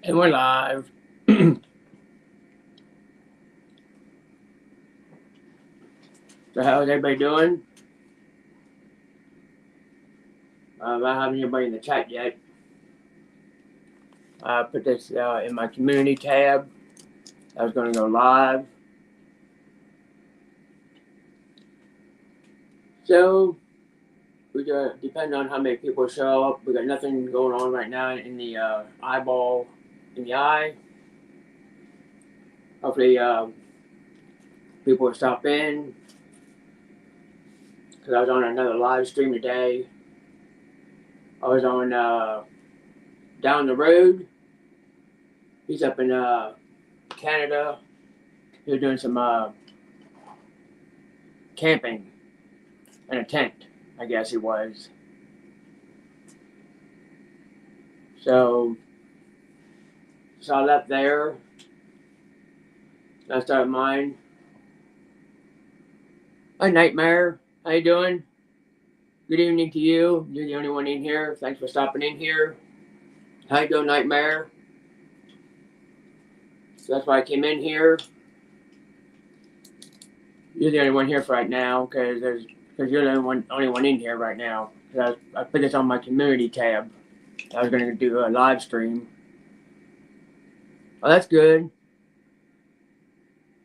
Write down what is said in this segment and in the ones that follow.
And we're live. So how's everybody doing? I don't have anybody in the chat yet. I put this in my community tab. I was going to go live. So we got, depending on how many people show up, we got nothing going on right now in the eyeball, in the eye. Hopefully people will stop in. Because I was on another live stream today. I was on down the road. He's up in Canada. He was doing some camping in a tent, I guess he was. So I left there. I started mine. Hi, Nightmare. How you doing? Good evening to you. You're the only one in here. Thanks for stopping in here. How you doing, Nightmare? So that's why I came in here. You're the only one here for right now, because you're the only one in here right now. Cause I put this on my community tab. I was gonna do a live stream. Oh, that's good.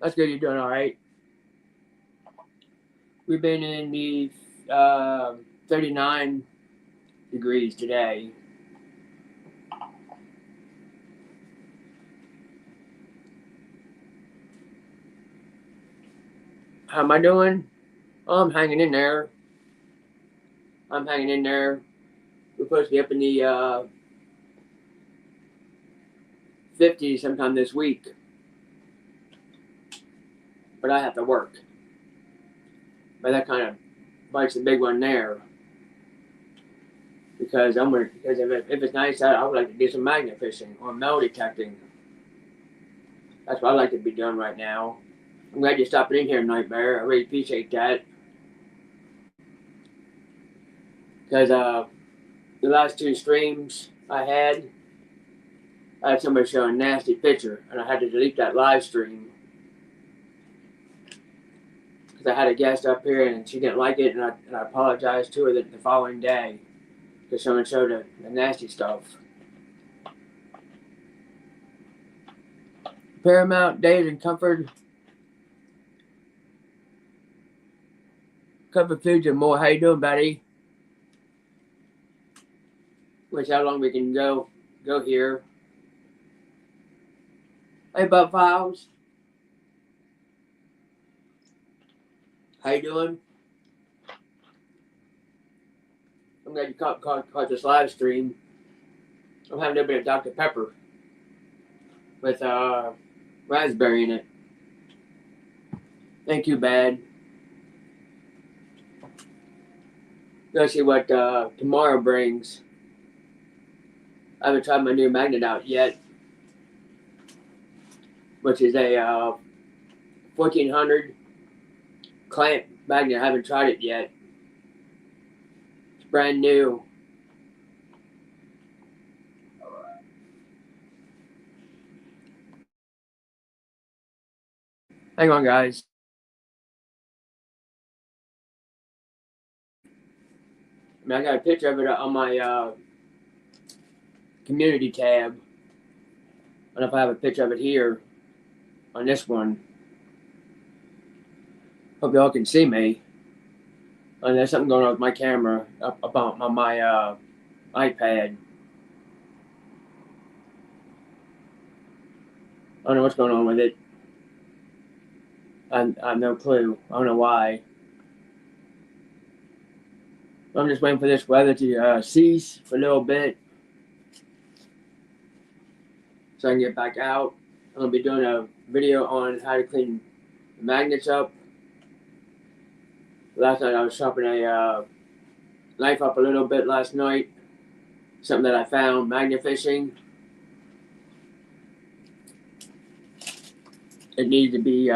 That's good. You're doing all right. We've been in the 39 degrees today. How am I doing? Oh, I'm hanging in there. I'm hanging in there. We're supposed to be up in the 50s sometime this week. But I have to work. But that kind of bites the big one there. Because if it's nice out, I would like to do some magnet fishing or metal detecting. That's what I'd like to be doing right now. I'm glad you're stopping in here, Nightmare. I really appreciate that. Because the last two streams I had somebody show a nasty picture, and I had to delete that live stream. Because I had a guest up here, and she didn't like it, and I apologized to her the following day. Because someone showed the nasty stuff. Paramount Days and Comfort Foods and More. How you doing, buddy? Wish how long we can go here. Hey, Bub Files. How you doing? I'm glad you caught this live stream. I'm having a bit of Dr. Pepper with raspberry in it. Thank you, Bad. Let's see what tomorrow brings. I haven't tried my new magnet out yet, which is a 1400 clamp magnet. I haven't tried it yet. It's brand new. Hang on, guys. I mean, I got a picture of it on my community tab. I don't know if I have a picture of it here on this one. Hope y'all can see me. And there's something going on with my camera up on my iPad. I don't know what's going on with it. I have no clue. I don't know why. I'm just waiting for this weather to cease for a little bit so I can get back out. I'm going to be doing a video on how to clean the magnets up. Last night I was sharpening a knife up a little bit last night. Something that I found magnet fishing. It needs to be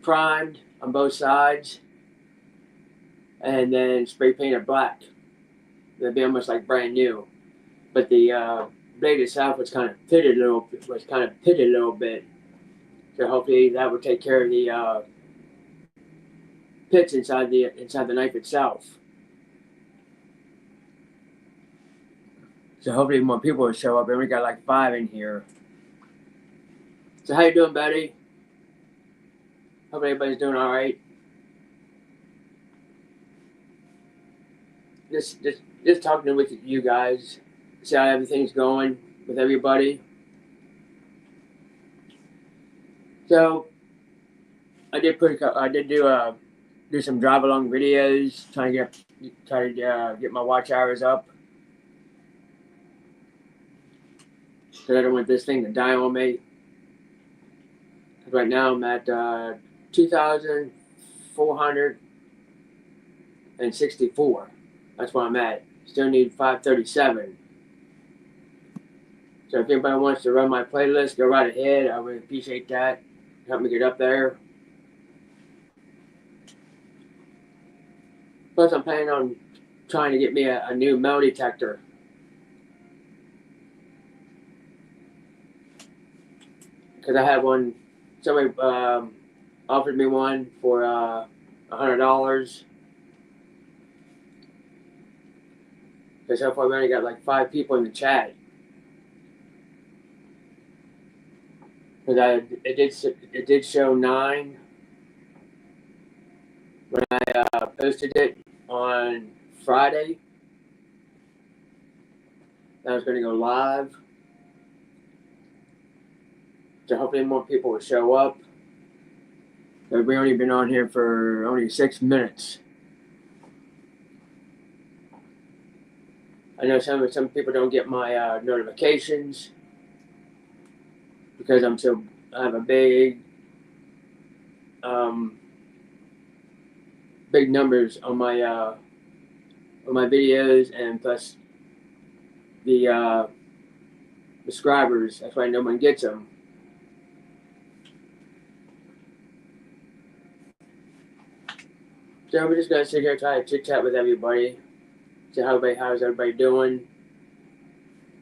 primed on both sides and then spray painted black. It'll be almost like brand new. But the blade itself was kind of pitted a little bit. So hopefully that will take care of the pits inside the knife itself. So hopefully more people will show up. And we got like 5 in here. So how you doing, buddy? Hope everybody's doing all right. Just talking with you guys, see how everything's going with everybody. So I did do some drive along videos, trying to get my watch hours up, because I don't want this thing to die on me. Right now I'm at 2,464. That's where I'm at. Still need 537. So if anybody wants to run my playlist, go right ahead. I would appreciate that. Help me get up there. Plus, I'm planning on trying to get me a new metal detector. Because I had one, somebody offered me one for $100. Because so far we only got like 5 people in the chat. Because it did show 9 when I posted it on Friday. I was going to go live. So hopefully more people will show up. But we only been on here for only 6 minutes. I know some people don't get my notifications because I have a big big numbers on my videos, and plus the subscribers. That's why no one gets them. So we're just gonna sit here and try to chit chat with everybody. See how's everybody doing.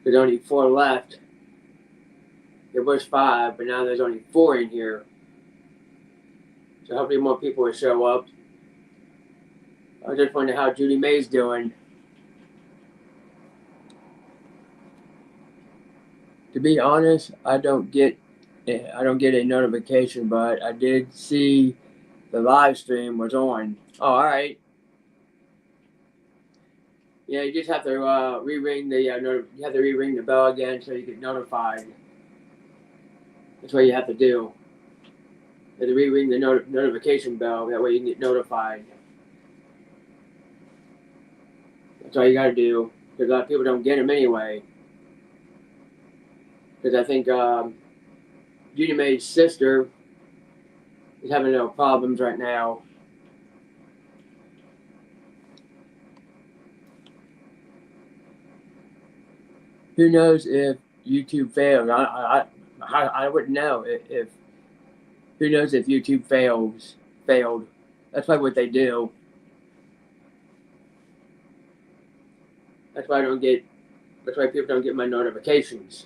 There's only 4 left. There was 5, but now there's only 4 in here. So hopefully more people will show up. I was just wondering how Judy May's doing. To be honest, I don't get a notification, but I did see the live stream was on. Oh, all right. Yeah, you just have to re-ring the bell again so you get notified. That's what you have to do. You have to re-ring the notification bell. That way you can get notified. That's all you got to do. Because a lot of people don't get them anyway. Because I think Judy May's sister is having no problems right now. Who knows if YouTube failed? I wouldn't know if. Who knows if YouTube failed? That's probably what they do. That's why people don't get my notifications.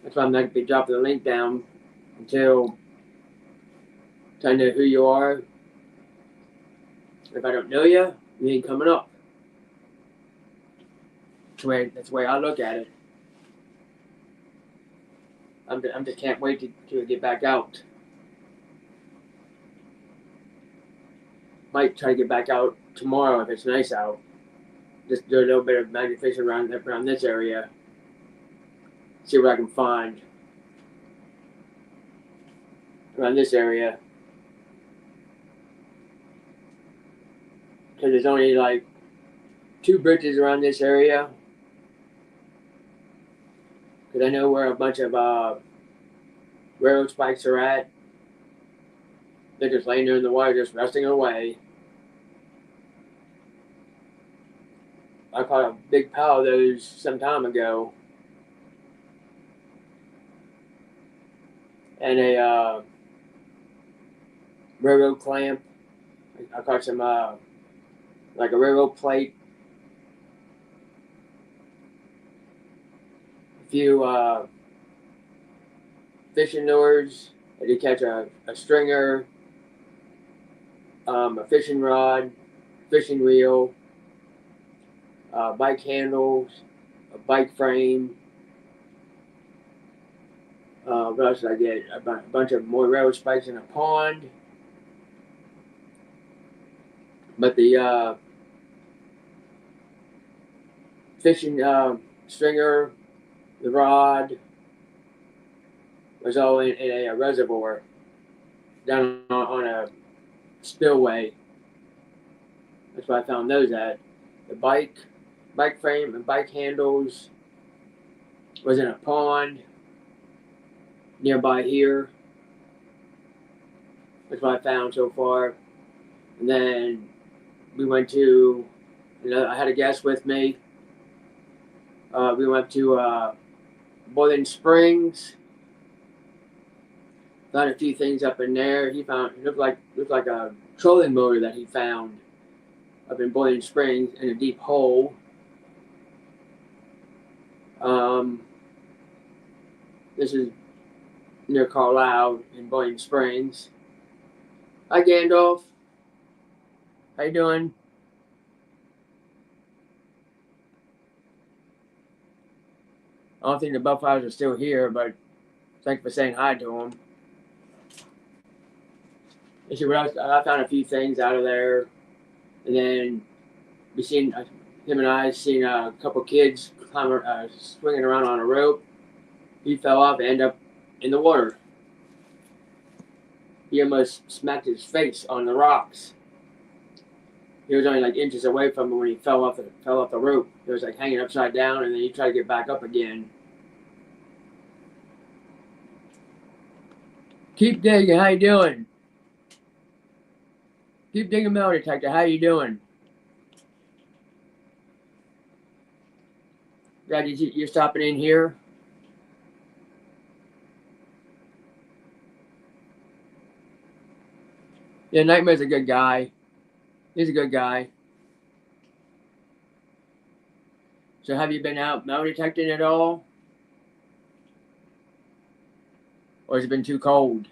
That's why I'm not gonna be dropping the link down until I know who you are. If I don't know you, you ain't coming up. That's the way I look at it. I'm just can't wait to get back out. Might try to get back out tomorrow if it's nice out. Just do a little bit of magnification around this area. See what I can find around this area. Because there's only like 2 bridges around this area. Because I know where a bunch of railroad spikes are at. They're just laying there in the water, just rusting away. I caught a big pile of those some time ago. And a railroad clamp. I caught some, like a railroad plate. few fishing lures. I did catch a stringer, a fishing rod, fishing reel, bike handles, a bike frame. What else did I get? A bunch of more railroad spikes in a pond. But the fishing stringer, the rod, was all in a reservoir down on a spillway. That's where I found those at. The bike frame and bike handles was in a pond nearby here. That's what I found so far. And then we went to, I had a guest with me. We went to Boiling Springs. Found a few things up in there. He found, it looked like a trolling motor that he found up in Boiling Springs in a deep hole. This is near Carlisle in Boiling Springs. Hi, Gandalf. How you doing? I don't think the Buffaloes are still here, but thanks for saying hi to them. I found a few things out of there, and then we seen him and I seen a couple kids swinging around on a rope. He fell off and ended up in the water. He almost smacked his face on the rocks. He was only like inches away from him when he fell off the rope. He was like hanging upside down, and then he tried to get back up again. Keep digging. How you doing? Keep digging, metal detector. How you doing? Glad you're stopping in here. Yeah, Nightmare's a good guy. He's a good guy. So have you been out metal detecting at all? Or has it been too cold?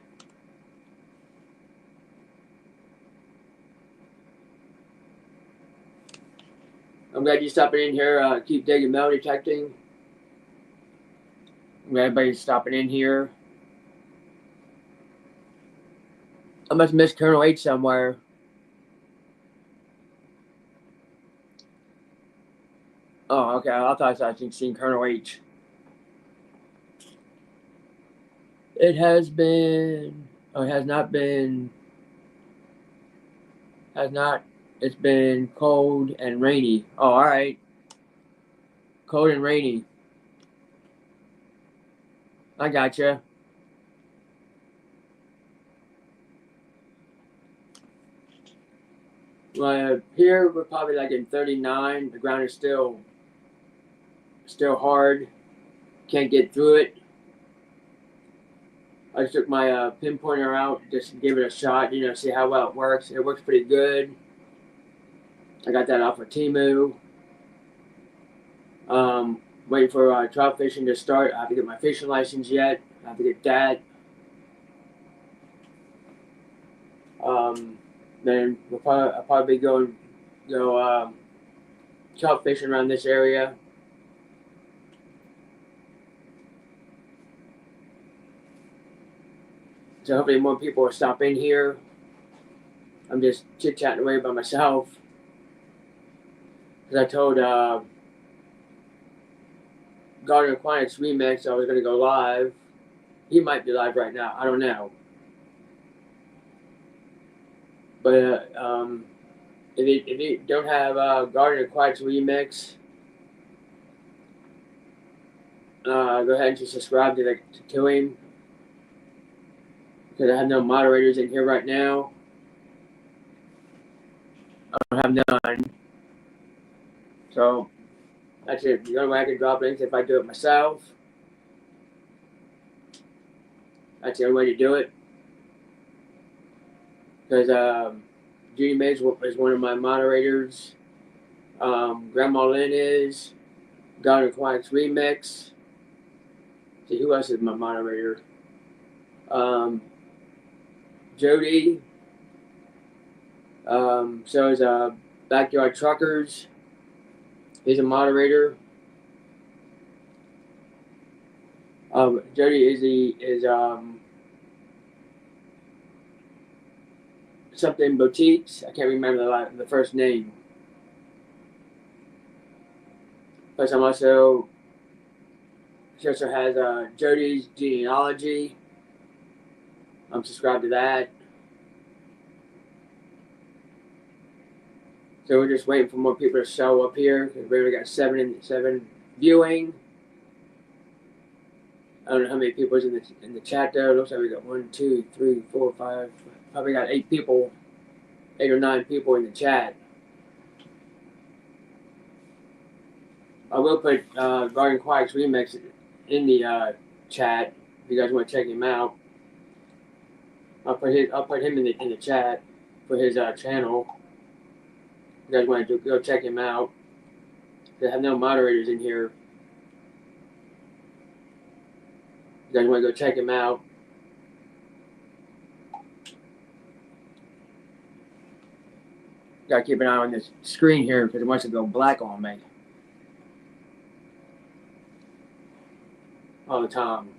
I'm glad you're stopping in here. Keep digging metal detecting. I'm glad everybody's stopping in here. I must miss Colonel H somewhere. Oh, okay. I thought I seen Colonel H. It has been. Oh, it has not been. Has not. It's been cold and rainy. Oh, all right. Cold and rainy. I gotcha. Well, here we're probably like in 39. The ground is still hard. Can't get through it. I just took my pinpointer out, just give it a shot, see how well it works. It works pretty good. I got that off of Temu. Waiting for trout fishing to start. I have to get my fishing license yet. I have to get that. Then I'll probably go trout fishing around this area. So hopefully more people will stop in here. I'm just chit-chatting away by myself. Because I told GardenAquaticsReMix I was going to go live. He might be live right now. I don't know. But if you don't have GardenAquaticsReMix, go ahead and just subscribe to him. Because I have no moderators in here right now. I don't have none. So that's it. The only way I can drop links if I do it myself. That's the only way to do it. Because Judy Mays is one of my moderators. Grandma Lynn is. GardenAquaticsReMix. see, who else is my moderator? Jody. So is Backyard Truckers. He's a moderator. Jody is something boutiques. I can't remember the first name. Plus, she also has Jody's Genealogy. I'm subscribed to that. So we're just waiting for more people to show up here because we already got seven viewing. I don't know how many people is in the chat though. It looks like we got 1, 2, 3, 4, 5. Probably got 8 people, 8 or 9 people in the chat. I will put GardenAquaticsReMix in the chat if you guys want to check him out. I'll put him in the chat for his channel. If you guys want to go check him out. They have no moderators in here. You guys want to go check him out. Gotta keep an eye on this screen here because it wants to go black on me all the time.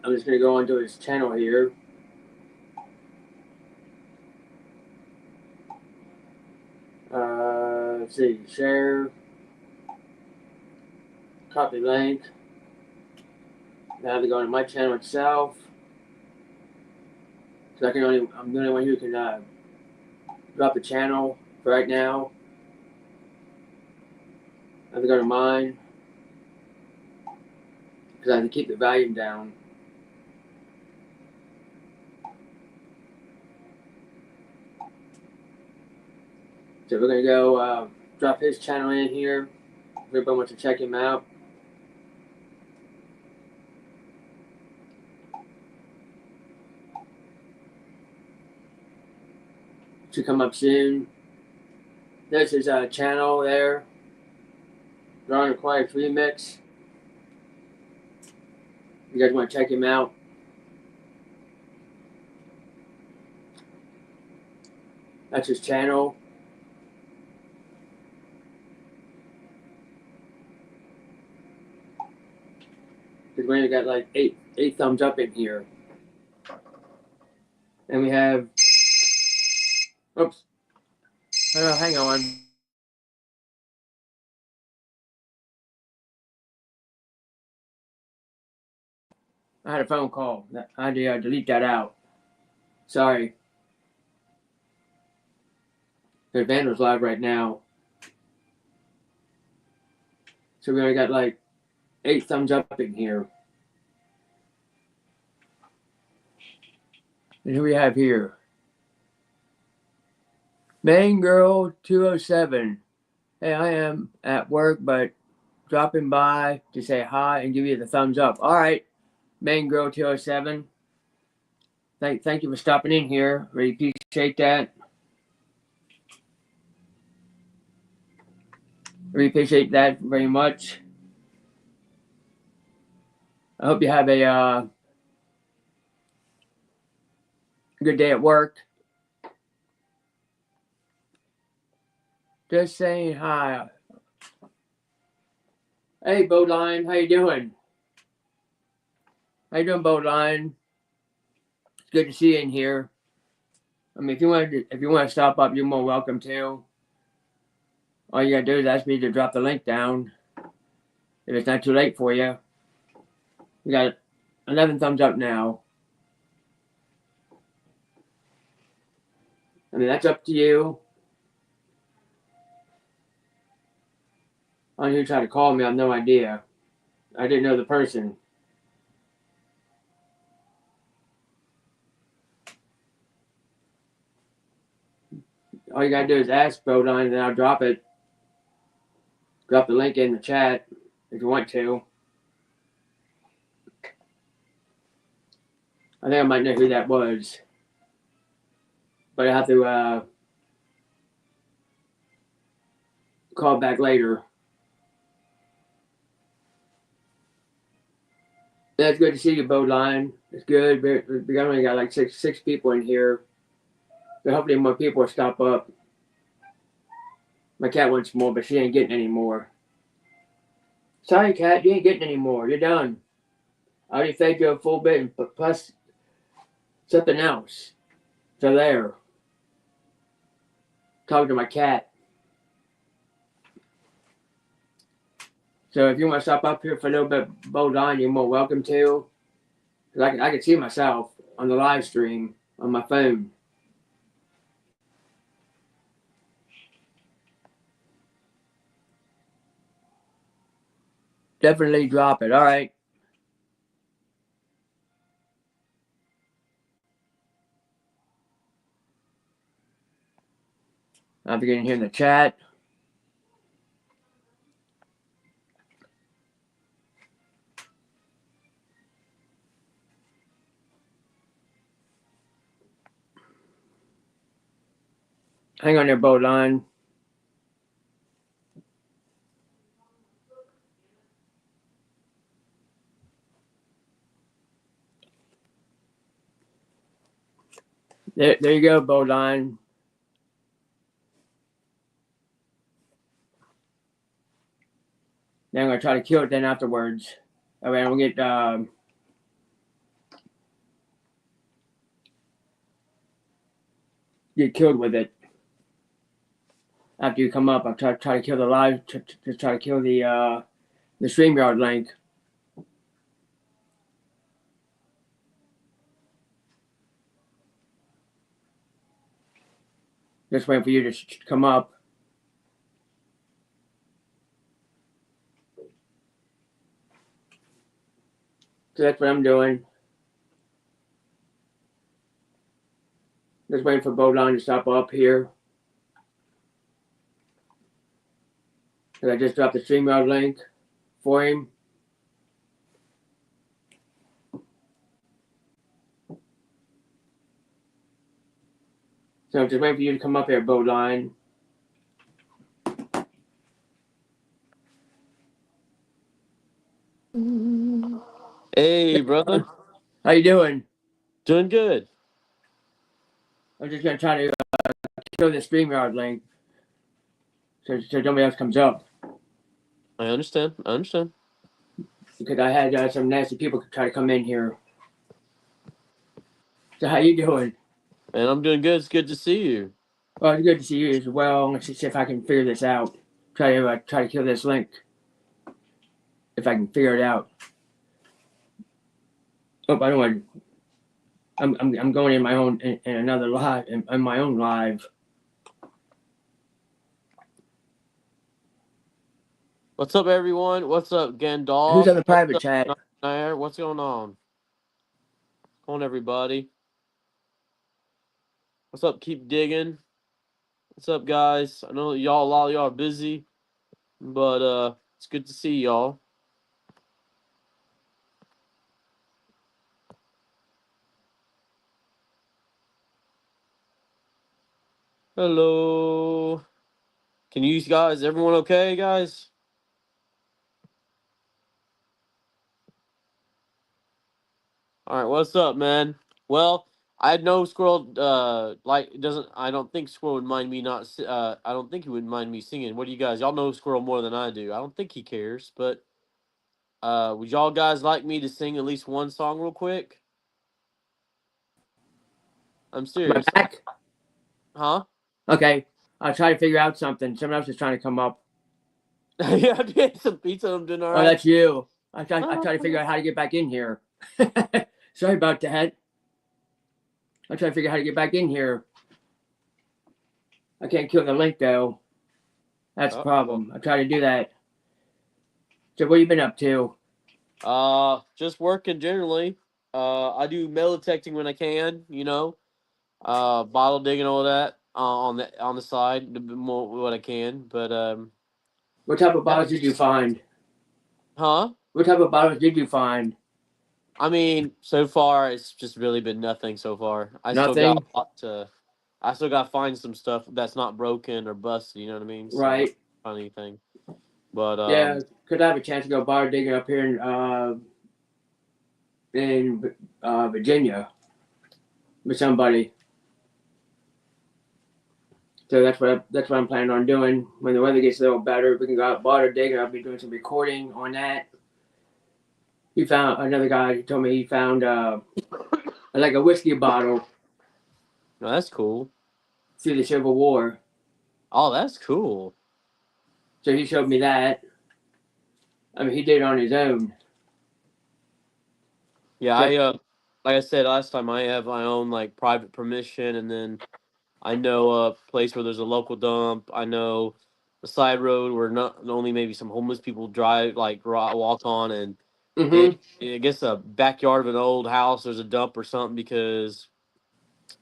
I'm just gonna go onto his channel here. Let's see, share, copy link. Now I have to go to my channel itself. So I'm the only one who can drop the channel for right now. I have to go to mine because I have to keep the volume down. So we're gonna go drop his channel in here. If everybody wants to check him out. Should come up soon. There's his channel there. GardenAquaticsReMix. You guys want to check him out? That's his channel. Because we only got like eight thumbs up in here. And we have, oops, hang on. I had a phone call. I had to delete that out. Sorry. The Vandal's live right now. So we only got like 8 thumbs up in here. And who we have here? Main Girl 207. Hey, I am at work, but dropping by to say hi and give you the thumbs up. All right, Main Girl 207. Thank you for stopping in here. Really appreciate that. Really appreciate that very much. I hope you have a good day at work. Just saying hi. Hey, Bowline, how you doing? How you doing, Bowline? It's good to see you in here. I mean, if you want to stop up, you're more welcome to. All you gotta do is ask me to drop the link down. If it's not too late for you. We got 11 thumbs up now. I mean, that's up to you. On who tried to call me, I have no idea. I didn't know the person. All you gotta do is ask Bodine, and I'll drop it. Drop the link in the chat if you want to. I think I might know who that was. But I have to call back later. That's good to see you, Bowline. It's good. We only got like six people in here. So hopefully more people will stop up. My cat wants more, but she ain't getting any more. Sorry, cat, you ain't getting any more. You're done. I already fed you a full bit, and plus something else. So there. Talking to my cat. So if you want to stop up here for a little bit, Bowline, you're more welcome to. Cause I can see myself on the live stream on my phone. Definitely drop it. All right. I'm beginning here in the chat. Hang on there, Bowline. There you go, Bowline. Then I'm gonna try to kill it then afterwards. Okay, I'm gonna get killed with it. After you come up, I'll try to kill the live, try to kill the StreamYard link. Just waiting for you to come up. So that's what I'm doing. Just waiting for Bowline to stop up here. Cause I just dropped the StreamYard link for him. So I'm just waiting for you to come up here, Bowline. Hey, brother. How you doing? Doing good. I'm just gonna try to kill the StreamYard link so nobody else comes up. I understand. Because I had some nasty people try to come in here. So how you doing? And I'm doing good. It's good to see you. Well, it's good to see you as well. Let's see if I can figure this out. Try to kill this link. If I can figure it out. Oh, by the way, I'm going in my own in another live in my own live. What's up, everyone? What's up, Gandalf? Who's on the What's private up, chat? Nair? What's going on? Come on, everybody. What's up? Keep digging. What's up, guys? I know y'all, a lot of y'all are busy, but it's good to see y'all. Hello. Can you guys? Everyone okay, guys? All right. What's up, man? Well, I know Squirrel. Doesn't. I don't think Squirrel would mind me not. I don't think he would mind me singing. What do you guys? Y'all know Squirrel more than I do. I don't think he cares, but would y'all guys like me to sing at least one song real quick? I'm Am I serious. back? Huh? Okay. I'll try to figure out something. Someone else is trying to come up. Yeah, I did some pizza. I'm doing all Oh, right. that's you. I try to figure out how to get back in here. Sorry about that. I try to figure out how to get back in here. I can't kill the link though. That's the problem. I try to do that. So what you been up to? Just working generally. I do metal detecting when I can. Bottle digging, all that on the side, the bit more what I can. But What type of yeah, bottles did you find? huh? What type of bottles did you find? I mean, so far it's just really been nothing so far. I still got Nothing? a lot to. I still got to find some stuff that's not broken or busted. You know what I mean? So Right. find anything. But Yeah, could I have a chance to go bar digging up here in Virginia with somebody. So that's what I'm planning on doing. When the weather gets a little better, we can go out water digging. I'll be doing some recording on that. He found another guy. He told me he found like a whiskey bottle No, that's cool. through the Civil War. Oh, that's cool. So he showed me that. I mean, he did it on his own. Yeah, So, like I said last time, I have my own like private permission, and then I know a place where there's a local dump. I know a side road where not only maybe some homeless people drive like walk on, and mm-hmm. I guess a backyard of an old house there's a dump or something because,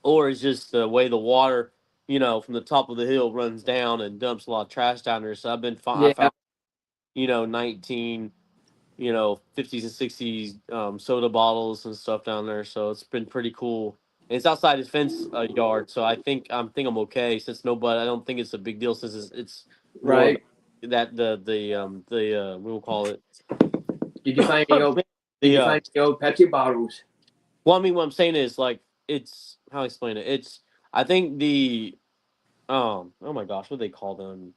or it's just the way the water, from the top of the hill runs down and dumps a lot of trash down there. So I Yeah, found 19 50s and 60s soda bottles and stuff down there. So it's been pretty cool. And it's outside his fence yard, so I think I'm okay since nobody. I don't think it's a big deal since it's more of right. that the we'll call it Did you find the old? Did the you find the old Pepsi bottles? well, I mean, what I'm saying is like it's how I explain it. It's I think the oh my gosh, what do they call them?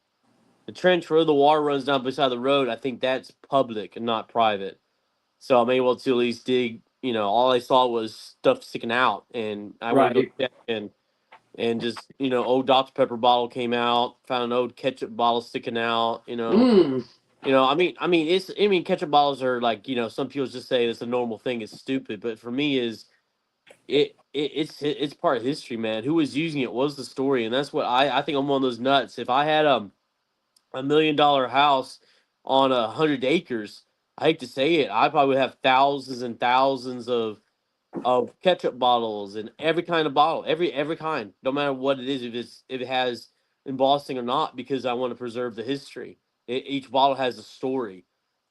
The trench where the water runs down beside the road. I think that's public and not private. So I'm able to at least dig. All I saw was stuff sticking out, and I went to go Right. check and just old Dr Pepper bottle came out. Found an old ketchup bottle sticking out. Mm. I mean ketchup bottles are like some people just say it's a normal thing. It's stupid, but for me is it's part of history, man. Who was using it was the story, and that's what I think I'm one of those nuts. If I had $1 million house on 100 acres, I hate to say it, I probably would have thousands and thousands of ketchup bottles and every kind of bottle, every kind, no matter what it is, if it has embossing or not, because I want to preserve the history. Each bottle has a story.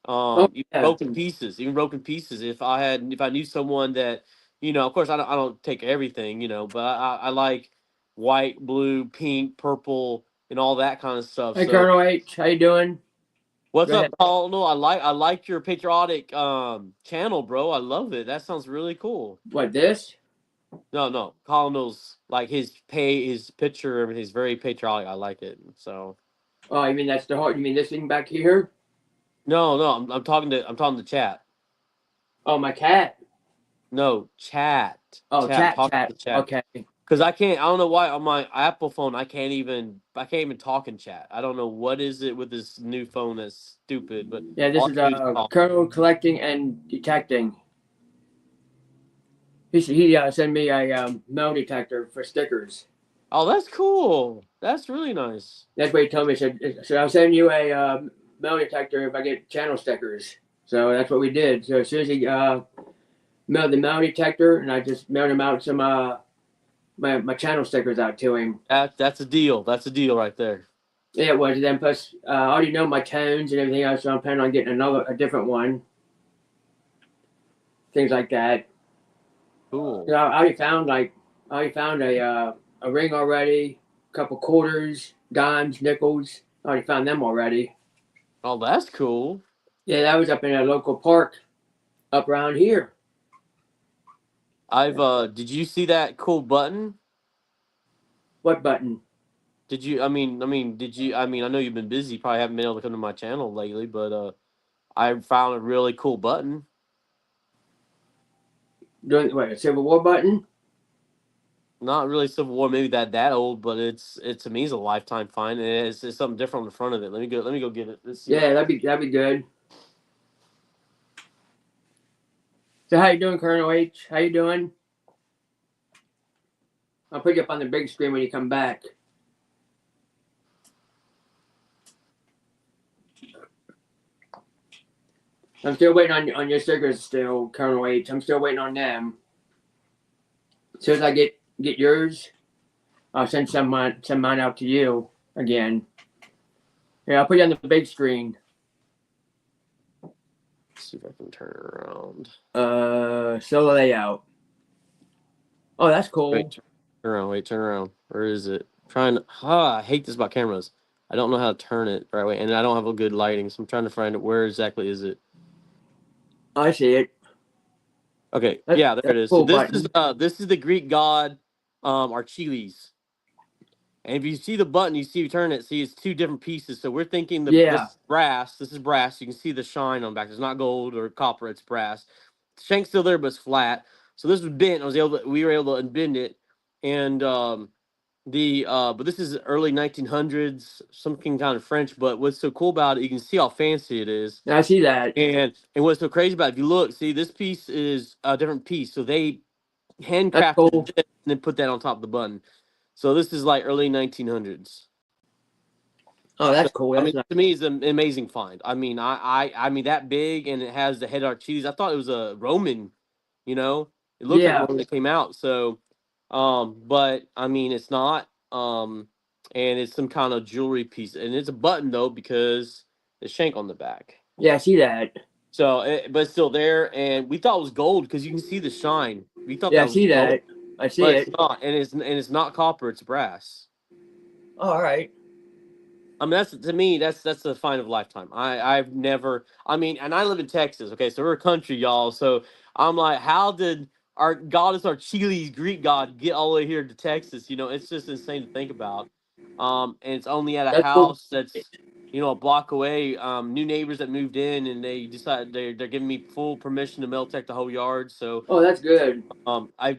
Oh Even yeah. broken pieces. If I knew someone that, of course I don't take everything, but I like white, blue, pink, purple, and all that kind of stuff. Hey, So Colonel H, how you doing? what's Go ahead. up, Colonel? I like your patriotic channel, bro. I love it. That sounds really cool. What this? No, no, Colonel's like his picture and he's very patriotic. I like it. So Oh, you mean that's the heart? You mean this thing back here? no, no, I'm talking to chat. Oh, my cat. No, chat, Oh, chat. I'm talking chat. to chat Okay. because I can't. I don't know why on my Apple phone I can't even talk in chat. I don't know what is it with this new phone that's stupid, but Yeah, this all is I do is talk. Colonel collecting and detecting. He sent me a metal detector for stickers. Oh, that's cool. That's really nice. That's what he told me. He said I'll send you a metal detector if I get channel stickers. So that's what we did. So as soon as he mailed the metal detector, and I just mailed him out some my channel stickers out to him. That's a deal. That's a deal right there. Yeah, it was. Then plus, I already know my tones and everything else, so I'm planning on getting a different one. Things like that. Cool. You know, I already found a ring already, a couple quarters, dimes, nickels. I already found them already. Oh, that's cool. Yeah, that was up in a local park up around here. Did you see that cool button? What button? Did you did you I know you've been busy, probably haven't been able to come to my channel lately, but I found a really cool button. Doing what? A Civil War button? Not really Civil War, maybe that old, but it's to me it's a lifetime find. And it's something different on the front of it. Let me go get it. Let's see what Yeah, that'd be good. So how you doing, Colonel H? How you doing? I'll put you up on the big screen when you come back. I'm still waiting on your stickers still, Colonel H. I'm still waiting on them. As soon as I get yours, I'll send some mine out to you again. Yeah, I'll put you on the big screen. Let's see if I can turn it around. Solo layout. Oh, that's Wait, cool. turn around. Where is it? I hate this about cameras. I don't know how to turn it the right way, and I don't have a good lighting, so I'm trying to find it. Where exactly is it? I see it. Okay, yeah, there it That's a is. So cool button. this is the Greek god Archiles. And if you see the button, you see you turn it, see it's two different pieces. So we're thinking this Yeah, is brass. This is brass. You can see the shine on the back. It's not gold or copper, it's brass. The shank's still there, but it's flat. So this was bent. We were able to unbend it. And but this is early 1900s, something kind of French. But what's so cool about it, you can see how fancy it is. I see that. And what's so crazy about it, if you look, see this piece is a different piece. So they That's handcrafted cool. this and then put that on top of the button. So this is like early 1900s. Oh, So that's cool. I That's mean, nice. to me, it's an amazing find. I mean, I mean that big, and it has the head Archies. I thought it was a Roman. You know, it looked like Yeah, one when it came out. So, but I mean, it's not. And it's some kind of jewelry piece, and it's a button though because the shank on the back. yeah, I see that. So, but it's still there, and we thought it was gold because you can see the shine. We thought Yeah, I that was see gold, that. I see but it's it. not, and it's not copper. It's brass. Oh, all right. I mean, that's to me, that's the find of a lifetime. I've never. I mean, and I live in Texas. Okay, so we're a country, y'all. So I'm like, how did our goddess, our Chile's Greek god, get all the way here to Texas? You know, it's just insane to think about. And it's only at a That's cool. house that's a block away. New neighbors that moved in, and they decided they're giving me full permission to Meltech the whole yard. So Oh, that's good. I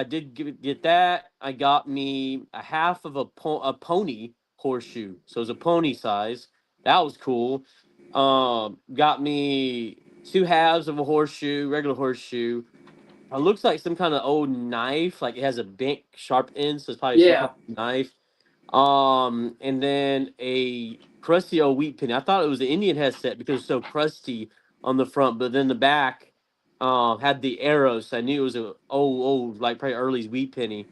did get that. I got me a half of a pony horseshoe, so it was a pony size. That was cool. Got me two halves of a horseshoe, regular horseshoe. It looks like some kind of old knife, like it has a bent, sharp end, so it's probably some Yeah, kind of knife. And then a crusty old wheat penny. I thought it was the Indian headset because it's so crusty on the front, but then the back had the arrows. So I knew it was a old, like probably early wheat penny.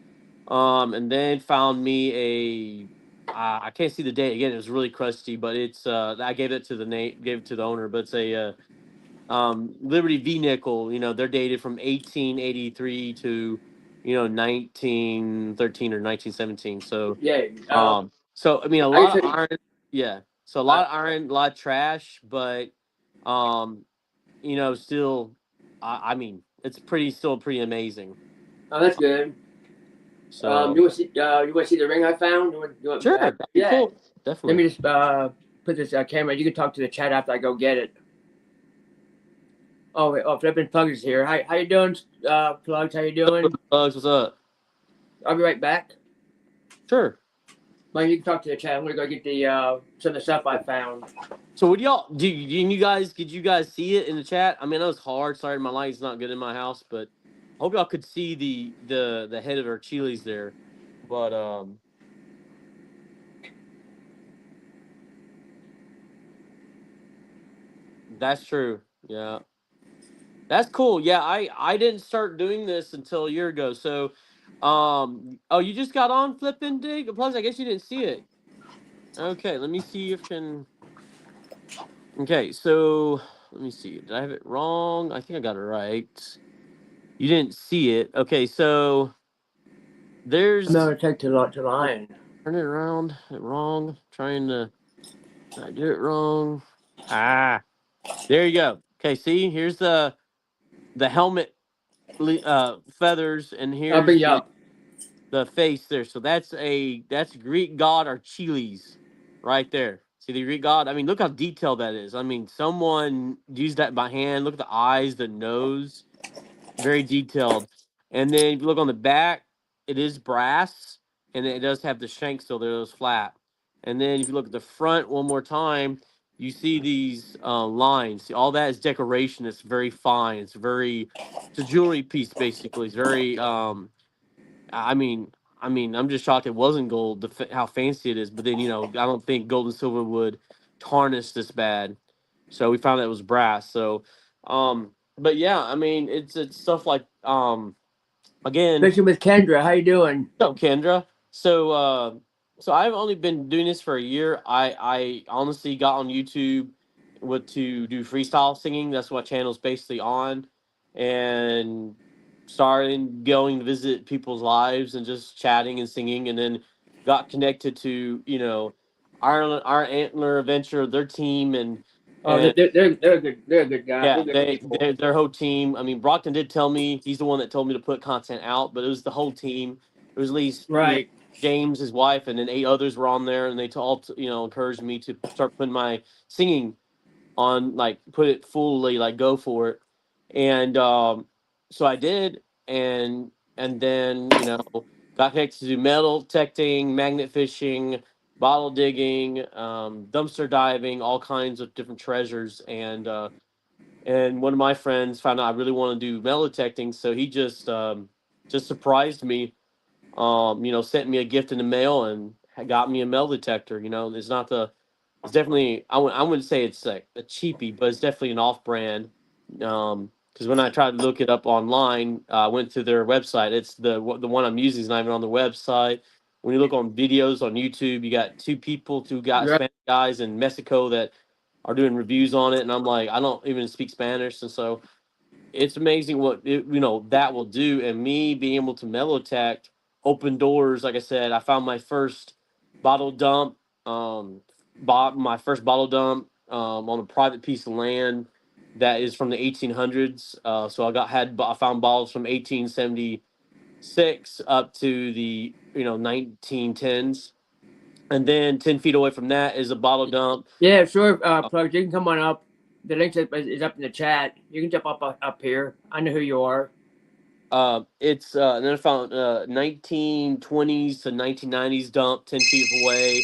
And then found me I can't see the date again. It was really crusty, but it's I gave it to the owner, but it's a Liberty V nickel. You know, they're dated from 1883 to 1913 or 1917. yeah. So I mean, a I lot of say, iron. Yeah. So a uh, lot of iron, a lot of trash, but um, still, I mean, it's still pretty amazing. oh, that's good. So You want to see the ring I found? sure, that'd be Yeah. cool. Let Definitely. me just put this camera. You can talk to the chat after I go get it. Oh wait. Oh, flipping plugs is here. How you doing? Plugs. How you doing? Bugs, what's up? I'll be right back. Sure. Mike, you can talk to the chat. I'm gonna go get the some of the stuff I found. So what do y'all do? You guys did you guys see it in the chat? I mean, it was hard. Sorry, my light's not good in my house, but I hope y'all could see the head of our chilies there. But that's true. Yeah, that's cool. Yeah, I didn't start doing this until a year ago. So, oh, you just got on flipping dig. Plus, I guess you didn't see it. Okay, let me see if can. Okay, so let me see. Did I have it wrong? I think I got it right. You didn't see it. Okay, so I'm there's gonna take to oh, line. turn it around. Wrong. Trying to did I do it wrong. Ah, there you go. Okay, see, here's the helmet feathers, and I'll bring here's you up. the face there. So that's Greek god Achilles right there. See the Greek god? I mean, look how detailed that is. I mean, someone used that by hand. Look at the eyes, the nose, very detailed. And then if you look on the back, it is brass, and it does have the shank still there, those flat. And then if you look at the front one more time, you see these lines. See, all that is decoration. It's very fine. It's a jewelry piece basically. It's very I mean, I'm just shocked it wasn't gold. How fancy it is, but then I don't think gold and silver would tarnish this bad. So we found that it was brass. So, but yeah, I mean, it's stuff like again, Fishing with Kendra. How you doing? so Kendra. So I've only been doing this for a year. I honestly got on YouTube to do freestyle singing. That's what channel's basically on, and started going to visit people's lives and just chatting and singing, and then got connected to our Antler Adventure, their team, and Oh, And they're good. They're a good guy. yeah, They're good people. their whole team. I mean, Brockton did tell me he's the one that told me to put content out, but it was the whole team. It was at least Right. James, his wife, and then 8 others were on there, and they all encouraged me to start putting my singing on, like put it fully, like go for it. And so I did, and then got connected to do metal detecting, magnet fishing, bottle digging, dumpster diving, all kinds of different treasures. And one of my friends found out I really want to do metal detecting, so he just surprised me. Sent me a gift in the mail and got me a metal detector. It's not the it's definitely I wouldn't say it's like a cheapie, but it's definitely an off-brand. Because when I tried to look it up online, I went to their website. It's the one I'm using is not even on the website. When you look on videos on YouTube, you got two Right. Spanish guys in Mexico that are doing reviews on it, and I'm like, I don't even speak Spanish, and so it's amazing what that will do. And me being able to mellow tech open doors. Like I said, I found my first bottle dump, bought my first bottle dump on a private piece of land that is from the 1800s. So I found bottles from 1876 up to the 1910s, and then 10 feet away from that is a bottle dump. Yeah, sure. Plug, you can come on up. The link is up in the chat. You can jump up here. I know who you are. It's and then I found 1920s to 1990s dump 10 feet away.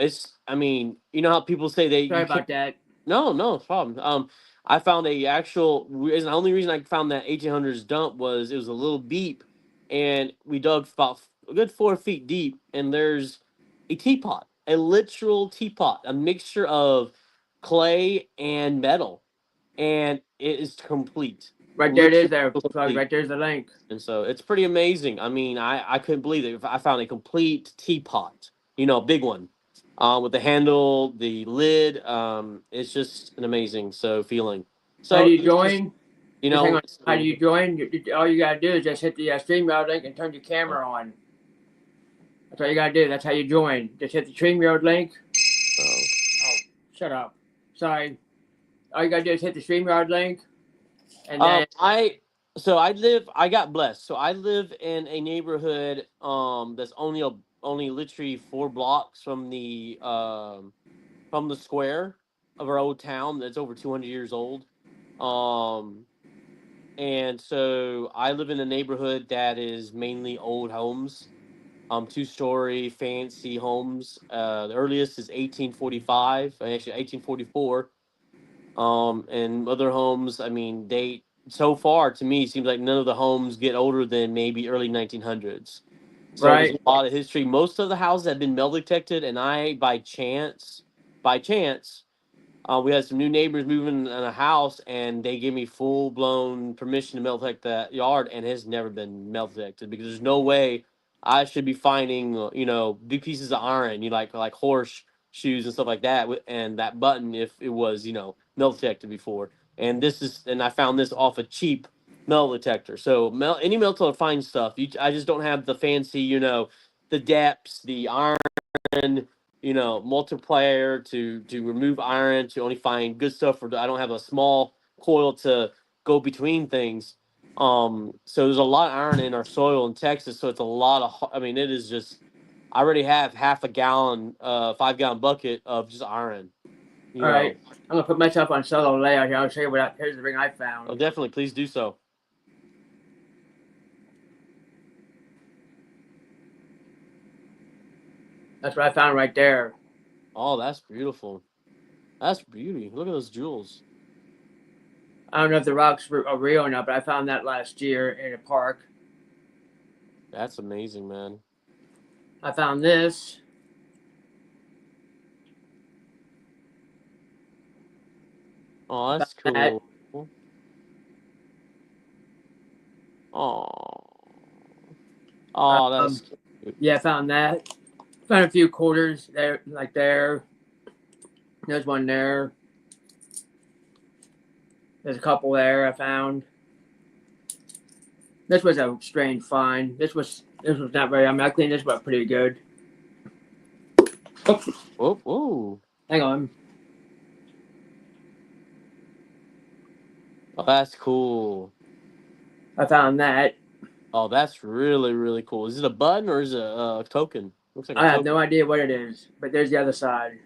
It's, I mean, you know how people say they Sorry you can't. about that. No problem. I found a actual reason. The only reason I found that 1800s dump was it was a little deep, and we dug about a good 4 feet deep, and there's a teapot, a literal teapot, a mixture of clay and metal, and it is complete, Right there it is literally there. Plug, complete. right there's the link. And so it's pretty amazing. I mean, I couldn't believe it. I found a complete teapot, big one, with the handle, the lid. It's just an amazing feeling. How do So you it's just, join? Just hang on. How do so you join? All you gotta do is just hit the StreamYard link and turn your camera on. That's all you gotta do. That's how you join. Just hit the StreamYard link. uh, Oh, shut up. Sorry. All you gotta do is hit the StreamYard link, and then I got blessed. So I live in a neighborhood that's only literally 4 blocks from the square of our old town that's over 200 years old. Um, and so I live in a neighborhood that is mainly old homes, 2-story fancy homes. The earliest is 1845, actually 1844. And other homes, I mean, they so far to me seems like none of the homes get older than maybe early 1900s. So there's a right. lot of history. Most of the houses have been metal detected, and I by chance, we had some new neighbors moving in a house, and they gave me full blown permission to metal detect that yard, and it has never been metal detected because there's no way I should be finding big pieces of iron, like horse shoes and stuff like that, and that button if it was metal detected before. And I found this off a cheap metal detector. So any metal detector finds stuff. I just don't have the fancy, the depths, the iron, multiplier to remove iron, to only find good stuff. I don't have a small coil to go between things. So there's a lot of iron in our soil in Texas. So it's a lot of. I mean, it is just. I already have half a gallon, 5 gallon bucket of just iron. You All right. know. I'm gonna put myself on solo layout here. I'll show you here's the ring I Oh, found. definitely, please do so. That's what I found right there. Oh, that's beautiful. That's beauty. Look at those jewels. I don't know if the rocks are real or not, but I found that last year in a park. That's amazing, man. I found this. Oh, Found that's that. cool. Oh, oh, Um, that's cute. yeah, I found that. Found a few quarters there, like there. There's one there. There's a couple there I found. This was a strange find. This was not very. I mean, I cleaned this up pretty good. Oops, Oh, oh. hang on. Oh, that's cool. I found that. Oh, that's really, really cool. Is it a button or is it a token? Looks like a I have no token. idea what it is, but there's the other side.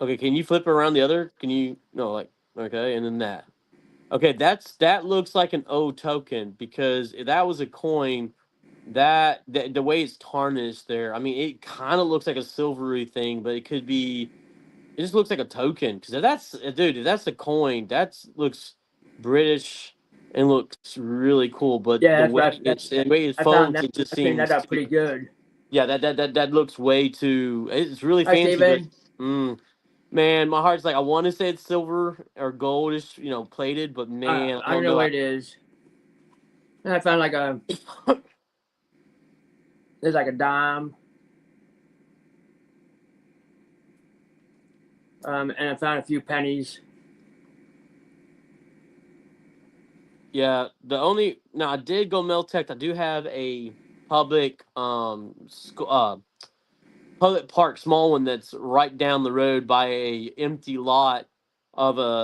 Okay, can you flip it around the other? Can you no like okay, and then that. Okay, that looks like an O token because if that was a coin. The way it's tarnished there, I mean, it kind of looks like a silvery thing, but it could be. It just looks like a token because dude, if that's a coin, that looks British and looks really cool. But Yeah, that's what the way it I found folds, that. it just I cleaned that seems up too. pretty good. Yeah, that looks way too. It's really Hi, fancy, but Steven. mm, man, my heart's like I want to say it's silver or goldish, plated, but I man, I I don't don't know know. what it is. And I found like there's like a dime. And I found a few pennies. Yeah, the only now I did go Meltech. I do have a public public park, small one that's right down the road by a empty lot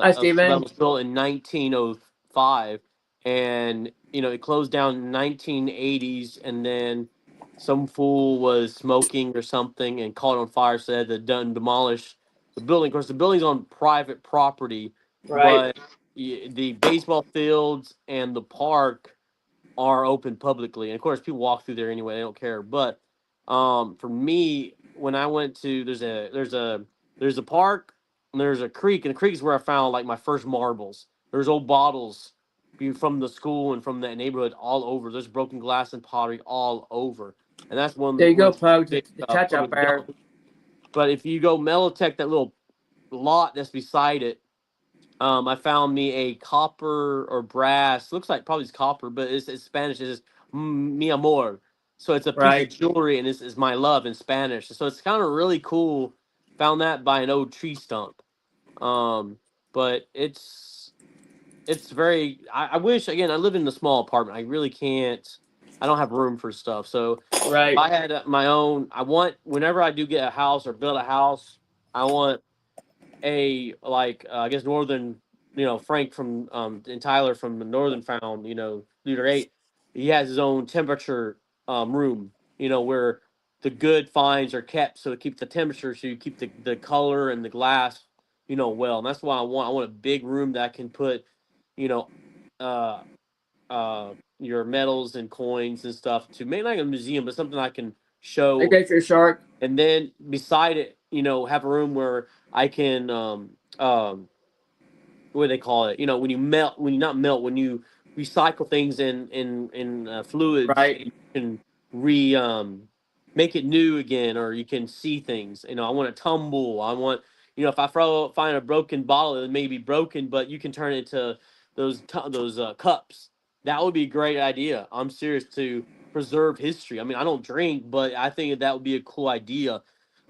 Hi, that Steven. was built in 1905, and it closed down in 1980s, and then some fool was smoking or something and caught on fire, so they had to done demolish the building. Of course, the building's on private property, Right. but the baseball fields and the park are open publicly, and of course, people walk through there anyway. They don't care. But for me, when I went to there's a park and there's a creek, and the creek is where I found like my first marbles. There's old bottles from the school and from that neighborhood all over. There's broken glass and pottery all over, and that's There you one go, of the Pugs. big The touch up public there. dump. But if you go Melotech, that little lot that's beside it, I found me a copper or brass. Looks like probably it's copper, but it's Spanish. It's mi amor. So it's a piece of Right. jewelry, and this is my love in Spanish. So it's kind of really cool. Found that by an old tree stump. Um, but it's very. I wish again. I live in a small apartment. I really can't. I don't have room for stuff. So if Right. I had my own, I want whenever I do get a house or build a house, I want a like I guess northern Frank from and Tyler from the Northern Found Leader 8, he has his own temperature room where the good finds are kept so to keep the temperature so you keep the color and the glass well, and that's why I want a big room that I can put you know uh your medals and coins and stuff to make like a museum but something I can I show, guess you're shark. and then beside it, have a room where I can what do they call it? When you melt, when you not melt, when you recycle things in fluids, Right. you can re make it new again, or you can see things. I want to tumble. I want if I find a broken bottle, it may be broken, but you can turn it into those cups. That would be a great idea. I'm serious to preserve history. I mean, I don't drink, but I think that would be a cool idea.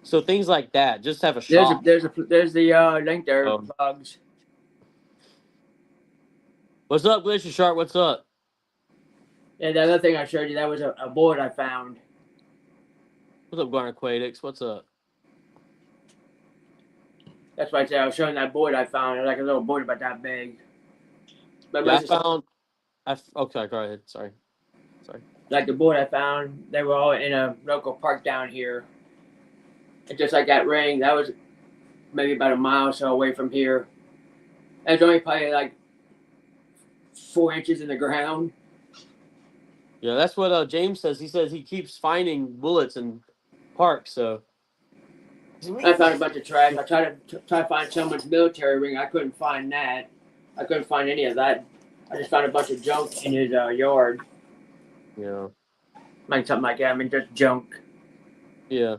So things like that. Just have a shop. There's the link there, Um, Pugs. what's up, Glacier Shark? What's up? And the other thing I showed you, that was a board I found. What's up, GardenAquatics? What's up? That's why I said I was showing that board I found. It was like a little board about that big. But Yeah, I most of found. Okay, go ahead. Sorry. like the board I found, they were all in a local park down here. And just like that ring, that was maybe about a mile or so away from here. It was only probably like 4 inches in the ground. Yeah, that's what James says. He says he keeps finding bullets in parks. So I found a bunch of trash. I tried to find someone's military ring. I couldn't find that. I couldn't find any of that. I just found a bunch of junk in his yard, yeah, like something like that. I mean, just junk. yeah.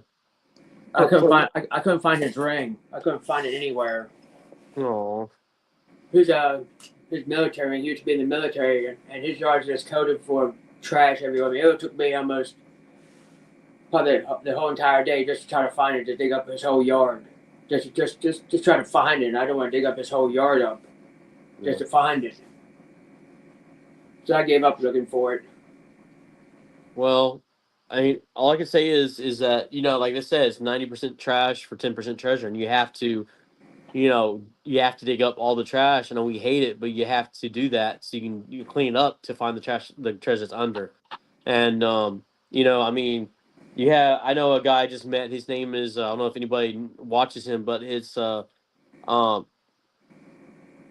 I couldn't find his ring. I couldn't find it anywhere. Oh, His his military ring. He used to be in the military, and his yard's just coated for trash everywhere. I mean, it took me almost probably the whole entire day just to try to find it, to dig up his whole yard. Just try to find it. I don't want to dig up his whole yard up just to find it. So I gave up looking for it. well, I mean, all I can say is that like I said, it's 90% trash for 10% treasure, and you have to you have to dig up all the trash. I know we hate it, but you have to do that so you clean it up to find the treasure that's under. And I mean, I know a guy I just met. His name is I don't know if anybody watches him, but it's um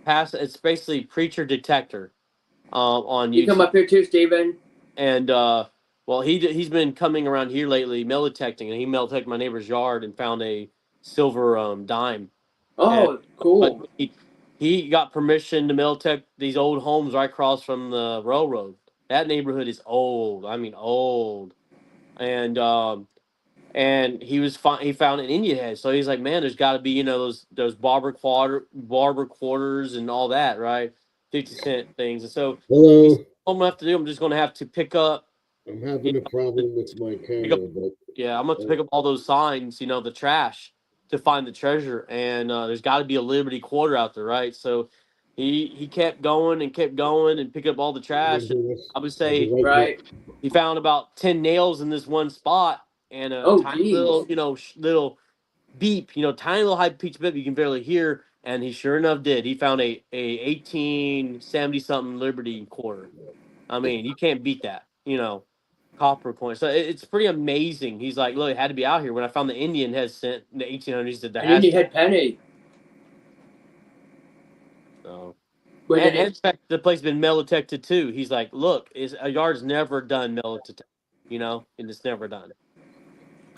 it's basically Preacher Detector on You come YouTube. up here too, Steven? And well, he's been coming around here lately, metal detecting, and he metal detected my neighbor's yard and found a silver dime. And Oh, but cool. he got permission to metal detect these old homes right across from the railroad. That neighborhood is old. I mean, old. And he found an Indian head. So he's like, man, there's got to be those barber quarters and all that, right? 50 cent things. And so he's Hello. all I'm gonna have to do. I'm just gonna have to pick up. I'm You having a problem with my pick up camera, but yeah, I'm gonna have to pick up all those signs, the trash to find the treasure. And there's got to be a Liberty quarter out there, right? So he kept going and kept going and picked up all the I'm gonna trash. And do this. I would I'll be say right back. Right. he found about 10 nails in this one spot and a Oh, tiny little, geez. little beep, tiny little high pitched beep you can barely hear. And he sure enough did. He found a 1870 something Liberty quarter. I mean, you can't beat that, copper coin. So it's pretty amazing. He's like, look, it had to be out here. When I found the Indian head sent in the 1800s, he said there An Indian has to. head penny. So, Was and it? in fact, the place has been metal detected too. He's like, look, is a yard's never done metal detected, and it's never done.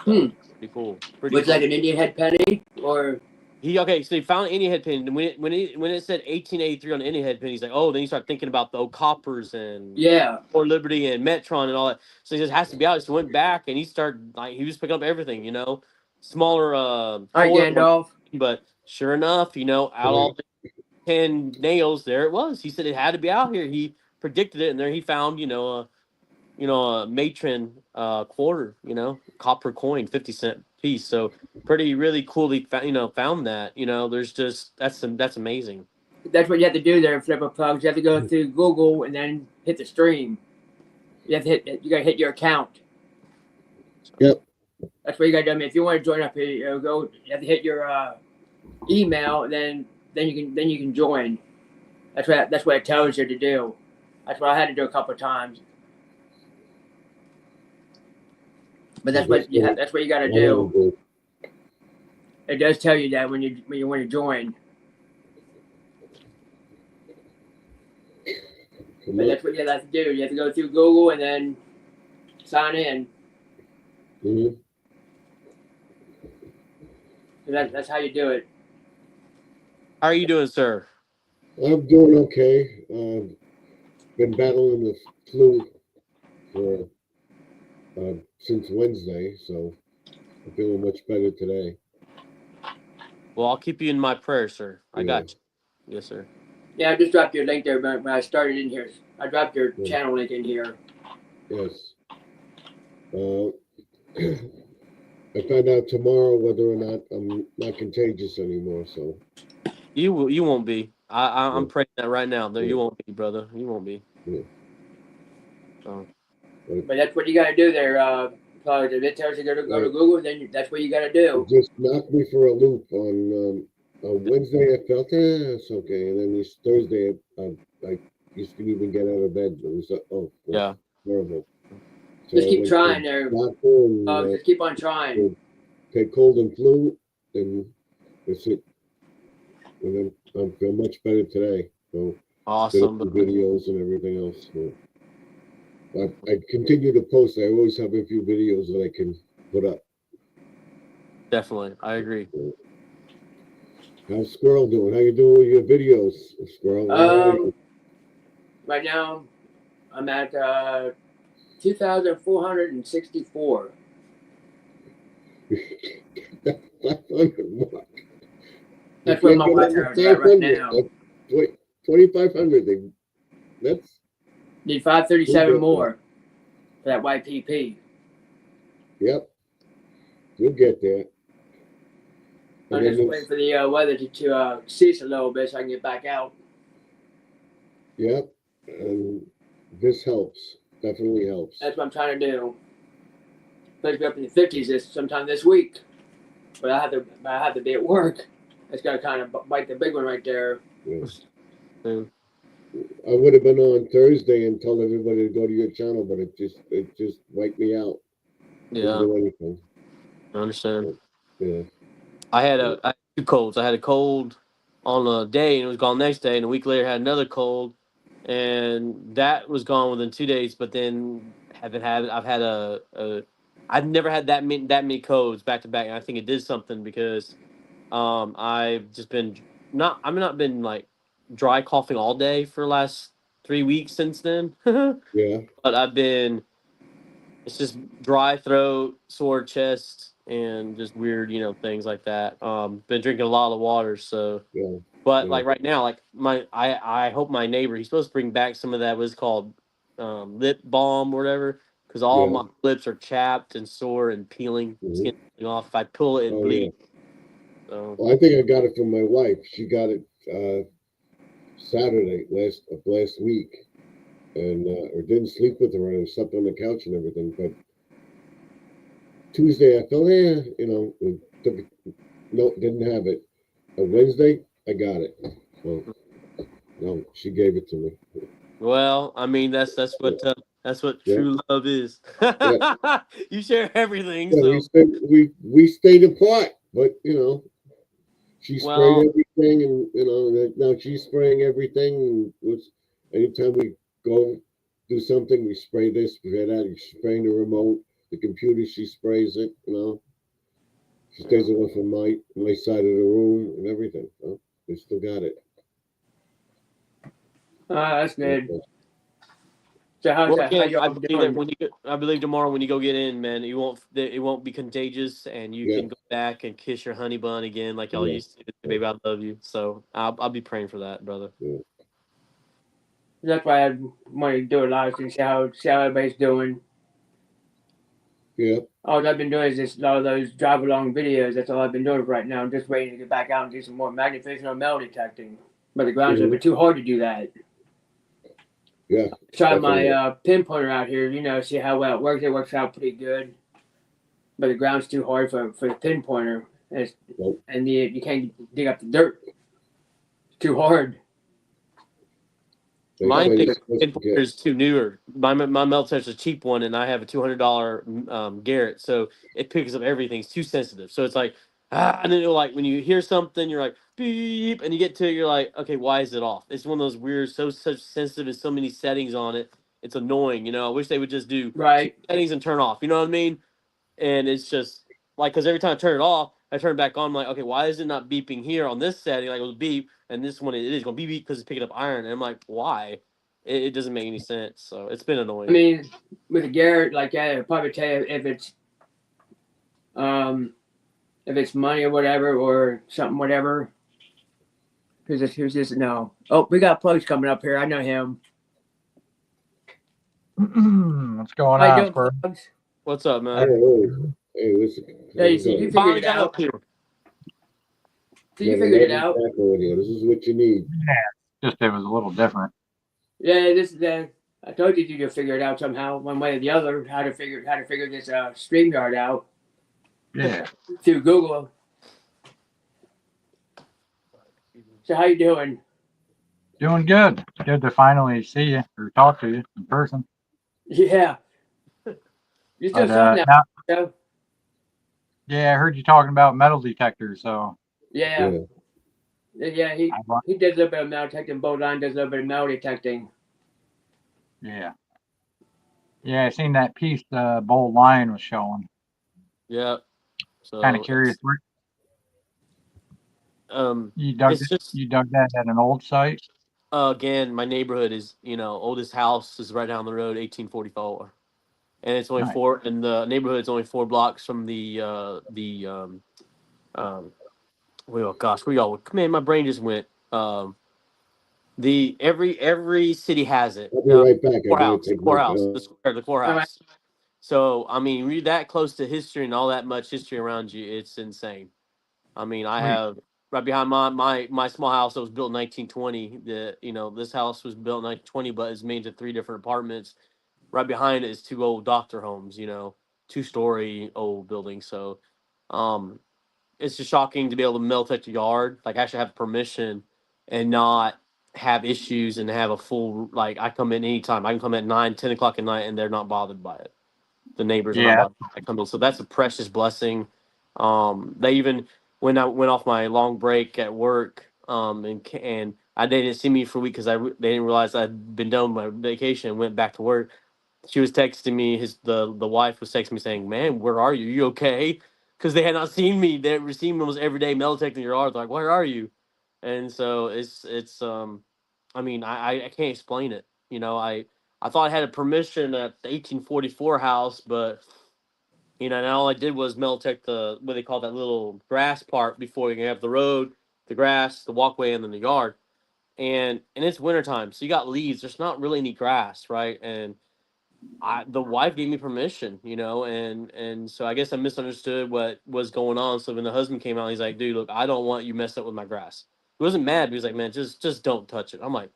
So Hmm. pretty cool. Pretty Was it like cool. an Indian head penny? Or. So he found an Indian head pin, and when it said 1883 on the Indian head pin, he's like, oh, then you start thinking about the old coppers and Yeah. or Liberty and Metron and all that. So he just has to be out. So he went back and he started he was picking up everything, smaller All right, quarter, Gandalf. but sure enough, out all the 10 nails, there it was. He said it had to be out here. He predicted it, and there he found, a matron quarter, copper coin, 50 cent piece. So pretty really coolly found that. There's just that's amazing. That's what you have to do there, Flipper Plugs. You have to go through Google and then hit the stream. You have to hit. You gotta hit your account. Yep. That's what you gotta do. I mean, if you want to join up here, go. You have to hit your email, and then you can join. That's what it tells you to do. That's what I had to do a couple of times. But that's what you have. That's what you gotta do. It does tell you that when you want to join. But that's what you have to do. You have to go through Google and then sign in. Mm-hmm. So that's how you do it. How are you doing, sir? I'm doing okay. Been battling the flu for since Wednesday, so I'm feeling much better today. Well, I'll keep you in my prayers, sir. I got you. Yes, sir. Yeah, I just dropped your link there when I started in here. I dropped your channel link in here. Yes. I find out tomorrow whether or not I'm not contagious anymore. So You won't be. I'm praying that right now. No, you won't be, brother. You won't be. Yeah. So. But that's what you got to do there. If it tells you to go to Google, then that's what you got to do. It just knocked me for a loop on Wednesday. I felt it's okay, and then this Thursday I just couldn't even get out of bed. It was horrible. So just keep trying there. Just keep on trying. Take cold and flu, and that's it. And then I feel much better today. So awesome. Videos and everything else. So I continue to post. I always have a few videos that I can put up. Definitely, I agree. So, how's Squirrel doing? How you doing with your videos, Squirrel? Right now, I'm at 2,464. 500 mark. That's what my wife at right now. 2,500. That's need 537 more for that YPP. Yep, you'll get there. I'm just waiting for the weather to cease a little bit so I can get back out. Yep, and this helps. Definitely helps. That's what I'm trying to do. Supposed to be up in the 50s sometime this week, but I have to be at work. It's got to kind of bite the big one right there. Yeah. Dude. I would have been on Thursday and told everybody to go to your channel, but it just wiped me out. Yeah. Didn't do anything. I understand. Yeah. I had 2 colds. I had a cold on a day and it was gone the next day, and a week later I had another cold, and that was gone within 2 days. But then I've had I've never had that many colds back to back, and I think it did something because I've just been I've not been like dry coughing all day for the last 3 weeks since then. Yeah. But it's just dry throat, sore chest, and just weird, things like that. Been drinking a lot of water, so. Yeah. But Yeah. like right now, like I hope my neighbor, he's supposed to bring back some of that what's called lip balm or whatever, because all Yeah. my lips are chapped and sore and peeling, skin peeling off. If I pull it, it Oh, bleeds. yeah. So Well, I think I got it from my wife. She got it Saturday last week, and or didn't sleep with her and slept on the couch and everything. But Tuesday I felt took it, no, didn't have it. Wednesday I got it. So no, she gave it to me. well, I mean that's what Yeah. true love is. Yeah. You share everything, Yeah. so We stayed apart, but she sprayed well, everything, and now she's spraying everything. And anytime we go do something, we spray this, spray that. She's spraying the remote, the computer. She sprays it. She stays away from my side of the room and everything. We still got it. That's good. Yeah. So how's well that? How again, I y'all believe that doing? I believe tomorrow when you go get in, man, it won't be contagious, and you Yeah. can go back and kiss your honey bun again like y'all Yeah. used to. Baby, I love you. So I'll be praying for that, brother. Yeah. That's why I wanted to do a live stream, see how everybody's doing. Yeah. All I've been doing is just a lot of those drive along videos. That's all I've been doing right now. I'm just waiting to get back out and do some more magnification or metal detecting. But the ground's a Mhm. bit too hard to do that. Yeah. Try Definitely. my pinpointer out here, see how well it works. It works out pretty good. But the ground's too hard for the pinpointer. Nope. And you can't dig up the dirt. It's too hard. They Mine say you're thinks supposed to pinpointer get. is too newer. My Meltec's a cheap one, and I have a $200 Garrett, so it picks up everything. It's too sensitive, so it's like and then like when you hear something, you're like beep, and you get to it, you're like, okay, why is it off? It's one of those weird, such sensitive, and so many settings on it. It's annoying. I wish they would just do 2 Right. settings and turn off. You know what I mean? And it's just like because every time I turn it off, I turn it back on. I'm like, okay, why is it not beeping here on this setting? Like it was beep, and this one it is going to beep because it's picking up iron. And I'm like, why? It doesn't make any sense. So it's been I annoying. mean, with a Garrett, like it'll probably tell you if it's money or whatever or something, whatever. Who's this? No. Oh, we got Plugs coming up here. I know him. What's going How you on, doing, Squirt? Plugs? What's up, man? Hey, listen. Hey, see, you Finally figured it got up out. here. So you figured it Got out. an over here. This is what you need. Just it was a little different. Yeah, this is I told you to figure it out somehow, one way or the other, how to figure this StreamYard out Yeah. through Google. So how you doing? Doing good. Good to finally see you or talk to you in person. Yeah. You still But selling that now, stuff? yeah, I heard you talking about metal detectors, so Yeah. Yeah. Yeah, he does a little bit of metal detecting. Bowline does a little bit of metal detecting. yeah. Yeah, I seen that piece Bold Line was showing. Yeah. So Kind of curious. it's just You dug that at an old site? again, my neighborhood is oldest house is right down the road, 1844, and it's only Nice. and the neighborhood's only 4 blocks from um well, gosh, where y'all? Man, my brain just went. The every city has it. I'll be right back. I gotta Courthouse, take my. courthouse, the All right. courthouse. So I mean, read that close to history and all that much history around you, it's insane. I mean, I Sweet. have right behind my small house that was built in 1920. This house was built in 1920, but it's made into 3 different apartments. Right behind it is 2 old doctor homes. 2-story old buildings. So, um, it's just shocking to be able to metal detect your yard, like actually have permission and not have issues and have a full, like I come in anytime. I can come at 9, 10 o'clock at night and they're not bothered by it. The neighbors are not Yeah. bothered by it. I come in. So that's a precious blessing. They even, when I went off my long break at work, and they didn't see me for a week because they didn't realize I'd been done with my vacation and went back to work. She was texting me. The wife was texting me saying, "Man, where are you? You okay?" Because they had not seen me. They were seeing me almost every day metal detecting your yard. Like, where are you? And so it's. I mean, I can't explain it. You know, I thought I had a permission at the 1844 house, but and all I did was metal detect the what they call that little grass part before you have the road, the grass, the walkway, and then the yard. And it's wintertime, so you got leaves. There's not really any grass, right? And the wife gave me permission, and so I guess I misunderstood what was going on. So when the husband came out, he's like, "Dude, look, I don't want you messing up with my grass." He wasn't mad. But he was like, "Man, just don't touch it." I'm like,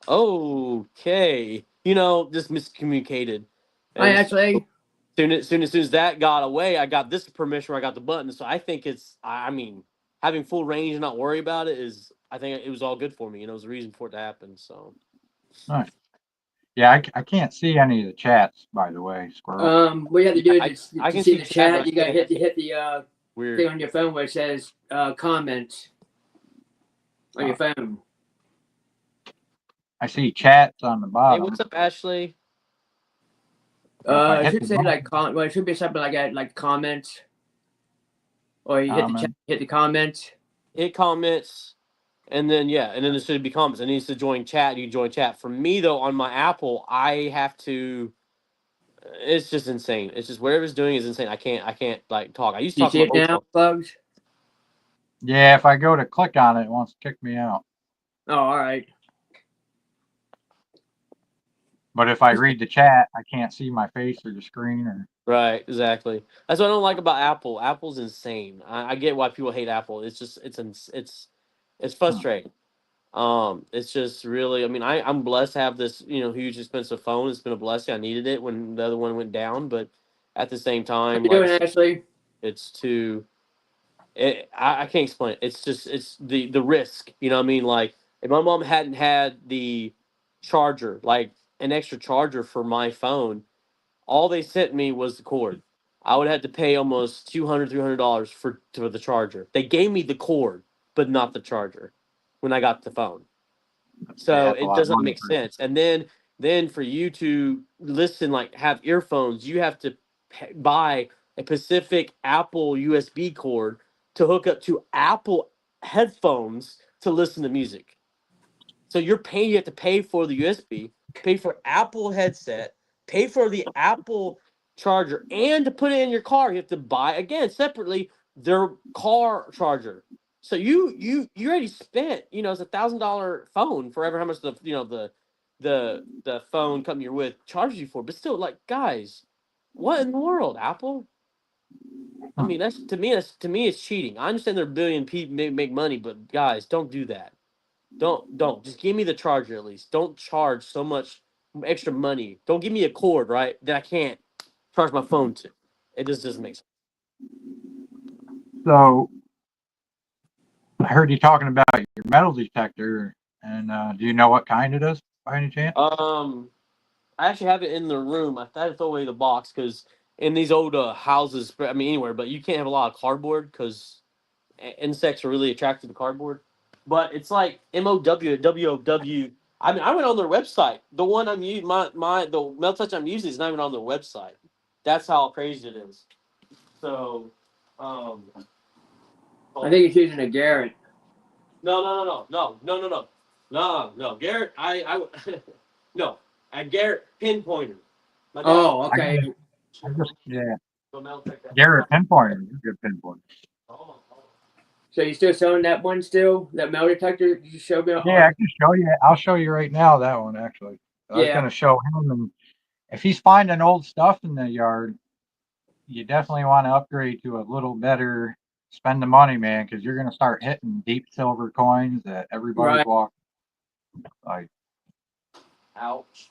"Okay," just miscommunicated. I And so actually, soon as that got away, I got this permission where I got the button. So I think I mean, having full range and not worry about it I think it was all good for me. It was a reason for it to happen. So. Nice. Yeah, I can't see any of the chats, by the way, Squirrel. what you have to do I, is I to can see see the chat, but chat. I You gotta can't. hit the Weird. thing on your phone where it says comments on your phone. I see chats on the Hey, bottom. what's up, Ashley? It should say like well, it should be something like that, like comments, or you hit the chat, hit the comments. Hit comments, and then there should be comments. It needs to join chat. You can join chat. For me though, on my Apple, I have to. It's just insane. It's just whatever it's doing is insane. I can't like talk. I used to You talk see on my it now, phone. Bugs? Yeah, if I go to click on it, it wants to kick me out. Oh, all right. But if I read the chat, I can't see my face or the screen. Right, exactly. That's what I don't like about Apple. Apple's insane. I get why people hate Apple. It's just it's frustrating. It's just really. I mean, I'm blessed to have this huge expensive phone. It's been a blessing. I needed it when the other one went down, but at the same How time, you doing, Ashley? it's too. I can't explain it. It's the risk. You know what I mean? Like if my mom hadn't had the charger, like an extra charger for my phone, all they sent me was the cord. I would have to pay almost $200, $300 for the charger. They gave me the cord, but not the charger when I got the phone. Yeah, So that's a it lot of doesn't money make sense. And then for you to listen, like have earphones, you have to buy a specific Apple USB cord to hook up to Apple headphones to listen to music. So you have to pay for the USB, pay for Apple headset, pay for the Apple charger, and to put it in your car, you have to buy again separately their car charger. So you already spent, it's $1,000 phone for ever how much the phone company you're with charges you for. But still, like guys, what in the world, Apple? I mean, that's to me it's cheating. I understand they're billion people make money, but guys, don't do that. Don't just give me the charger at least. Don't charge so much extra money. Don't give me a cord, right? That I can't charge my phone to. It just doesn't make sense. So I heard you talking about your metal detector, and do you know what kind it is by any chance? I actually have it in the room. I had to throw away the box because in these old houses, I mean anywhere, but you can't have a lot of cardboard because insects are really attracted to cardboard. But it's like MOW, WOW. I mean, I went on their website. The one I'm using, the Melt Touch I'm using is not even on their website. That's how crazy it is. So, I think he's using a Garrett. No. Garrett, no, a Garrett pinpointer. My dad. Oh, okay. Yeah, So Mel check that. Garrett pinpointer, good pinpointer. So you still selling that one still? That metal detector you showed me? Yeah, I can show you. I'll show you right now that one actually. I was Yeah. going to show him, and if he's finding old stuff in the yard, you definitely want to upgrade to a little better. Spend the money, man, because you're going to start hitting deep silver coins that everybody's Right. walking. Like, Ouch.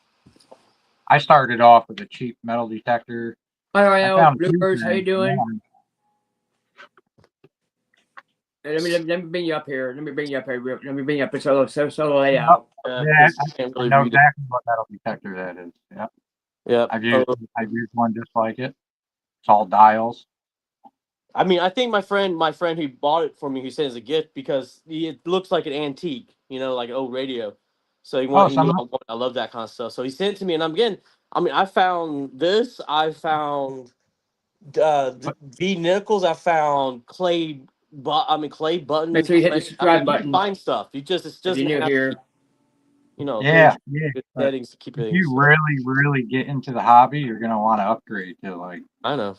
I started off with a cheap metal detector. Hi, I Ariel. found Bloopers, how you doing? Let me bring you up here. Let me bring you up here. Let me bring you up a solo layout. Yeah, I can't I really know read it. exactly what metal detector that is. Yeah, Yeah. I've used one just like it. It's all dials. I mean, I think my friend who bought it for me, he said it's a gift because it looks like an antique, like an old radio. So he knew I love that kind of stuff. So he sent it to me, and I found this. I found V nickels. I found clay. Clay buttons. Make sure you hit the subscribe button. You can find stuff. It's just if you're new here. Yeah. Settings to keep If things. you really get into the hobby, you're gonna want to upgrade to like. I know.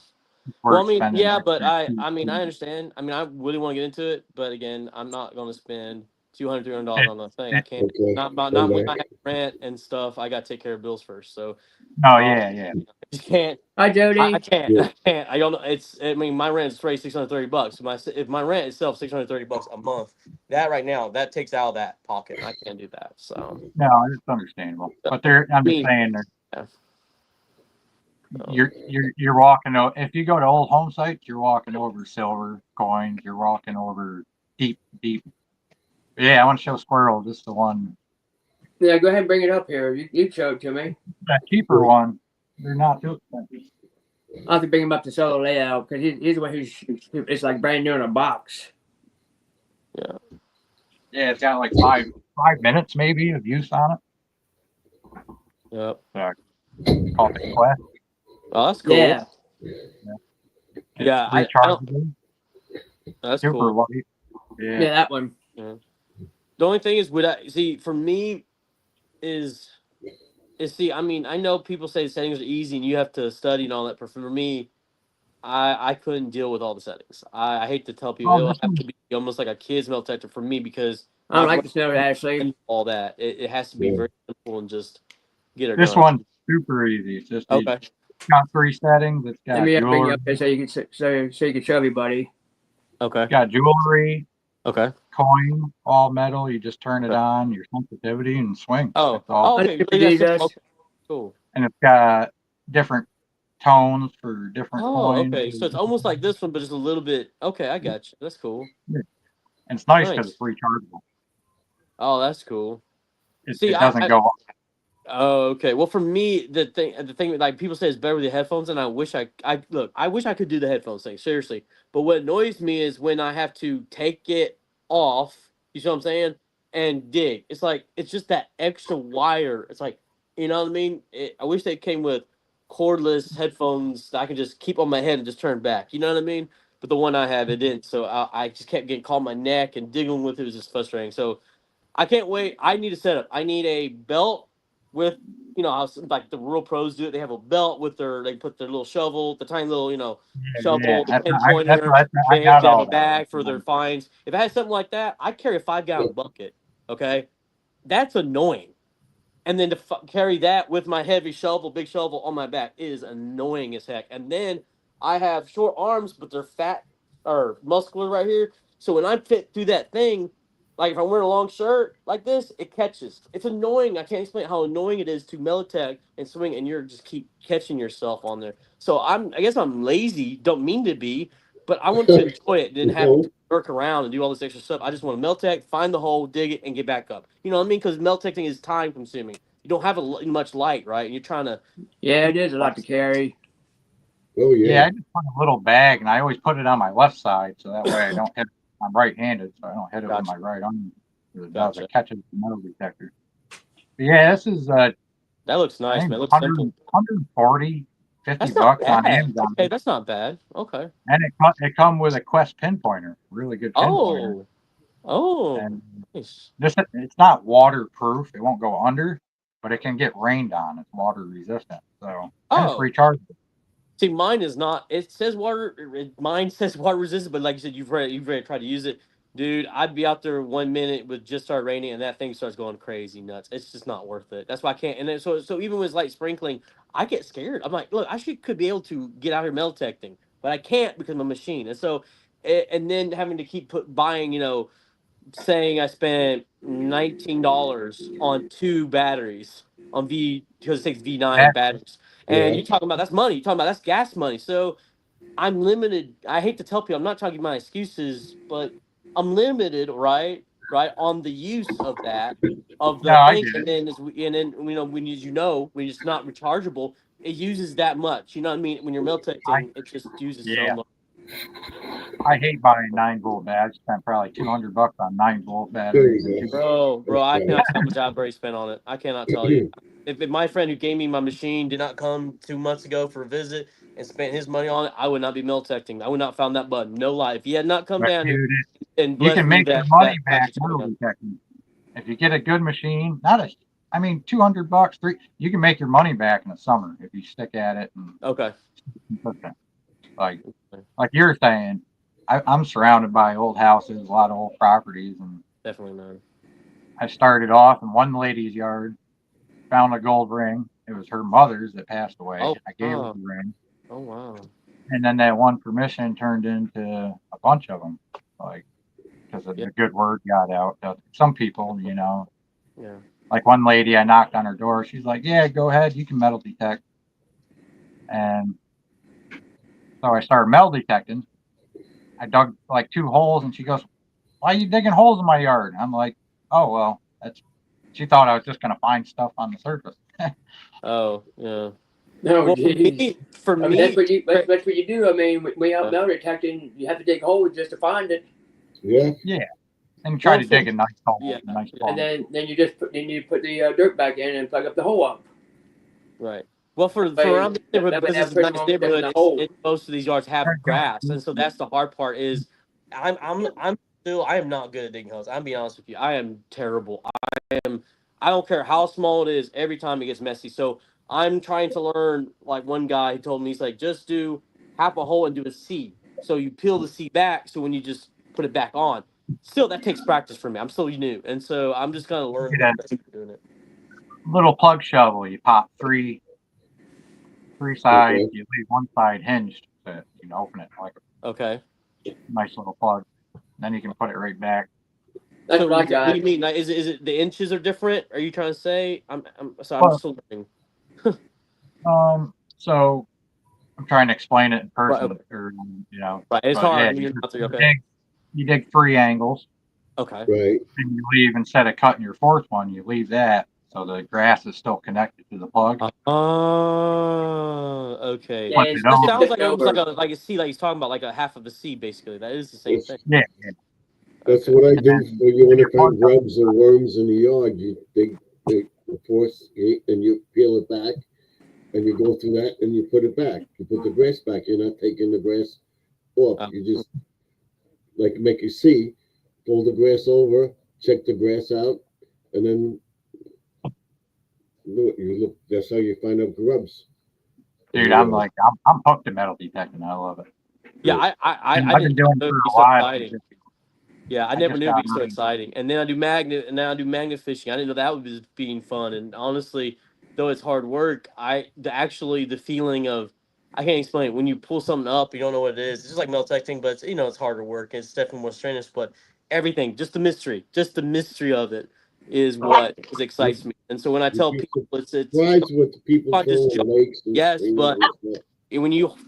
Well, I mean, yeah, but I understand. I really want to get into it, but again, I'm not going to spend $200, $300 on a thing. I can't. Okay. Not when I have rent and stuff. I got to take care of bills first. So. Yeah. I just can't. Hi, Jody. I can't. Yeah. I can't. I don't know. My rent is straight $630. If my rent itself $630 a month, that right now that takes out of that pocket. I can't do that. So. No, it's understandable. But I'm just saying, Yeah. you're walking over. If you go to old home sites, you're walking over silver coins. You're walking over deep. Yeah, I want to show Squirrel. This is the one. Yeah, go ahead and bring it up here. You show it to me. That cheaper one. They're not too expensive. I'll have to bring him up to solo layout because he's the one who's it's like brand new in a box. Yeah. Yeah, it's got like 5 minutes maybe of use on it. Yep. Called it Quest. Oh, that's cool. Yeah. Yeah, rechargeable. That's super cool. light. Yeah, that one. Yeah. The only thing is, for me, is I mean, I know people say settings are easy and you have to study and all that, but for me, I couldn't deal with all the settings. I hate to tell people it'll have to be almost like a kid's metal detector for me because I don't like the snow actually. All that it has to be very simple and just get it This done. one's super easy. It's just okay. It's got 3 settings. It's got Let me bring you jewelry. up there so you can show everybody. Okay. It's got jewelry. Okay. Coin, all metal. You just turn it on, your sensitivity, and swing. Oh. All. Okay. Cool. And it's got different tones for different coins. Okay. So it's almost like this one, but just a little bit. Okay, I got you. That's cool. And it's nice because it's rechargeable. Oh, that's cool. It doesn't go off. Oh, okay. Well, for me, the thing like people say is better with the headphones, and I wish I wish I could do the headphones thing seriously. But what annoys me is when I have to take it off. You see what I'm saying? And dig. It's like it's just that extra wire. It's like you know what I mean. I wish they came with cordless headphones that I can just keep on my head and just turn back. You know what I mean? But the one I have, it didn't. So I just kept getting caught in my neck and digging with it. It was just frustrating. So I can't wait. I need a setup. I need a belt with, how like the real pros do it. They have a belt with they put their little shovel, the tiny little, shovel, the pinpointer. They have a bag for their fines. If I had something like that, I'd carry a 5-gallon bucket. Okay, that's annoying. And then to carry that with my heavy shovel, big shovel on my back is annoying as heck. And then I have short arms, but they're fat or muscular right here. So when I fit through that thing, like if I'm wearing a long shirt like this, it catches. It's annoying. I can't explain how annoying it is to Melitech and swing, and you're just keep catching yourself on there. So I guess I'm lazy. Don't mean to be, but I want to enjoy it and have to work around and do all this extra stuff. I just want to Meltech, find the hole, dig it, and get back up. You know what I mean? Because Melteching is time consuming. You don't have much light, right? And you're trying to. Yeah, it is a lot to carry. Oh yeah. Yeah, I just put a little bag, and I always put it on my left side, so that way I don't hit. I'm right-handed, so I don't hit it with my right arm. It catches the metal detector. But yeah, this is that looks nice, man. It looks simple. 140, $50 on Amazon. Okay, that's not bad. Okay. And it come with a Quest pinpointer, really good pinpointer. And nice. It's not waterproof; it won't go under, but it can get rained on. It's water resistant, so and it's rechargeable. See, mine is not. It says water. Mine says water resistant, but like you said, you've already tried to use it, dude. I'd be out there 1 minute with just start raining, and that thing starts going crazy nuts. It's just not worth it. That's why I can't. And then, so even with light sprinkling, I get scared. I'm like, look, I could be able to get out here Meltech thing, but I can't because of my machine. And so, and then having to keep buying, saying I spent $19 on 2 batteries on because it takes V9 batteries. And you're talking about that's money. You're talking about that's gas money. So I'm limited. I hate to tell people I'm not trying to give my excuses, but I'm limited, right, on the use of that of No, the I thing, get and it. then when it's not rechargeable, it uses that much. You know what I mean? When you're I melting, it just uses so yeah. much. I hate buying 9-volt batteries. I spent probably $200 on 9-volt There batteries and you two. Bro, I go. cannot tell how much I've already spent on it. I cannot tell you. If my friend who gave me my machine did not come 2 months ago for a visit and spent his money on it, I would not be melting. I would not found that button. No lie. If he had not come But down here dude, and you blessed can me make with your that money back package coming metal up. detecting. If you get a good machine, not a, I mean, $200, you can make your money back in the summer if you stick at it and Okay. consistent. Like you're saying, I'm surrounded by old houses, a lot of old properties, and Definitely not. I started off in one lady's yard, found a gold ring. It was her mother's that passed away. Oh, I gave her wow. the ring, Oh, wow. and then that one permission turned into a bunch of them, like because Yeah. the good word got out. Some people, Yeah. like one lady, I knocked on her door. She's like, "Yeah, go ahead, you can metal detect." And so I started metal detecting. I dug like 2 holes, and she goes, "Why are you digging holes in my yard?" I'm like, "Oh well, that's." She thought I was just gonna find stuff on the surface. Oh, yeah. No, Well, geez. for I mean, that's me, what you do. I mean, when you out yeah. metal detecting, you have to dig holes just to find it, Yeah. Yeah, and try Well, to dig a nice hole, yeah, a nice and hole. then you put the dirt back in and plug up the hole up. right. Well, for That way, around this neighborhood, that way because they it's have a pretty nice long step in neighborhood, the hole. most of these yards have grass, and so that's the hard part. Is I am not good at digging holes. I'm being honest with you. I am terrible. I don't care how small it is. Every time it gets messy. So I'm trying to learn. Like one guy, he told me, he's like, just do half a hole and do a C. So you peel the C back. So when you just put it back on, still that takes practice for me. I'm still new, and so I'm just gonna learn Get the best doing it. a little plug shovel. You pop three sides. Okay. You leave one side hinged so you can open it like Okay. a nice little plug. Then you can put it right back. That's So what I what do got. you mean? Like, is it the inches are different? Are you trying to say? I'm Well, still learning. so I'm trying to explain it in Right. person, Okay. or Right. It's but yeah, hard when you're not there. Okay. you dig 3 angles, Okay. Right. and you leave instead of cutting your fourth one, you leave that so the grass is still connected to the plug. Okay. Yeah, Flip it's it That just sounds over. like flipping almost like over. a C, like he's talking about like a half of a C, basically. That is the same That's thing. Yeah, that's Okay. what I and do then when you want your to find plug. grubs or worms in the yard. You dig the force and you peel it back, and you go through that, and you put it back. You put the grass back. You're not taking the grass off. Uh, You just like make a C, fold the grass over, check the grass out, and then you look. That's how you find out grubs. Dude, Yeah. I'm hooked to metal detecting. I love it. yeah, Yeah. I I've been didn't doing it know for it'd be a so while. exciting. Yeah, I I never just knew it'd got be so mine. exciting. And then I do magnet fishing. I didn't know that would be being fun. And honestly, though it's hard work, the feeling of I can't explain it. When you pull something up, you don't know what it is. It's just like metal detecting, but it's harder work. It's definitely more strenuous. But everything, just the mystery of it is what excites me. And so when I You'd tell be people it's surprised what the people not just pull joke, in lakes and yes, streams but and stuff.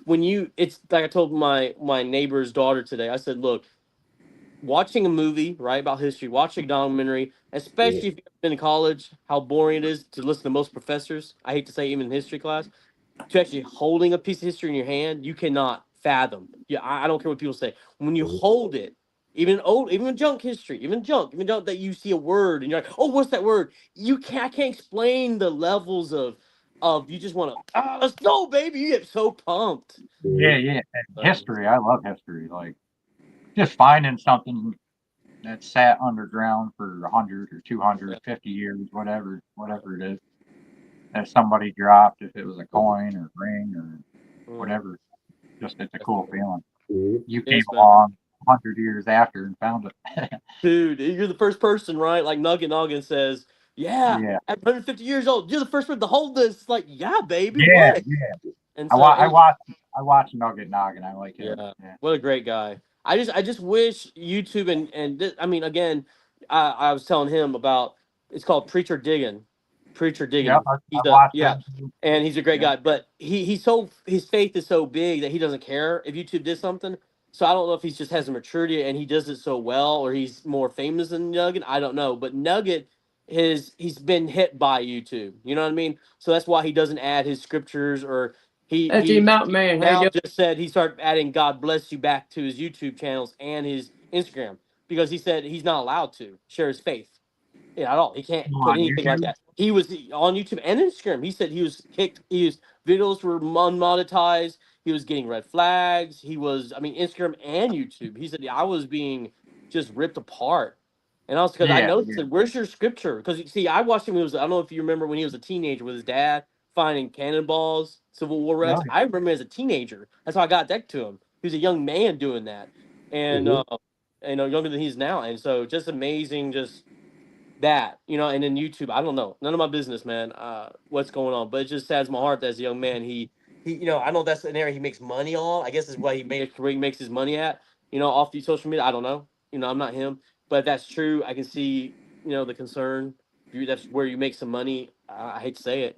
when you it's like I told my neighbor's daughter today. I said, look, watching a movie, right, about history, watching a documentary, Yeah. especially if you've been in college, how boring it is to listen to most professors. I hate to say, even in history class, to actually holding a piece of history in your hand, you cannot fathom. Yeah, I don't care what people say. When you Mhm. hold it, even junk history, even junk that you see a word and you're like, oh, what's that word? I can't explain the levels of you just want to, let's go, baby. You get so pumped. Yeah, Mhm. yeah. And But, history, I love history. Like just finding something that sat underground for 100 or 200, yeah. 50 years, whatever it is, that somebody dropped, if it was a coin or ring or Mm, whatever. Just it's a cool feeling. Mhm. You came yes, man. along 100 years after and found it. Dude, you're the first person, right? Like Nugget Noggin says, yeah, Yeah, at 150 years old, you're the first one to hold this. It's like, yeah, baby, yeah, what? yeah. And I, so, wa- I watch I watch Nugget Noggin. I like him. yeah, Yeah. what a great guy. I just wish YouTube I mean, again, I was telling him about it's called Preacher Yep, Digging. I He's a watched yeah, him too. and he's a great Yep. guy. But his faith is so big that he doesn't care if YouTube did something. So I don't know if he just has a maturity and he does it so well, or he's more famous than Nugget. I don't know, but Nugget he's been hit by YouTube. You know what I mean? So that's why he doesn't add his scriptures, or That's the he Mountain Man. How you now doing? just said he started adding "God bless you" back to his YouTube channels and his Instagram, because he said he's not allowed to share his faith. Yeah, at all. He can't put On anything like YouTube. that. He was on YouTube and Instagram. He said he was kicked. His videos were unmonetized. He was getting red flags. He was, I mean, Instagram and YouTube. He said, "Yeah, I was being just ripped apart." And also because I Yeah, noticed yeah. that, where's your scripture? Because see, I watched him. When he was, I don't know if you remember when he was a teenager with his dad finding cannonballs, Civil War relics. No, I remember him as a teenager. That's how I got that to him. He was a young man doing that, and Mhm. younger than he is now. And so just amazing, just that, and then YouTube, I don't know, none of my business, man, what's going on, but it just saddens my heart that as a young man, he I know that's an area he makes money on. I guess is why where he makes his money at, off the social media. I don't know, I'm not him, but if that's true, I can see, the concern. That's where you make some money. I hate to say it,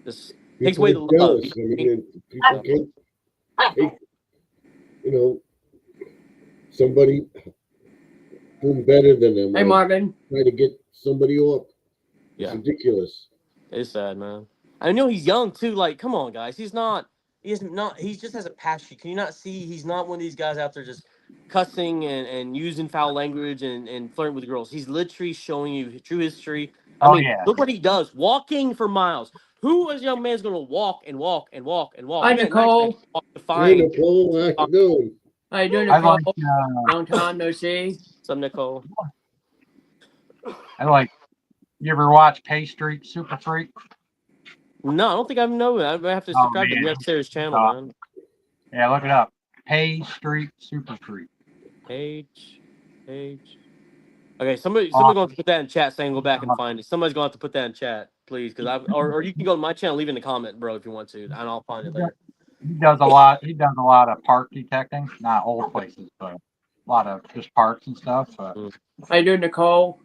just takes People away are the love. jealous. I mean, people can't take, you know, somebody doing better than them Hey, or Marvin. try to get somebody off. It's Yeah. ridiculous. It's sad, man. I know he's young too. Like, come on, guys. He's not. He is not. He just has a passion. Can you not see? He's not one of these guys out there just cussing and using foul language and flirting with girls. He's literally showing you true history. I oh mean, yeah, look what he does, walking for miles. Who as a young man is going to walk and walk and walk and walk, Hi, even at nighttime, Nicole. walk to Hey, find Nicole, how you doing? How you doing, I like Nicole? Long time no see. some Nicole? I like. You ever watch K Street Super Freak? No, I don't think I know that. I have to Oh subscribe to man, Red Sarah's channel, uh, man. yeah, look it up. K Street Super Freak. Page. Okay, somebody going to Awesome. put that in chat saying go back and find it. Somebody's going to have to put that in chat, please, because or you can go to my channel, leave it in the comment, bro, if you want to, and I'll find it later. He does a lot. He does a lot of park detecting, not old places, but a lot of just parks and stuff. How you doing, Nicole?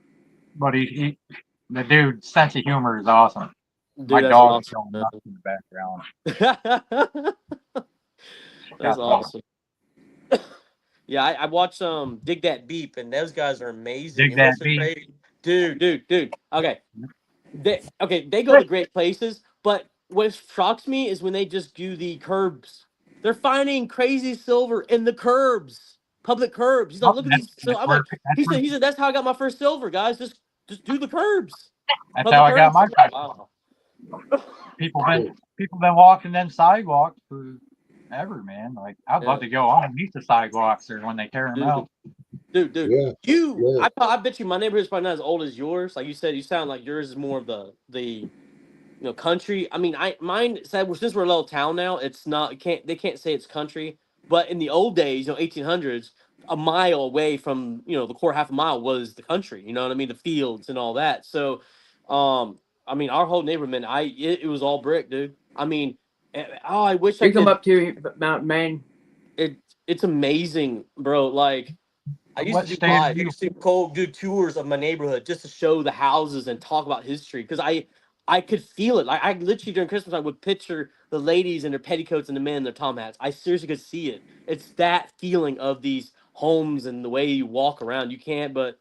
But the dude's sense of humor is awesome. Dude, My that's dog is awesome, going nuts in the background. That's awesome. Yeah, I watched Dig That Beep, and those guys are amazing. Dig And what's That the Beep. crazy dude? Okay, they go to great places, but what shocks me is when they just do the curbs. They're finding crazy silver in the curbs, public curbs. He's like, Oh, look at these. So I'm like, he said that's how I got my first silver, guys. Just do the curbs. that's Public how I got curbs. my Like, wow. people been walking them sidewalks forever, man. Like I'd love to go underneath the sidewalks there when they tear them out. Dude, Yeah, yeah. I bet you my neighborhood's probably not as old as yours. Like you said, you sound like yours is more of the country. I mean, mine said since we're a little town now, it's not they can't say it's country. But in the old days, 1800s, a mile away from the core, half a mile was the country. You know what I mean? The fields and all that. So, I mean, our whole neighborhood, man, it was all brick, dude. I mean, I wish I You come could. up to Mountain Man. It's amazing, bro. Like I used What to do state are live. I you? used to do tours of my neighborhood just to show the houses and talk about history because I could feel it. Like I literally during Christmas I would picture the ladies in their petticoats and the men in their tom hats. I seriously could see it. It's that feeling of these homes and the way you walk around. You can't but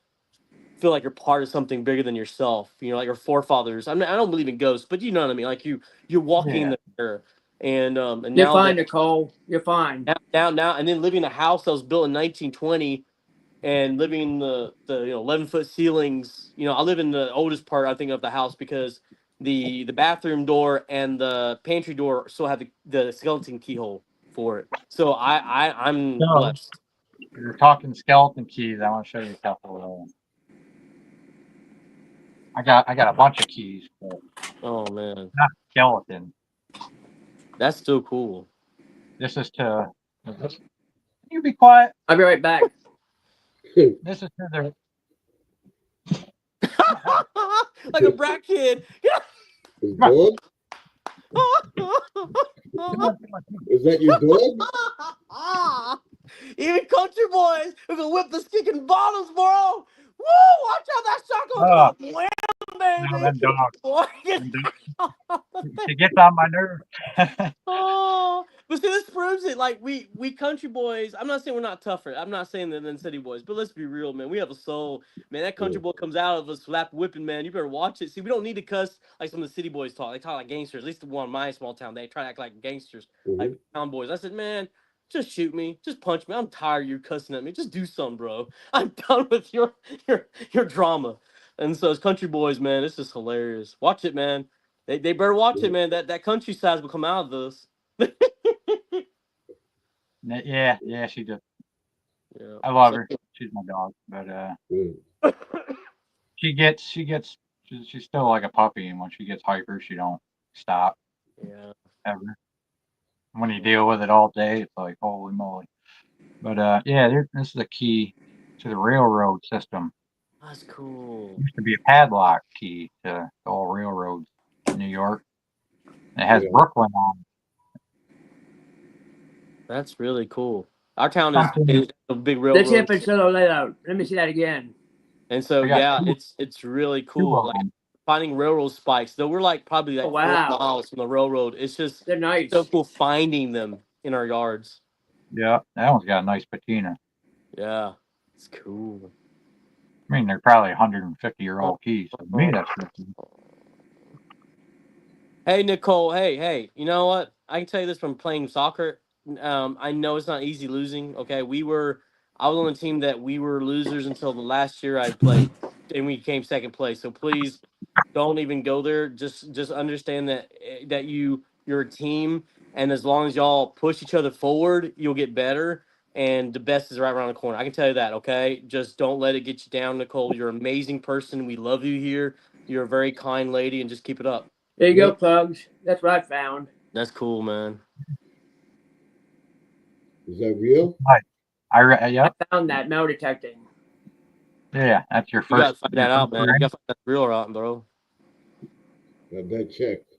feel like you're part of something bigger than yourself. Like your forefathers. I don't believe in ghosts, but you know what I mean. Like you're walking in Yeah. the mirror, and You're now fine, that Nicole. You're fine. now and then living in a house that was built in 1920 and living in the 11-foot ceilings. I live in the oldest part I think of the house because the bathroom door and the pantry door still have the skeleton keyhole for it. So I'm So blessed. you're talking skeleton keys. I want to show you a couple. I got a bunch of keys, but Oh man, not skeleton. that's still cool. This is to. Can you be quiet? I'll be right back. This is to the. Like a brat kid. His dog? Is that your dog? Even country boys are gonna whip the sticking bottles, bro. Woo! Watch out, that shotgun's Oh, going wham, no, baby. them dogs. Boy, Them dogs. It gets on my nerves. oh, But see, this proves it. Like we country boys. I'm not saying we're not tougher. I'm not saying that than city boys. But let's be real, man. We have a soul, man. That country boy comes out of us slap whipping, man. You better watch it. See, we don't need to cuss like some of the city boys talk. They talk like gangsters. At least the one in my small town, they try to act like gangsters, like town boys. I said, man, just shoot me, just punch me. I'm tired of you cussing at me. Just do something, bro. I'm done with your drama. And so as country boys, man, it's just hilarious. Watch it, man. They better watch it, man. That countryside will come out of this. Yeah, she does. Yeah. I love her. She's my dog, but she's still like a puppy, and when she gets hyper, she don't stop. Yeah. Ever. When you deal with it all day, it's like holy moly. But yeah, this is the key to the railroad system. That's cool. It used to be a padlock key to all railroads in New York. It has Brooklyn on it. That's really cool. Our town is a big Let's see railroad. if it's solo layout. Let me see that again. And so yeah, it's really cool. Like them. finding railroad spikes. Though we're like probably like 4 miles from the railroad. It's just they're nice. So cool finding them in our yards. Yeah, that one's got a nice patina. Yeah, it's cool. I mean, they're probably 150-year-old keys. So to me, that's Hey, Nicole. Hey. You know what? I can tell you this from playing soccer. I know it's not easy losing. Okay, I was on the team that we were losers until the last year I played, and we came second place. So please don't even go there. Just understand that you're a team, and as long as y'all push each other forward, you'll get better. And the best is right around the corner. I can tell you that. Okay, just don't let it get you down, Nicole. You're an amazing person. We love you here. You're a very kind lady, and just keep it up. There you go, Pugs. That's what I found. That's cool, man. Is that real? I found that metal detecting. Yeah, that's your first. You gotta find that out, man. You gotta find that real out, bro. Got that checked.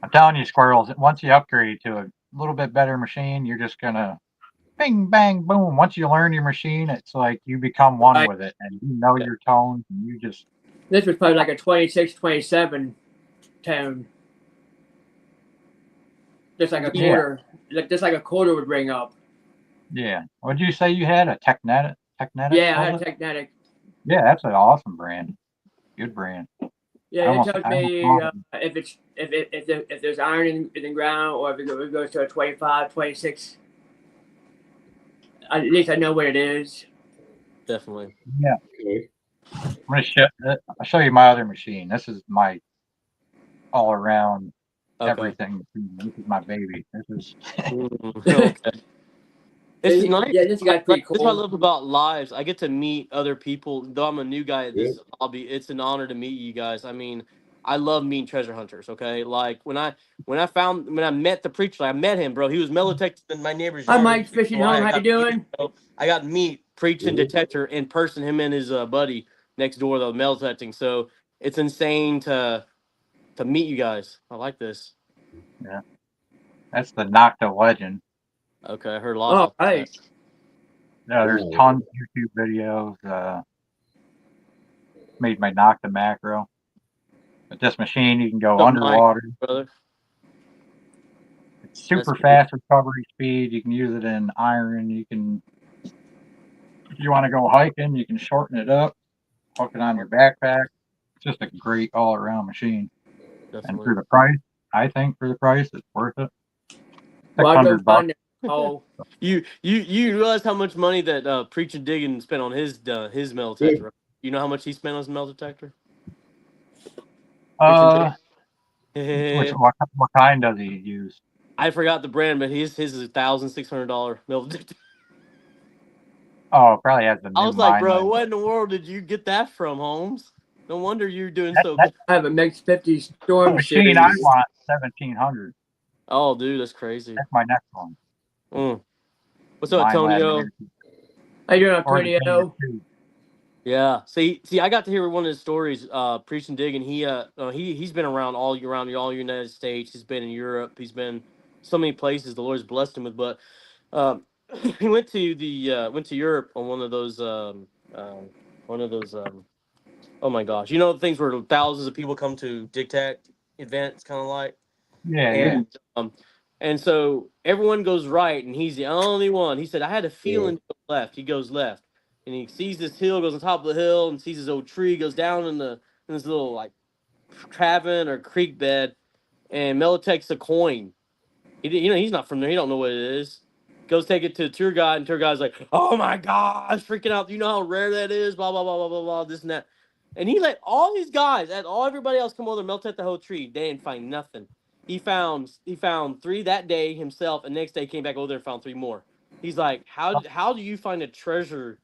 I'm telling you, squirrels, once you upgrade to a little bit better machine, you're just gonna bing, bang, boom. Once you learn your machine, it's like you become one with it, and you know your tones, and you just. This was probably like a 26, 27 tone. Just like a quarter. Just like a quarter would ring up. Yeah. What did you say you had? A Technetic? Yeah, I had a Technetic. Yeah, that's an awesome brand. Good brand. Yeah, it tells me if there's iron in the ground or if it goes to a 25, 26. At least I know what it is. Definitely. Yeah. Okay. I'll show you my other machine. This is my all around everything. This is my baby. This is okay. This is nice. Yeah, this got pretty cool. This is what I love about lives. I get to meet other people. Though I'm a new guy at this hobby, it's an honor to meet you guys. I mean, I love meeting treasure hunters. Okay, like when I met the preacher, I met him, bro. He was metal detecting in my neighbor's yard. Hi, Mike, fishing home. How you doing? I got to meet preaching detector in person. Him and his buddy next door, the metal detecting. So it's insane to meet you guys. I like this. Yeah, that's the Nocta Legend. Okay, I heard a lot. Oh, right. Yeah, there's tons of YouTube videos made by Nocta Macro. With this machine, you can go underwater. Brother. It's super fast recovery speed. You can use it in iron. You can, if you want to go hiking, you can shorten it up, hook it on your backpack. It's just a great all-around machine. Definitely. And for the price, I think for the price, it's worth it. $600. Oh, you realize how much money that Preacher Diggin spent on his metal detector? Right? You know how much he spent on his metal detector? What kind does he use? I forgot the brand, but his is $1,600 metal detector. Oh, probably has the. I was like, bro, what in the world did you get that from, Holmes? No wonder you're doing so good. I have a Mix 50 Storm machine series. I want $1,700. Oh, dude, that's crazy. That's my next one. What's up, Antonio? How you doing, Antonio? Yeah. See, I got to hear one of his stories. Preaching Digging. He's been around all United States. He's been in Europe. He's been so many places the Lord's blessed him with. But he went to Europe on one of those oh my gosh, you know, things where thousands of people come to Dig Tech events, kind of like. Yeah. And so everyone goes right, and he's the only one. He said, I had a feeling to go left. He goes left, and he sees this hill, goes on top of the hill, and sees his old tree, goes down in this little like cavern or creek bed, and Mel takes a coin. He's not from there. He don't know what it is. Goes take it to the tour guide, and tour guide's like, "Oh my gosh, freaking out! You know how rare that is? Blah blah blah blah blah blah. This and that." And he let all these guys, and all everybody else, come over and melt at the whole tree. They didn't find nothing. He found 3 that day himself, and next day came back over there and found 3 more. He's like, "How do you find a treasure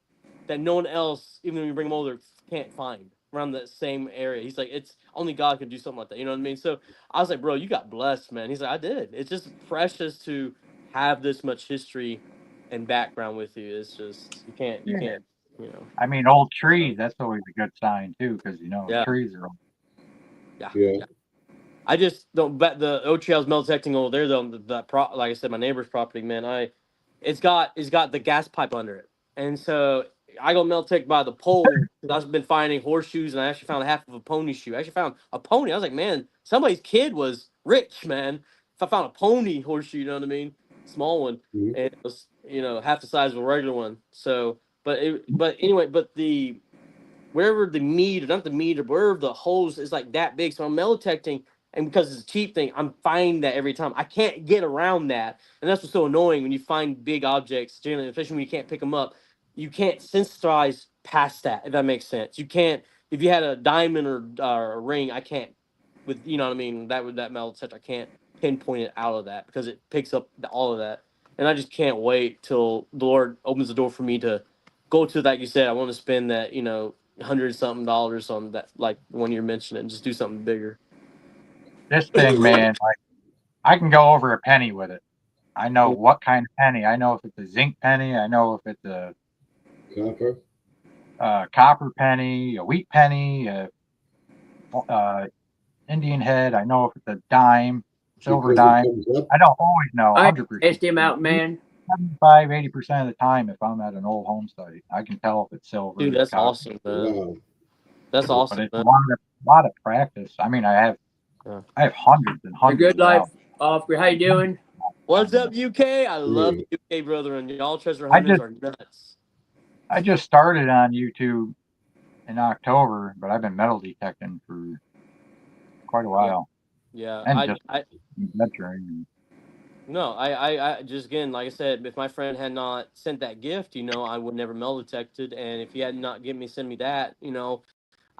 that no one else, even when you bring them over, can't find around the same area?" He's like, "It's only God can do something like that." You know what I mean? So I was like, "Bro, you got blessed, man." He's like, "I did." It's just precious to have this much history and background with you. It's just you can't. I mean, old trees. That's always a good sign too, because trees are old. Yeah. I just don't bet the OTL's melt detecting over there though. Like I said, my neighbor's property, man. It's got the gas pipe under it, and so I go melt detect by the pole. I've been finding horseshoes, and I actually found half of a pony shoe. I actually found a pony. I was like, man, somebody's kid was rich, man. If I found a pony horseshoe, you know what I mean, small one, and it was half the size of a regular one. So, but anyway, the wherever the meat, or not the meat, or wherever the hose is like that big. So I'm metal detecting, and because it's a cheap thing, I'm finding that every time. I can't get around that, and that's what's so annoying when you find big objects, generally, especially when you can't pick them up. You can't sensitize past that, if that makes sense. You can't, if you had a diamond or a ring, I can't, with what I mean, that metal detector, I can't pinpoint it out of that because it picks up all of that, and I just can't wait till the Lord opens the door for me to go to, like you said. I want to spend that $100-something on that, like one you're mentioning, just do something bigger. This thing, man, like I can go over a penny with it. I know what kind of penny. I know if it's a zinc penny. I know if it's a copper penny, a wheat penny, a Indian head. I know if it's a dime, silver dime. I don't always know 100%. Test him out, man. 75-80% of the time, if I'm at an old home site, I can tell if it's silver. Dude, that's copper. awesome, man. Wow. That's awesome. But it's a lot of practice. I mean, I have hundreds and hundreds. Good life, Oscar. How you doing? What's up, UK? I love UK, brother, and y'all treasure hunters are nuts. I just started on YouTube in October, but I've been metal detecting for quite a while. Yeah, and adventuring. No, I just, again, like I said, if my friend had not sent that gift, I would never metal detected, and if he had not send me that,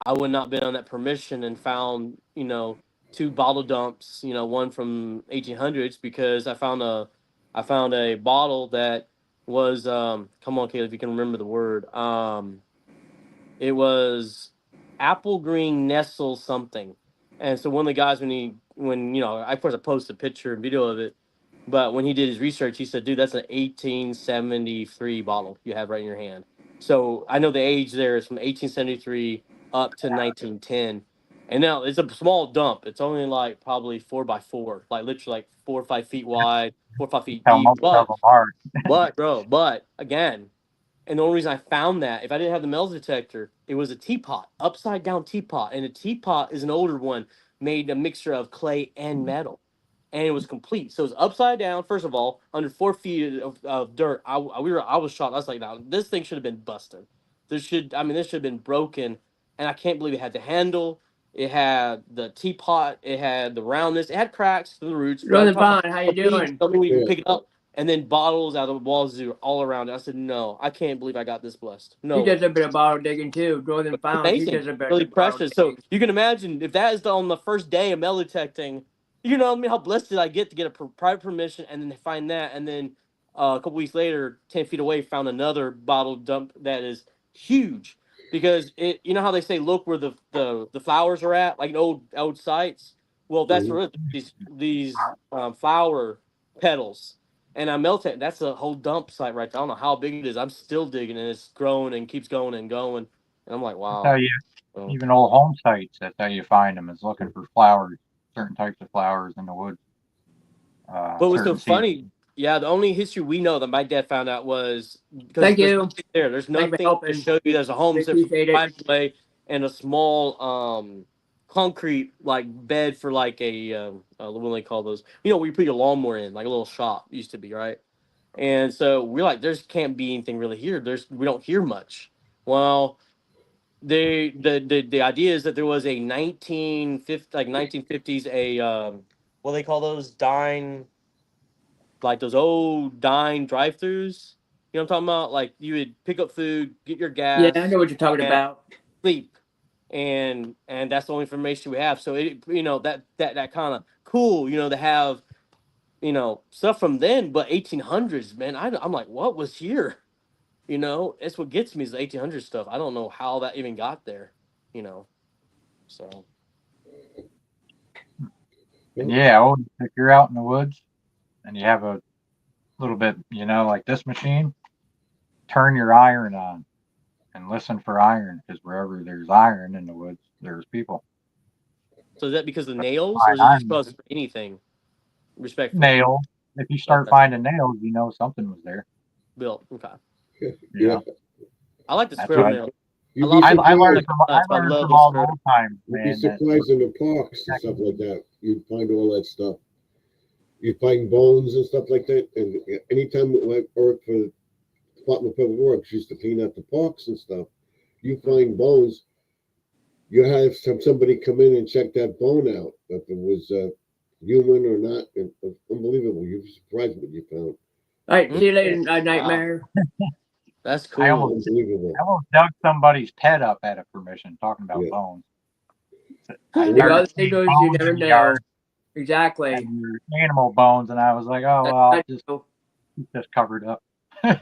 I would not been on that permission and found 2 bottle dumps, one from 1800s, because I found a bottle that was come on, Caleb, if you can remember the word, it was apple green Nestle something. And so one of the guys, of course I posted a picture and video of it, but when he did his research, he said, dude, that's an 1873 bottle you have right in your hand. So I know the age there is from 1873 up to 1910. And now it's a small dump. It's only like probably 4x4, like literally like 4 or 5 feet wide, 4 or 5 feet deep. But again, and the only reason I found that, if I didn't have the metal detector, it was a teapot, upside down teapot. And a teapot is an older one, made a mixture of clay and metal. And it was complete. So it was upside down, first of all, under 4 feet of dirt. I was shocked. I was like, "Now this thing should have been busted. This should have been broken." And I can't believe it had the handle, it had the teapot, it had the roundness, it had cracks to the roots. Brother Vaughn, how you doing? Something we can pick it up, and then bottles out of the walls all around it. I said, "No, I can't believe I got this blessed." No, he does a bit of bottle digging too. Northern Found, he does a bit really precious. So you can imagine if that is on the first day of metal detecting. How blessed did I get to get a private permission, and then they find that, and then a couple weeks later, 10 feet away, found another bottle dump that is huge, because it. You know how they say, look where the flowers are at, like in old sites. Well, that's where these flower petals, and I melted. That's a whole dump site right there. I don't know how big it is. I'm still digging, and it's growing and keeps going and going. And I'm like, wow. That's how even old home sites, that's how you find them, is looking for flowers. Certain types of flowers in the woods. But what's so funny, the only history we know that my dad found out was because Thank you. There's nothing to show you there's a home away and a small concrete like bed for like a what do they call those? You know, where you put your lawnmower in, like a little shop used to be, right? And so we're like, there's can't be anything really here. We don't hear much. Well, the idea is that there was a 1950s what do they call those like those old dine drive-throughs. You know what I'm talking about? Like you would pick up food, get your Yeah, I gas, know what you're talking and about. sleep, and that's the only information we have. So that kind of cool, to have stuff from then, but 1800s, man. I'm like, what was here? It's what gets me is the 1800s stuff. I don't know how that even got there. So. And yeah, if you're out in the woods and you have a little bit, like this machine, turn your iron on and listen for iron, because wherever there's iron in the woods, there's people. So is that because of nails, or is it just because for anything? Respectfully. Nails. If you start finding nails, something was there. Built. Okay. Yeah. I like the square nail. I learned from all those times, man. You'd be surprised in the parks and stuff like that. You'd find all that stuff. You'd find bones and stuff like that. And anytime I worked for the Department of Public Works, used to clean out the parks and stuff, you find bones. You have somebody come in and check that bone out, if it was human or not. Unbelievable. You'd be surprised what you found. All right, see you later, Nightmare. That's cool. I almost dug somebody's pet up out of permission, talking about bones. Other things you never know. Exactly. Animal bones, and I was like, oh, well, I'll just keep this covered up. I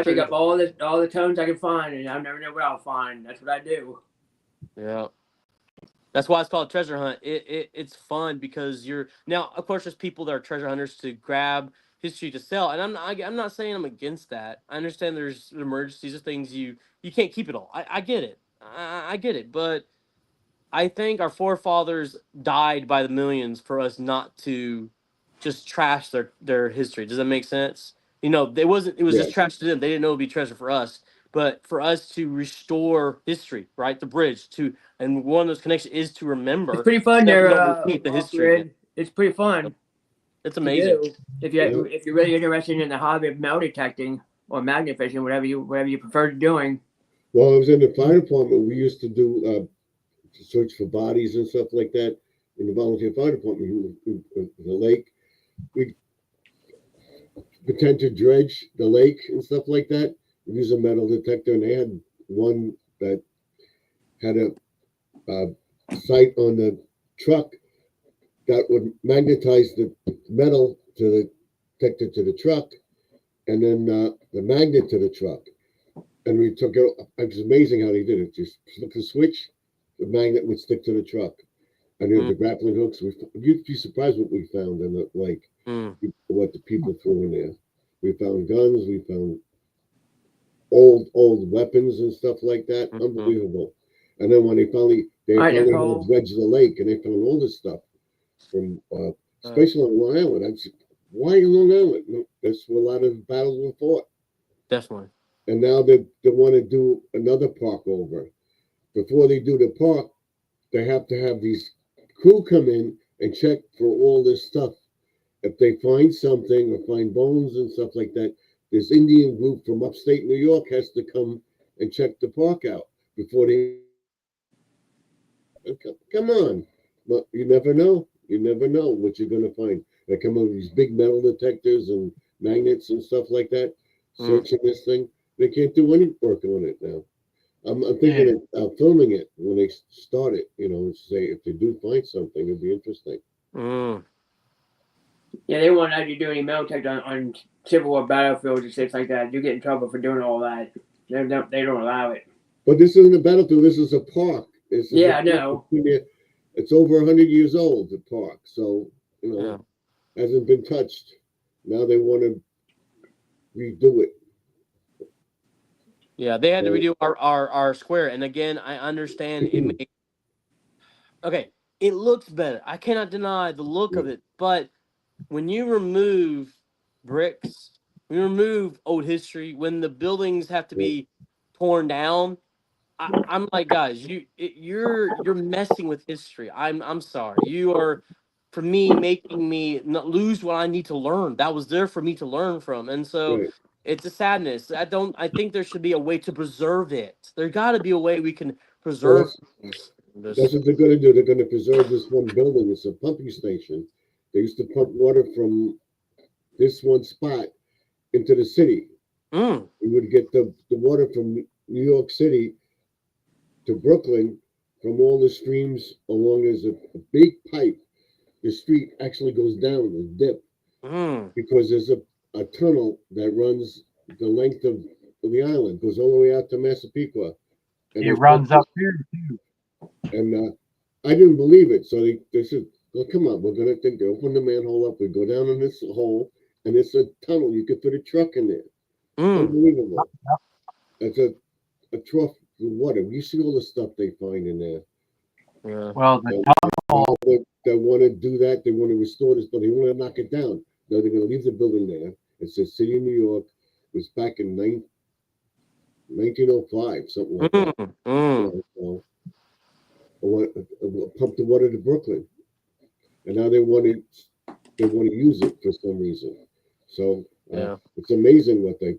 pick up all the tones I can find, and I never know what I'll find. That's what I do. Yeah. That's why it's called a treasure hunt. It's fun because now, of course, there's people that are treasure hunters to grab history to sell, and I'm not saying I'm against that. I understand there's emergencies of things you can't keep it all. I get it. I get it, but I think our forefathers died by the millions for us not to just trash their history. Does that make sense? It was just trash to them. They didn't know it would be treasure for us. But for us to restore history, right? The bridge and one of those connections is to remember. It's pretty fun there. The history. It's pretty fun. It's amazing. If you're really interested in the hobby of metal detecting or magnet fishing, whatever you prefer to doing. Well, I was in the fire department. We used to do search for bodies and stuff like that in the volunteer fire department. The lake, we pretend to dredge the lake and stuff like that. We use a metal detector, and they had one that had a sight on the truck that would magnetize the metal to the detector to the truck, and then the magnet to the truck. And we took it. It was amazing how they did it. Just flip the switch, the magnet would stick to the truck. And then the grappling hooks. You'd be surprised what we found in the lake. What the people threw in there. We found guns. We found old weapons and stuff like that. Unbelievable. And then when they finally dredged the lake, and they found all this stuff from especially on Long Island. I said, why Long Island? That's where a lot of battles were fought. Definitely. And now they want to do another park over. Before they do the park, they have to have these crew come in and check for all this stuff. If they find something or find bones and stuff like that, this Indian group from upstate New York has to come and check the park out before they. Come on, but you never know. You never know what you're going to find. They come up with these big metal detectors and magnets and stuff like that, searching this thing. They can't do any work on it now. I'm thinking of filming it when they start it. Say if they do find something, it'd be interesting. Yeah, they won't let you do any metal detector on Civil War battlefields and stuff like that. You get in trouble for doing all that. They don't allow it. But this isn't a battlefield. This is a park. I know. It's over 100 years old, the park. So, hasn't been touched. Now they want to redo it. Yeah, they had to redo our square. And again, I understand it looks better. I cannot deny the look of it. But when you remove bricks, when you remove old history, when the buildings have to be torn down, I'm like, guys, you're messing with history. I'm sorry. You are, for me, making me not lose what I need to learn. That was there for me to learn from, and so Right. it's a sadness. I think there should be a way to preserve it. There got to be a way we can Well, preserve that's this. what they're gonna do. They're gonna preserve this one building. It's a pumping station. They used to pump water from this one spot into the city. Mm, We would get the water from New York City to Brooklyn from all the streams along. There's a big pipe. The street actually goes down a dip mm, because there's a tunnel that runs the length of the island, goes all the way out to Massapequa, and It they pump runs this. up here too. And I didn't believe it, so they said, "Well, come on, we're gonna think they open the manhole up. We go down in this hole, and it's a tunnel. You could put a truck in there. mm. Unbelievable. It's a trough with water. You see all the stuff they find in there. Yeah. Well, the And now tunnel, they want to do that. They want to restore this, but they want to knock it down. No, they're going to leave the building there. It says City of New York. It was back in 1905, something like that. Mm, mm. So, pump the water to Brooklyn, and now they want to use it for some reason. So Yeah. it's amazing what they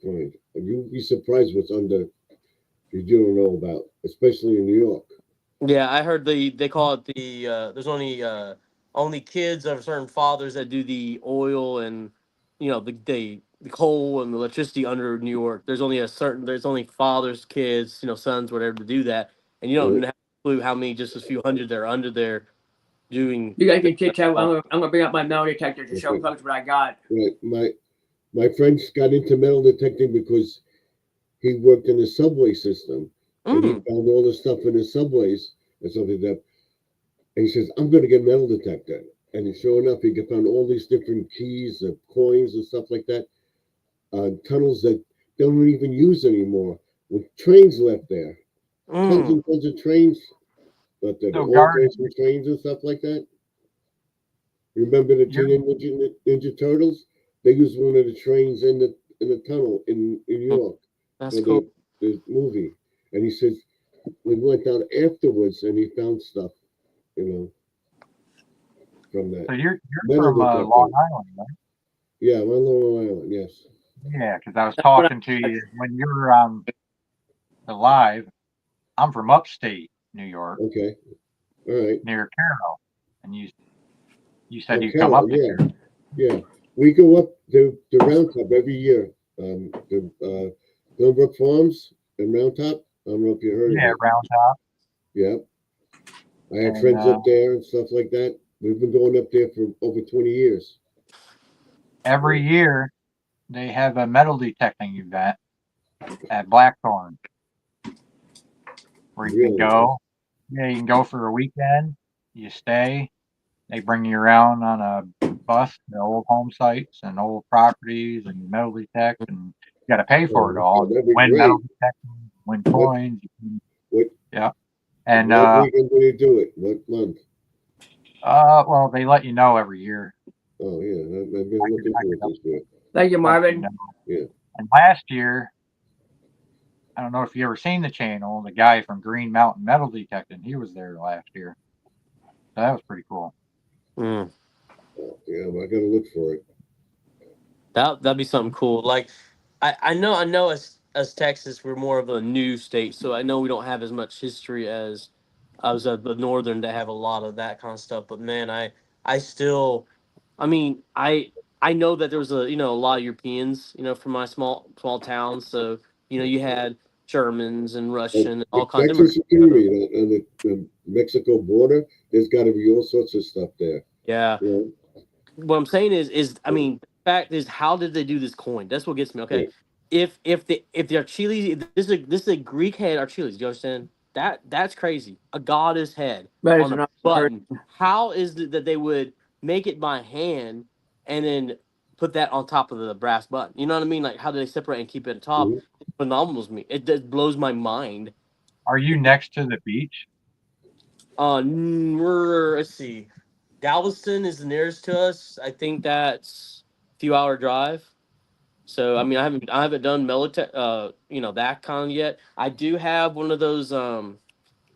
find. And you'd be surprised what's under you don't know about, especially in New York. Yeah, I heard they call it the there's only kids of certain fathers that do the oil and the coal and the electricity under New York. There's only fathers, kids, sons, whatever to do that. And you don't Right, even have a clue how many, just a few hundred that are under there doing You guys can chit chat. stuff. I'm gonna bring up my metal detector to show okay, folks what I got. right. My friends got into metal detecting because he worked in the subway system, and he Mm, found all the stuff in the subways and stuff like that. And he says, "I'm going to get a metal detector." And sure enough, he found all these different keys, coins, and stuff like that. Tunnels that they don't even use anymore, with trains left there, tons mm. and tons of trains left there, the so old garden, racing trains and stuff like that. Remember the you're, Teenage Ninja Turtles? They used one of the trains in the tunnel in New York That's for cool. the movie. And he says we went down afterwards and he found stuff, you know, from that so you're metal from Long detecting. Island, right? Yeah, my Long Island. Yes. Yeah, because I was That's what talking to you when you were on the live. I'm from upstate New York, Okay. All right. near Carroll, and you said Oh, you come Carol. up Yeah. here. Yeah. We go up the Round Top every year. The Glenbrook Farms in Round Top. I don't know if you heard of Yeah, it. Round Top, Yeah. I have and friends up there and stuff like that. We've been going up there for over 20 years. every Yeah, year they have a metal detecting event at Blackthorn where you can really. go. Yeah, you can go for a weekend. You stay. They bring you around on a bus to old home sites and old properties, and you metal detect, and you got to pay for it Oh, all. oh, And that'd you be win metal great. detecting, win What coins. what Yeah, and what weekend do they do it? What month? well, they let you know every year. Oh yeah, I've been I could, looking I forward could to this year. Thank you, let you Marvin. know. Yeah. And last year, I don't know if you ever seen the channel. The guy from Green Mountain Metal Detecting, he was there last year. So that was pretty cool. Mm. Oh, yeah, well, I gotta look for it. That'd be something cool. Like I know as Texas we're more of a new state, so I know we don't have as much history as I was at the northern that have a lot of that kind of stuff. But man, I still, I mean, I know that there was a lot of Europeans from my small town, so you had Germans and Russian and The all kinds of Texas immigrants. security and the Mexico border, there's got to be all sorts of stuff there. Yeah, You what I'm saying is I know? mean, the fact is, how did they do this coin? That's what gets me. Yeah, Okay, if the Achilles, this is a Greek head Achilles. Do you understand? That's crazy. A goddess head That is on a an awesome person. button. How is it that they would make it by hand and then put that on top of the brass button? You know what I mean? Like, how do they separate and keep it at top? mhm. Phenomenal to me. It just blows my mind. Are you next to the beach? Let's see. Galveston is the nearest to us. I think that's a few hour drive. So I mean, I haven't done that kind yet. I do have one of those.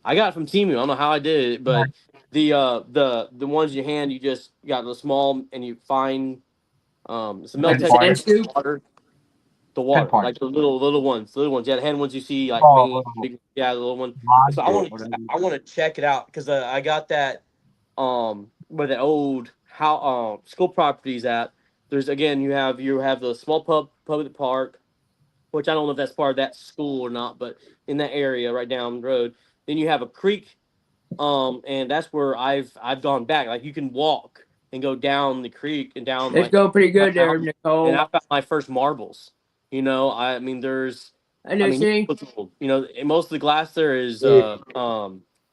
I got it from Timu. I don't know how I did it, but the ones you hand, you just got the small and you find it's a Meltec Sand scoop. the water, Pinpoint. like the little ones. Yeah, the hand ones you see like Oh, main, little big, yeah, the little one. So module, whatever. I want to check it out because I got that where the old how school properties at. There's again you have the small public park, which I don't know if that's part of that school or not, but in that area right down the road. Then you have a creek, and that's where I've gone back. Like you can walk and go down the creek and down Let's like go pretty good there, down, and Nicole. I found my first marbles. I mean, I I know, mean, see? and most of the glass there is Hey,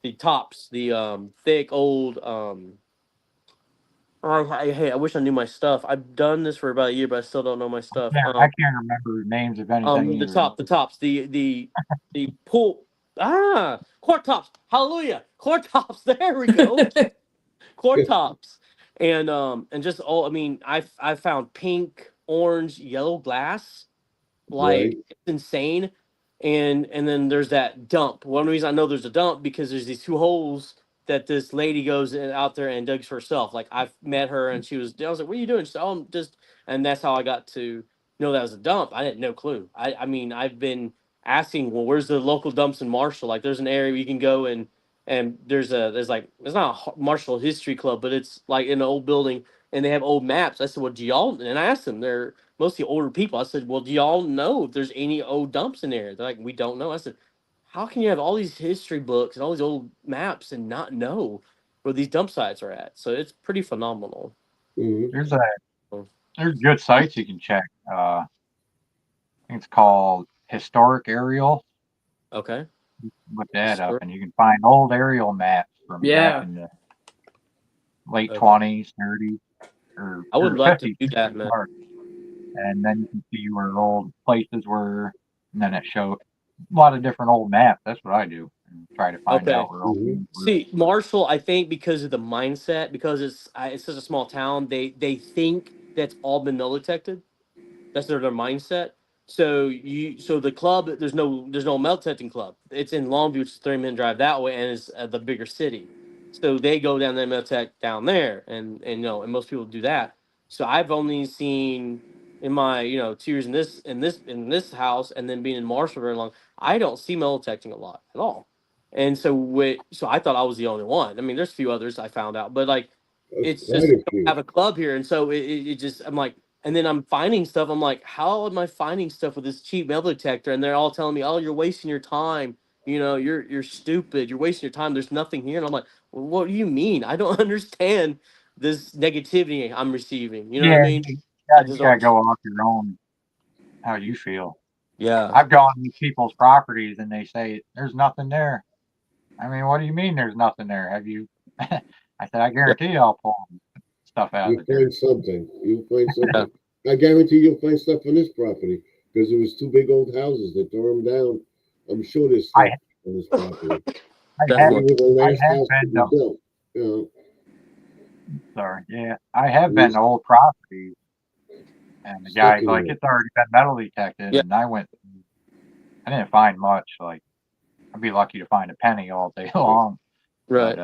the tops, the thick old hey, I wish I knew my stuff. I've done this for about a year, but I still don't know my stuff. Yeah, I can't remember names of anything The either. the tops, the pool. Quart tops. Hallelujah, quart tops. There we go. Quart tops, and just I mean, I found pink, orange, yellow glass, right. like it's insane. And then there's that dump. One reason I know there's a dump because there's these two holes that this lady goes out there and digs herself. Like I've met her and I was like, "What are you doing?" She said, "Oh, I'm just," and that's how I got to know that was a dump. I had no clue. I mean, I've been asking, well, where's the local dumps in Marshall? Like, there's an area you can go and there's like it's not a Marshall History Club, but it's like in an old building and they have old maps. I said, well, do y'all? And I asked them, they're mostly older people. I said, well, do y'all know if there's any old dumps in there? They're like, we don't know. I said, how can you have all these history books and all these old maps and not know where these dump sites are at? So it's pretty phenomenal. Hmm. There's good sites you can check. I think it's called Historic Aerial. Okay. Look that up, Sure. and you can find old aerial maps from back Yeah. in the late Okay. 20s, 30s, or I would like to 50s. do that, man. And then you can see where old places were, and then it shows a lot of different old maps. That's what I do, and try to find Okay. out where old Hmm. things were. See, Marshall, I think because of the mindset, because it's such a small town, they think that's all been null detected. That's their mindset. So the club, there's no melt testing club. It's in Longview, which is a 30-minute drive that way, and it's the bigger city. So they go down there melt tech down there, and and most people do that. So I've only seen in my 2 years in this house, and then being in Marshall very long, I don't see melt testing a lot at all. And so I thought I was the only one. I mean, there's a few others I found out, but like That's it's quite just we a don't few. have a club here, and so it just I'm like, and then I'm finding stuff. I'm like, how am I finding stuff with this cheap metal detector? And they're all telling me, oh, you're wasting your time. You're stupid. You're wasting your time. There's nothing here. And I'm like, well, what do you mean? I don't understand this negativity I'm receiving. You know what I Yeah, mean? I you just gotta don't. go off your own how you feel. Yeah. I've gone to people's properties and they say there's nothing there. I mean, what do you mean there's nothing there? Have you? I said I Yeah. guarantee I'll pull stuff out You'll of there. find something. You'll find Yeah. something. I guarantee you'll find stuff on this property because there was two big old houses that tore them down. I'm sure there's I stuff on this property. have Maybe Definitely. with the I last have house that been we to built. You sorry, yeah, I have know, been to old properties, and the stuck guy's in like, there. it's already been metal detected, Yeah. and I didn't find much. Like, I'd be lucky to find a penny all day long, but Right.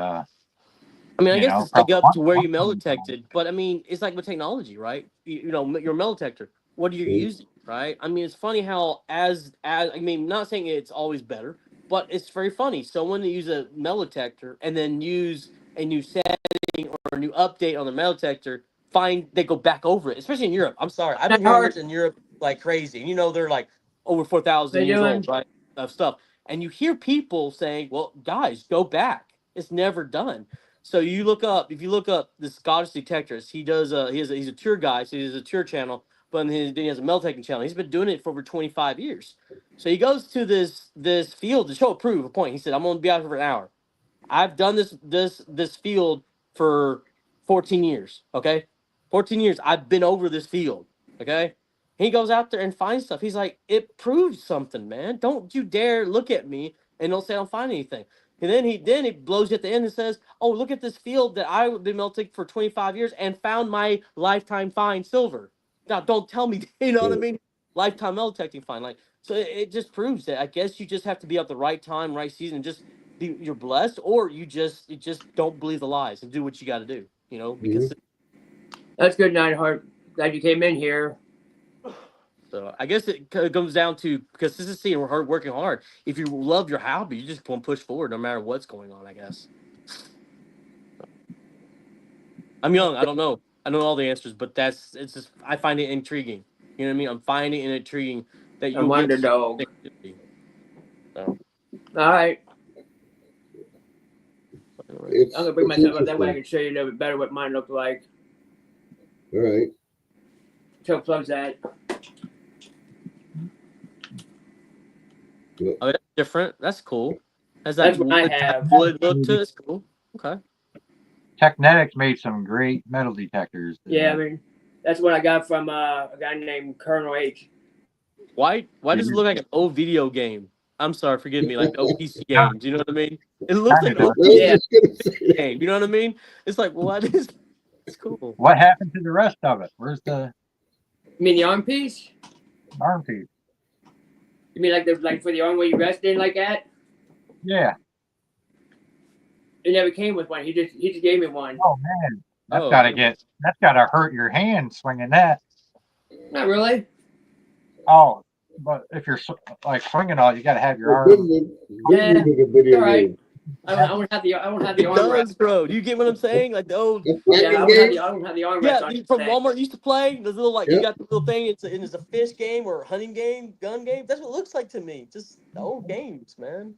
I mean, I guess it's like probably up to where one you metal penny. detected, but I mean, it's like with technology, right? Your metal detector. What are you Mhm. using, right? I mean, it's funny how as I mean, not saying it's always better, but it's very funny. So when they use a metal detector and then use a new setting or a new update on the metal detector, they go back over it, especially in Europe. I'm sorry, I've Hey, been hearing this Howard, in Europe like crazy. They're like over four how thousand you years old, doing? right? Of stuff, and you hear people saying, "Well, guys, go back. It's never done." So if you look up the Scottish detectorist, he's a tour guide, so he has a tour channel, but then he has a metal detecting channel. He's been doing it for over 25 years. So he goes to this field to show prove a point. He said, I'm gonna be out here for an hour. I've done this field for 14 years. Okay. 14 years. I've been over this field. Okay. He goes out there and finds stuff. He's like, it proves something, man. Don't you dare look at me and don't say I don't find anything. And then he blows you at the end and says, "Oh, look at this field that I've been melting for 25 years and found my lifetime find silver." Now, don't tell me, you know what I mean? Lifetime metal detecting, fine. Like, so it just proves that I guess you just have to be at the right time, right season, just you're blessed, or you just don't believe the lies and do what you got to do. You know, because that's good, Nightheart. Glad you came in here. so I guess it comes down to consistency and working hard. If you love your hobby, you just want to push forward no matter what's going on, I guess. I'm young. I don't know. I don't know all the answers, but it's just I find it intriguing. You know what I mean? I'm finding it intriguing that you'll get underdog. So. All right. It's, I'm gonna bring myself up that way I can show you a little bit better what mine looked like. All right. So close that. Oh, that's different. That's cool. That's what I have. Wood look to it. It's cool. Okay. Technetics made some great metal detectors. Yeah, I mean, that's what I got from a guy named Colonel H. Why does it look like an old video game? I'm sorry, forgive me, like old PC games. You know what I mean? It looks like an old game. You know what I mean? It's like, what is? It's cool. What happened to the rest of it? Where's the? You mean the arm piece? Arm piece. You mean like for the arm where you rest in like that? Yeah. It never came with one. He just gave me one. Oh man, that's gotta hurt your hand swinging that. Not really. Oh, but if you're like swinging all, you gotta have your arm. Yeah, all right. I won't have the arm rest, bro. Do you get what I'm saying? Like the old. Yeah, I don't have the arm rest. Yeah, from Walmart used to play the little you got the little thing. It's a fish game or a hunting game, gun game. That's what it looks like to me. Just the old games, man.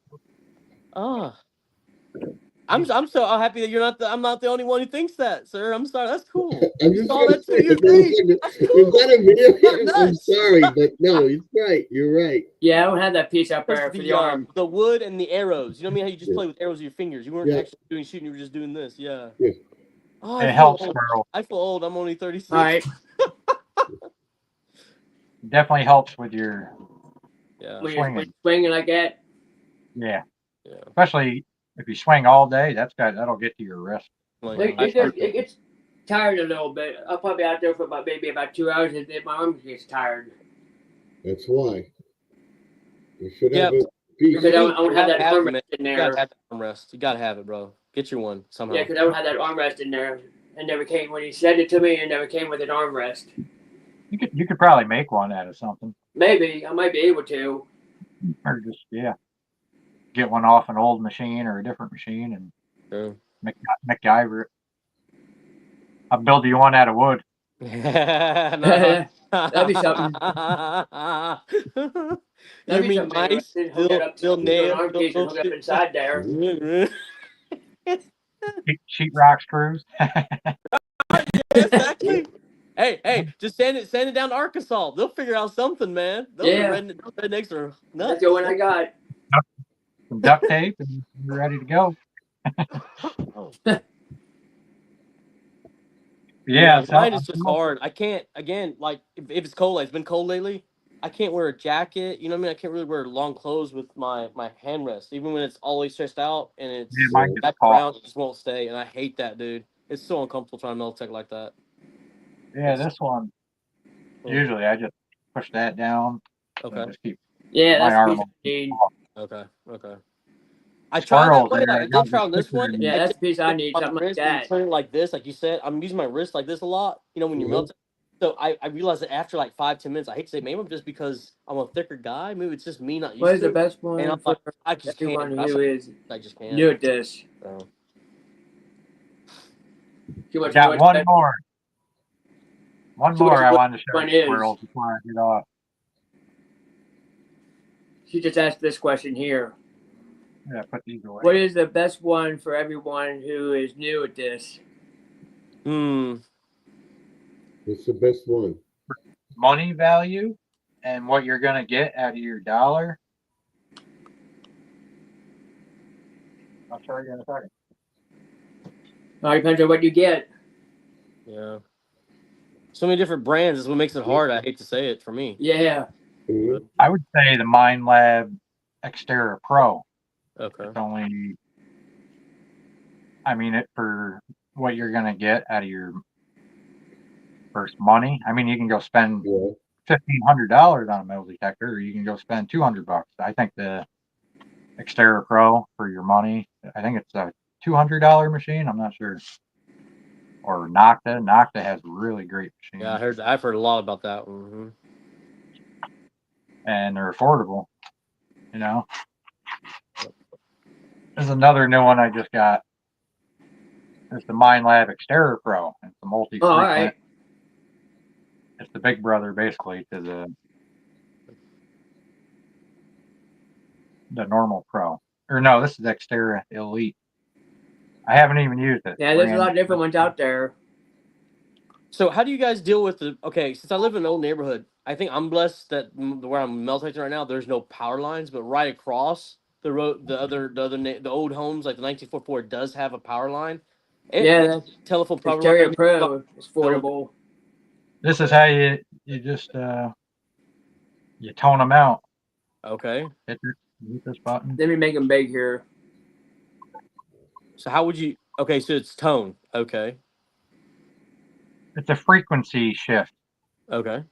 I'm so happy that I'm not the only one who thinks that, sir. I'm sorry. That's cool. I'm just gonna say, that's cool. We've got a video. I'm sorry, but no, he's right. You're right. Yeah, I don't have that piece up there for the arm. The wood and the arrows. You know what I mean? How you just play with arrows with your fingers. You weren't actually doing shooting. You were just doing this. Yeah. Oh, it helps, girl. I feel old. I'm only 36. All right. Definitely helps with your swinging like that. Yeah. Especially if you swing all day, that'll get to your wrist. It gets tired a little bit. I'll probably be out there for maybe about 2 hours, and then my arm gets tired. That's why. You should have a piece. Because I don't have that armrest in there. You gotta have that armrest. You gotta have it, bro. Get your one somehow. Yeah, because I don't have that armrest in there. It never came when he said it to me. It never came with an armrest. You could probably make one out of something. Maybe I might be able to. Or just get one off an old machine or a different machine and MacGyver it. I'll build you one out of wood. That'd be something. That'd be nice. They'll nail hook up inside there. Sheetrock screws. Exactly. Hey, just send it down to Arkansas. They'll figure out something, man. Those rednecks are nuts. That's the one I got. Some duct tape and you're ready to go. Yeah, mine is just hard. I can't, again, like if it's cold, it's been cold lately. I can't wear a jacket. You know what I mean? I can't really wear long clothes with my hand rest, even when it's always stretched out and it's back around. It just won't stay, and I hate that, dude. It's so uncomfortable trying to melt tech like that. Yeah, this one. Usually, I just push that down. Okay. Just keep that's the piece I need. Okay. I tried that way. I did try on this one. Yeah, that's the piece I need. Something like that. Turn it like this, like you said. I'm using my wrist like this a lot. You know, when you're melting. So I realized that after like 5-10 minutes, I hate to say, maybe just because I'm a thicker guy. Maybe it's just me not used to. What is the best one? And I'm like, I just can't. I just can't. Do it this. So. Got one more. One more I wanted to show you, Squirrel, before I get off. She just asked this question here. Yeah, put these away. What is the best one for everyone who is new at this? What's the best one? Money value and what you're going to get out of your dollar. I'll show you in a second. It depends on what you get. Yeah. So many different brands is what makes it hard. I hate to say it for me. Yeah. I would say the Mind Lab Xterra Pro. Okay. It's only, it for what you're going to get out of your for money. I mean, you can go spend $1,500 on a metal detector, or you can go spend $200. I think the Xterra Pro for your money. I think it's a $200 machine. I'm not sure. Or Nocta. Nocta has really great machines. Yeah, I've heard a lot about that one. And they're affordable. You know. There's another new one I just got. It's the MindLab Xterra Pro. It's a multi-frequent. Oh, all right. It's the big brother, basically, to the normal Pro. Or no, this is Xterra Elite. I haven't even used it. Yeah, there's a lot of different ones out there. So how do you guys deal with since I live in an old neighborhood, I think I'm blessed that where I'm melting right now, there's no power lines, but right across the road, the old homes, like the 1944 does have a power line. Yeah, that's telephone power Xterra line. Pro is affordable. This is how you just you tone them out. Okay. Hit this button. Let me make them big here. So how would you? Okay, so it's tone. Okay. It's a frequency shift. Okay.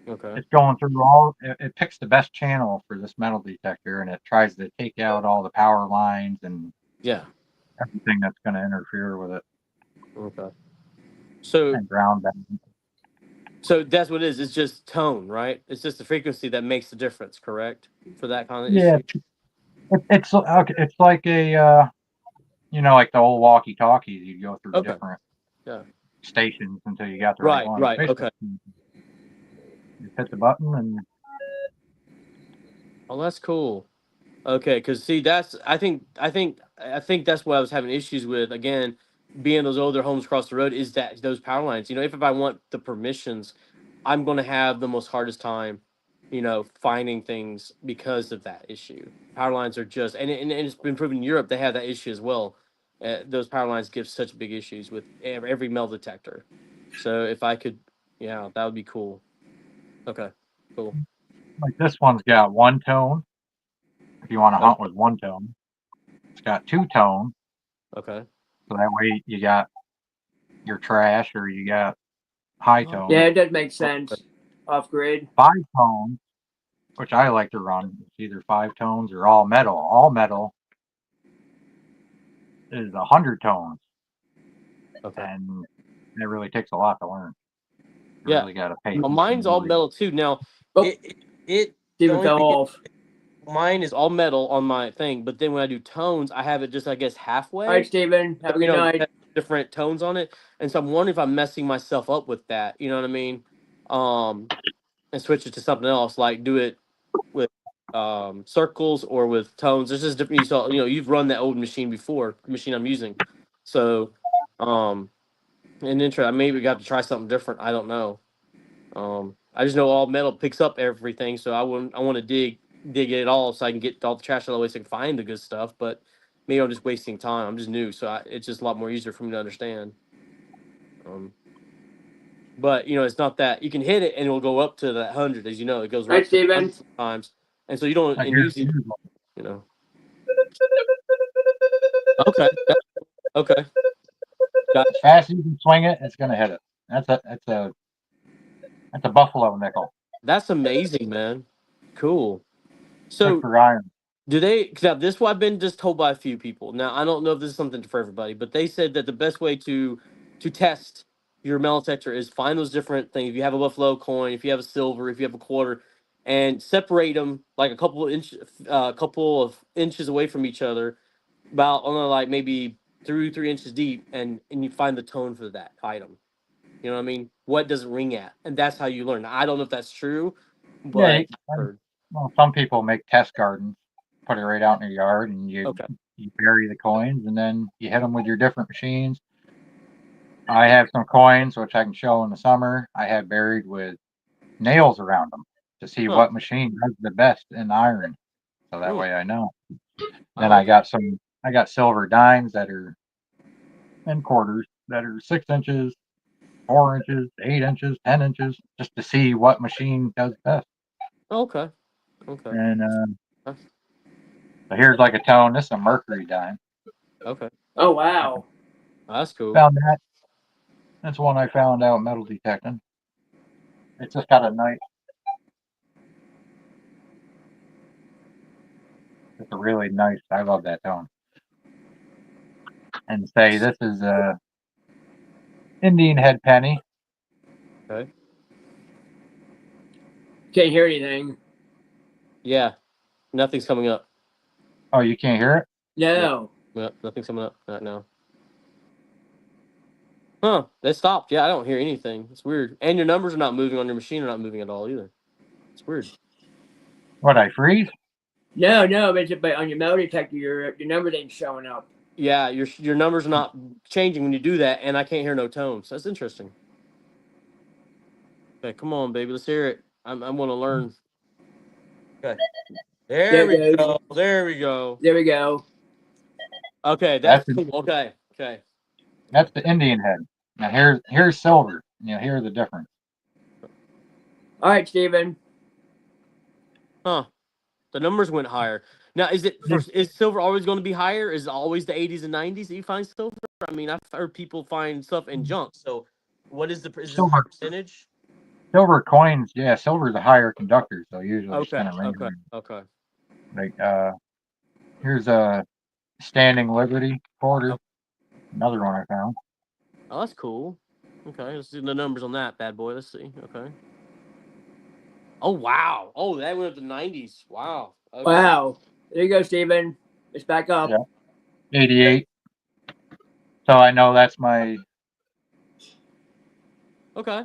Okay. It's going through all. It picks the best channel for this metal detector, and it tries to take out all the power lines and everything that's going to interfere with it. Okay. So and ground band. So that's what it is. It's just tone, right? It's just the frequency that makes the difference, correct? For that kind of issue. It's okay. It's like a like the old walkie-talkies. You go through different stations until you got the right one. Right. Okay. You hit the button and. Oh, that's cool. Okay, because see, I think that's what I was having issues with. Again, being those older homes across the road is that those power lines. If I want the permissions, I'm going to have the most hardest time, finding things because of that issue. Power lines are just, and it's been proven in Europe they have that issue as well. Those power lines give such big issues with every metal detector. So if I could, that would be cool. Okay, cool. Like this one's got one tone. If you want to hunt with one tone, it's got two tone. Okay. So that way you got your trash or you got high tone. Yeah, it does make sense. Off grid. 5 tones, which I like to run. It's either 5 tones or all metal. All metal is 100 tones. Okay. And it really takes a lot to learn. You really got to pay. Well, mine's all metal too. Now, it even fell off. Mine is all metal on my thing, but then when I do tones, I have it just, I guess, halfway. All right, Steven. Have a good night. Different tones on it, and so I'm wondering if I'm messing myself up with that. You know what I mean? And switch it to something else, like do it with circles or with tones. There's just different. You've run that old machine before, the machine I'm using. So, and I maybe got to try something different. I don't know. I just know all metal picks up everything, so I want to dig it all so I can get all the trash out of the way so I can find the good stuff. But maybe I'm just wasting time. I'm just new, so it's just a lot more easier for me to understand. But it's not that you can hit it and it'll go up to that 100, as you know, it goes right to 100 times, and so you don't usually, Okay. Okay. As fast as you can swing it, it's gonna hit it. That's a buffalo nickel. That's amazing, man. Cool. So for iron. Do they? Now, this is what I've been just told by a few people. Now, I don't know if this is something for everybody, but they said that the best way to test your metal detector is find those different things. If you have a buffalo coin, if you have a silver, if you have a quarter, and separate them like a couple of inches away from each other, about like maybe 3 inches deep, and you find the tone for that item. You know what I mean? What does it ring at? And that's how you learn. Now, I don't know if that's true, but well, some people make test gardens, put it right out in your yard, and you bury the coins, and then you hit them with your different machines. I have some coins, which I can show in the summer. I have buried with nails around them to see what machine does the best in iron. So that way I know. Then I got silver dimes that are and quarters that are 6 inches, 4 inches, 8 inches, 10 inches, just to see what machine does best. Okay. And so here's like a tone. This is a mercury dime. Okay. Oh wow. That's cool. Found that. That's one I found out metal detecting. It's just got a nice. It's a really nice. I love that tone. And say this is a Indian head penny. Okay. Can't hear anything. Yeah. Nothing's coming up. Oh, you can't hear it? No. Yep, nothing's coming up right now. Huh? They stopped. Yeah, I don't hear anything. It's weird. And your numbers are not moving on your machine. Are not moving at all either. It's weird. What, I freeze? No, but on your metal detector, your numbers ain't showing up. Yeah, your numbers are not changing when you do that, and I can't hear no tones. That's interesting. Okay, come on, baby, let's hear it. I want to learn. Okay, there we go. There we go. There we go. Okay, that's cool. Okay. That's the Indian head. Now here's silver. You hear the difference. All right, Steven. Huh? The numbers went higher. Now, is silver always going to be higher? Is it always the 80s and 90s that you find silver? I mean, I've heard people find stuff in junk. So, what is this a high percentage? Silver coins, yeah, silver's a higher conductor, so usually it's gonna ring. Okay. Like here's a Standing Liberty quarter. Okay. Another one I found. Oh, that's cool. Okay, let's see the numbers on that bad boy. Let's see. Okay. Oh wow! Oh, that went up to 90s. Wow. Okay. Wow. There you go, Steven. It's back up. Yeah. 88. So I know that's my. Okay.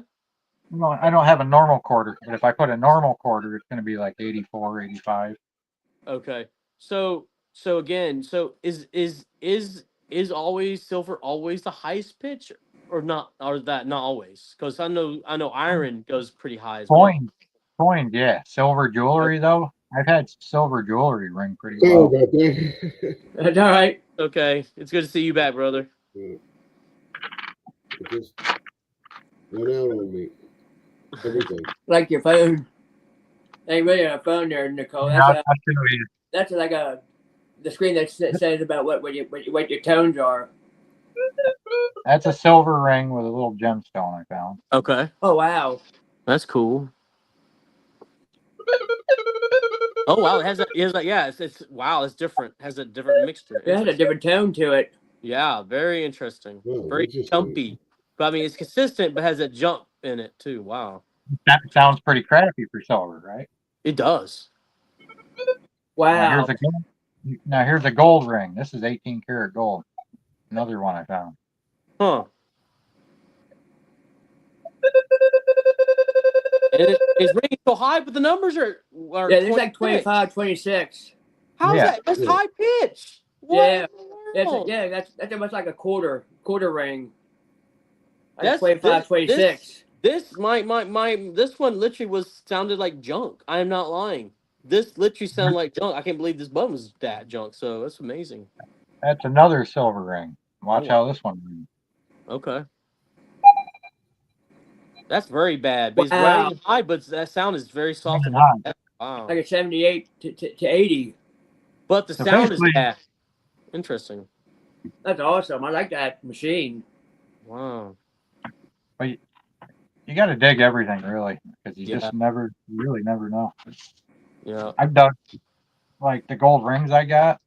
No, I don't have a normal quarter, but if I put a normal quarter, it's going to be like 84, 85. Okay. So again, is always silver always the highest pitch or not? Or that not always? Because I know iron goes pretty high as well. Coins, yeah. Silver jewelry though, I've had silver jewelry ring pretty Sorry well. about that. That's all right. Okay, it's good to see you back, brother. Yeah. It just went out on me. Everything. Like your phone. Ain't really a phone there, Nicole. That's like the screen that says about what your tones are. That's a silver ring with a little gemstone I found. Okay. Oh wow. That's cool. Oh wow, it has that. Yeah, it's wow, it's different. It has a different mixture. It has a different tone to it. Yeah, very interesting. Wow, very jumpy. But I mean, it's consistent, but has a jump in it too. Wow. That sounds pretty crappy for silver, right? It does. Wow. Now here's a gold ring. This is 18 karat gold. Another one I found. Huh. Is ringing so high, but the numbers are yeah, there's like 25, 26. How's that? That's high pitch. What? Yeah, that's almost like a quarter ring. Like that's 25, 26. This one literally sounded like junk. I am not lying. This literally sounded like junk. I can't believe this button was that junk. So that's amazing. That's another silver ring. Watch how this one rings. Okay. That's very bad. But it's running high, but that sound is very soft and high. Wow. Like a 78 to 80. But the sound is bad. Interesting. That's awesome. I like that machine. Wow. But you got to dig everything, really, because you just really never know. Yeah. I've dug, like, the gold rings I got.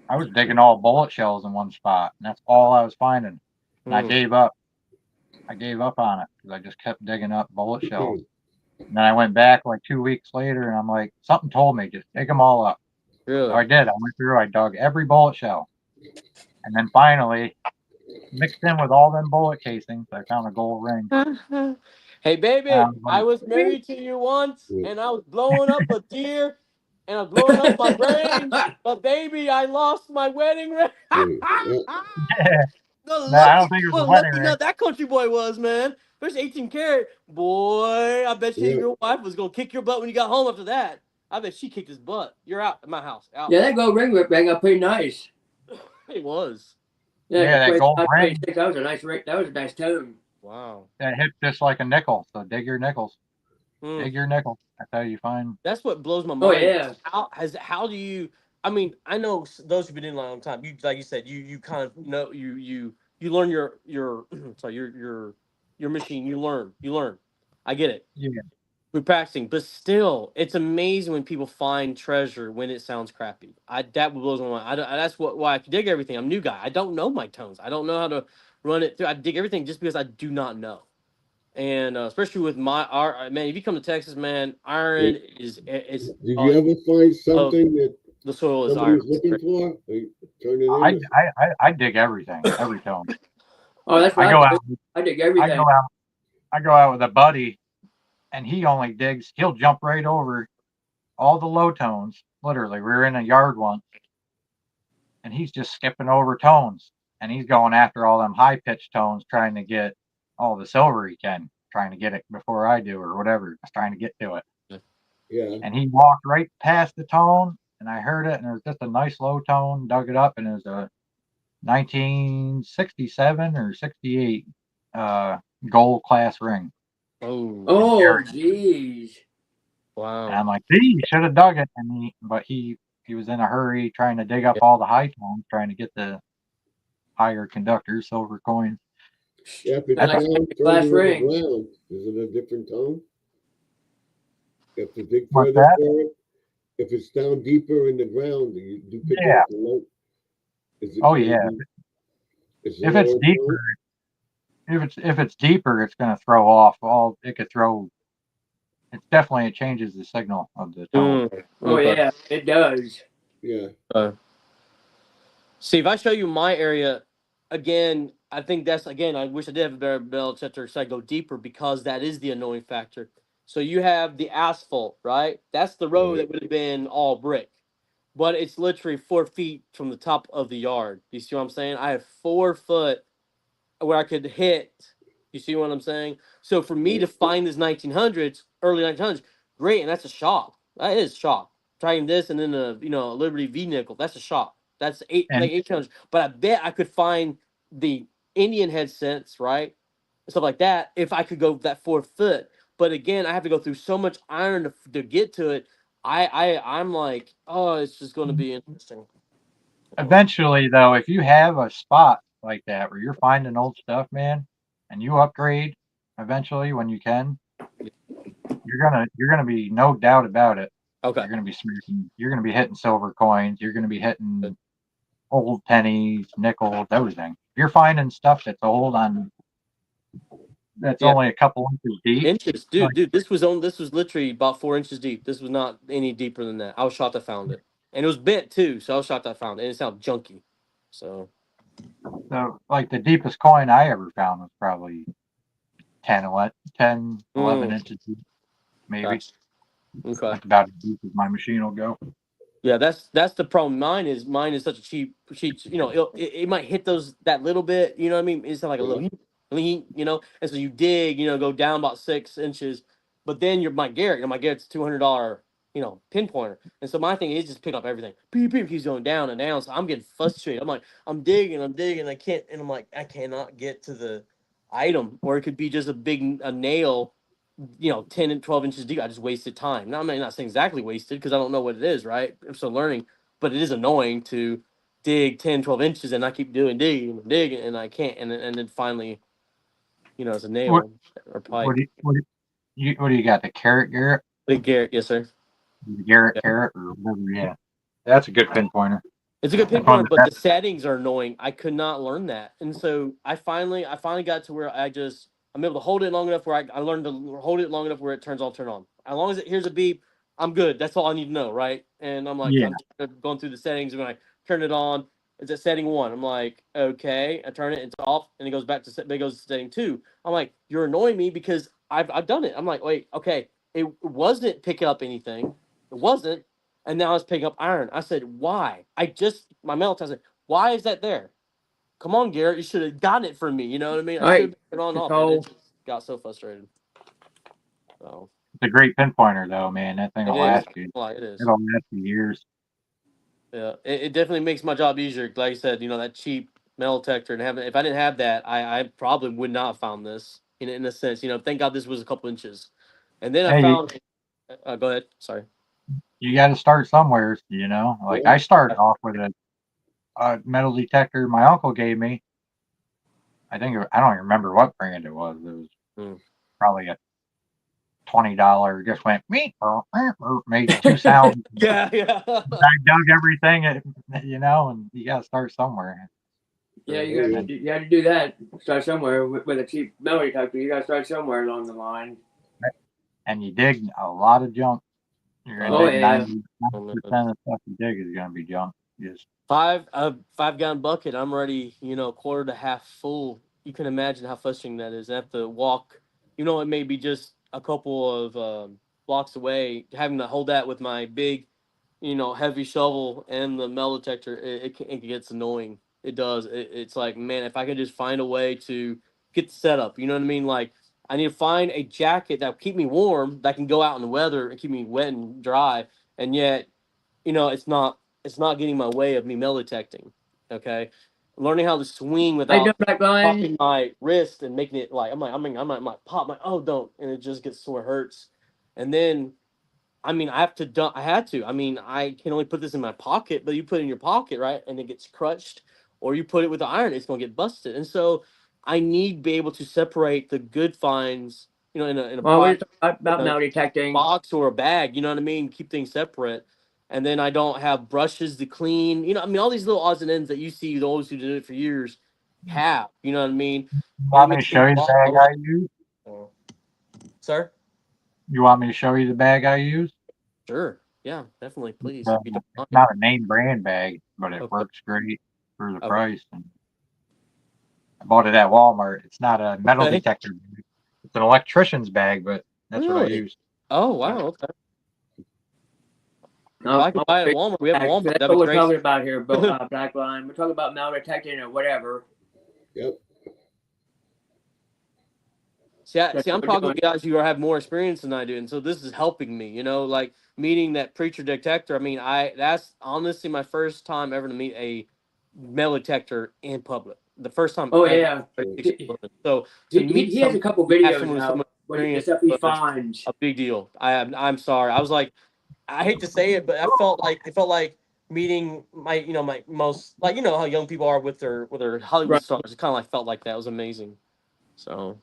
I was digging all bullet shells in one spot, and that's all I was finding. And I gave up. I gave up on it because I just kept digging up bullet shells. And then I went back like 2 weeks later, and I'm like, something told me, just dig them all up. Really? So I did. I went through, I dug every bullet shell. And then finally, mixed in with all them bullet casings, I found a gold ring. Hey, baby, I was married to you once, and I was blowing up a deer, and I was blowing up my brain, but baby, I lost my wedding ring. I don't think it was a wedding ring. That country boy was, man. Especially 18 karat. Boy, I bet you your wife was going to kick your butt when you got home after that. I bet she kicked his butt. You're out at my house. Out. Yeah, that gold ring rang up pretty nice. It was. Yeah, that gold ring. That was a nice ring. That was a nice tone. Wow. That hit just like a nickel. So dig your nickels. Dig your nickels. That's how you find. That's what blows my mind. Oh yeah. How do you? I mean, I know those who've been in a long time. You like you said, you kind of know you learn your sorry your machine. You learn. I get it. Yeah. We're practicing, but still, it's amazing when people find treasure when it sounds crappy. That blows my mind. That's why I dig everything. I'm a new guy. I don't know my tones. I don't know how to run it through. I dig everything just because I do not know. And especially with our man, if you come to Texas, man, iron is Did you ever find something that the soil is somebody iron. was looking for? Turn it I, in. I dig everything, every tone. Oh, that's what I go I out. do. I dig I everything. go out. I go out with a buddy, and he only digs. He'll jump right over all the low tones. Literally, we were in a yard once, and he's just skipping over tones, and he's going after all them high pitched tones, trying to get all the silver he can, trying to get it before I do or whatever, just trying to get to it. Yeah. And he walked right past the tone, and I heard it, and it was just a nice low tone. Dug it up, and it was a 1967 or 68 gold class ring. Oh, jeez. Wow. And I'm like, see, you should have dug it. And he was in a hurry trying to dig up all the high tones, trying to get the higher conductor silver coins. Yeah, if it's I like down glass further in the ring. ground, is it a different tone? You have to dig What's further that? for it. If it's down deeper in the ground, you do pick Yeah. up the low. Is it Oh gonna yeah. be? Is it If it's lower deeper, tone? if it's deeper, it's going to throw off all. It could throw. It definitely changes the signal of the tone. Oh, yeah, it does. Yeah. See, if I show you my area again, I think that's again. I wish I did have a better bell detector so I go deeper because that is the annoying factor. So you have the asphalt, right? That's the road Right. that would have been all brick, but it's literally 4 feet from the top of the yard. You see what I'm saying? I have 4 foot where I could hit. You see what I'm saying? So for me to Right. find this 1900s, early 1900s, great, and that's a shock. That is a shock. Trying this and then a Liberty V nickel, that's a shock. That's And 800s. But I bet I could find the Indian head cents, right, and stuff like that if I could go that 4 foot. But again, I have to go through so much iron to get to it. I'm like, oh, it's just going to be interesting. eventually, though, if you have a spot like that where you're finding old stuff, man, and you upgrade eventually when you can, you're gonna be no doubt about it. Okay. You're gonna be smacking. You're gonna be hitting silver coins. You're gonna be hitting old pennies, nickels, everything. If you're finding stuff that's old that's Yeah. only a couple inches deep. Inches, dude. This was literally about 4 inches deep. This was not any deeper than that. I was shocked I found it, and it was bent too. So I was shocked I found it, and it sounded junky. So So, like the deepest coin I ever found was probably 11 inches deep, maybe. gotcha. Okay. That's about as deep as my machine will go. Yeah, that's the problem. Mine is such a cheap. You know, it might hit that little bit. You know what I mean? It's like a Yeah. little, you know. And so you dig, go down about 6 inches, but then my Garrett's $200, pinpointer. And so my thing is just pick up everything. Beep beep keeps going down and down. So I'm getting frustrated. I'm like, I'm digging, I can't, and I'm like, I cannot get to the item, or it could be just a nail 10 and 12 inches deep. I just wasted time. Now, I'm not saying exactly wasted because I don't know what it is, right? I'm still learning, but it is annoying to dig 10, 12 inches and I keep digging, and I can't. And then finally, it's a What nail or what pipe. do what do you got? The carrot Garrett? Big Garrett, yes, sir. The Garrett Yeah. carrot or whatever? Yeah, that's a good pinpointer. It's a good That's one pinpointer, of the but the best. settings are annoying. I could not learn that, and so I finally got to where I'm able to hold it long enough where I learned to hold it long enough where it turns on, turn on. As long as it hears a beep, I'm good. That's all I need to know, right? And I'm like, Yeah, I'm going through the settings. When I turn it on, it's at setting 1. I'm like, okay. I turn it, it's off, and it goes back to it goes to setting 2. I'm like, you're annoying me because I've done it. I'm like, wait, okay, it wasn't picking up anything. It wasn't. And now it's picking up iron. I said, why? My mental said, why is that there? Come on, Garrett, you should have gotten it from me. You know what I mean? I should have been on off, but it just got so frustrated. So it's a great pinpointer though, man. That thing will last you. It is. It'll last you years. Yeah, it definitely makes my job easier. Like I said, that cheap metal detector and if I didn't have that, I probably would not have found this in a sense. Thank God this was a couple inches. And then I Hey, found. Go ahead. Sorry. You got to start somewhere, you know. Like I started off with a metal detector my uncle gave me. I think I don't even remember what brand it was. It was probably a $20. Just went me, made 2 sounds. Yeah. I dug everything, you know, and you got to start somewhere. Yeah, you got to do that. Start somewhere with a cheap metal detector. You got to start somewhere along the line. And you dig a lot of junk. You're gonna dig 90% of the stuff you dig is gonna be junk. Just 5-gallon bucket. I'm already, quarter to half full. You can imagine how frustrating that is. I have to walk. It may be just a couple of blocks away. Having to hold that with my big, heavy shovel and the metal detector, it gets annoying. It does. It's like, man, if I could just find a way to get the setup, you know what I mean? Like, I need to find a jacket that will keep me warm, that can go out in the weather and keep me wet and dry, and yet, it's not getting my way of me metal detecting. Okay, learning how to swing without popping my wrist and making it like I might pop my don't, and it just gets sore hurts, and then I have to dump. I had to. I can only put this in my pocket, but you put it in your pocket, right, and it gets crushed, or you put it with the iron, it's gonna get busted. And so I need to be able to separate the good finds, in a we're talking about metal detecting box or a bag. You know what I mean? Keep things separate. And then I don't have brushes to clean. All these little odds and ends that you see those who did it for years have. You know what I mean? You want me to show you the bag I use? Sir? You want me to show you the bag I use? Sure. Yeah, definitely. Please. It's not a name brand bag, but it works great for the price. And I bought it at Walmart. It's not a metal detector bag. It's an electrician's bag, but that's what I use. Oh, wow. Okay. If I could buy it at Walmart, we have Walmart. That's what we're talking about here, Black Line. We're talking about metal detecting or whatever. Yep. See, I'm talking to guys who have more experience than I do, and so this is helping me. Like meeting that preacher detector. That's honestly my first time ever to meet a metal detector in public. The first time. Oh yeah. So he has a couple videos out. The stuff he finds. A big deal. I'm sorry. I was like, I hate to say it, but it felt like meeting my most, like, how young people are with their Hollywood stars. It kind of felt like that. It was amazing. So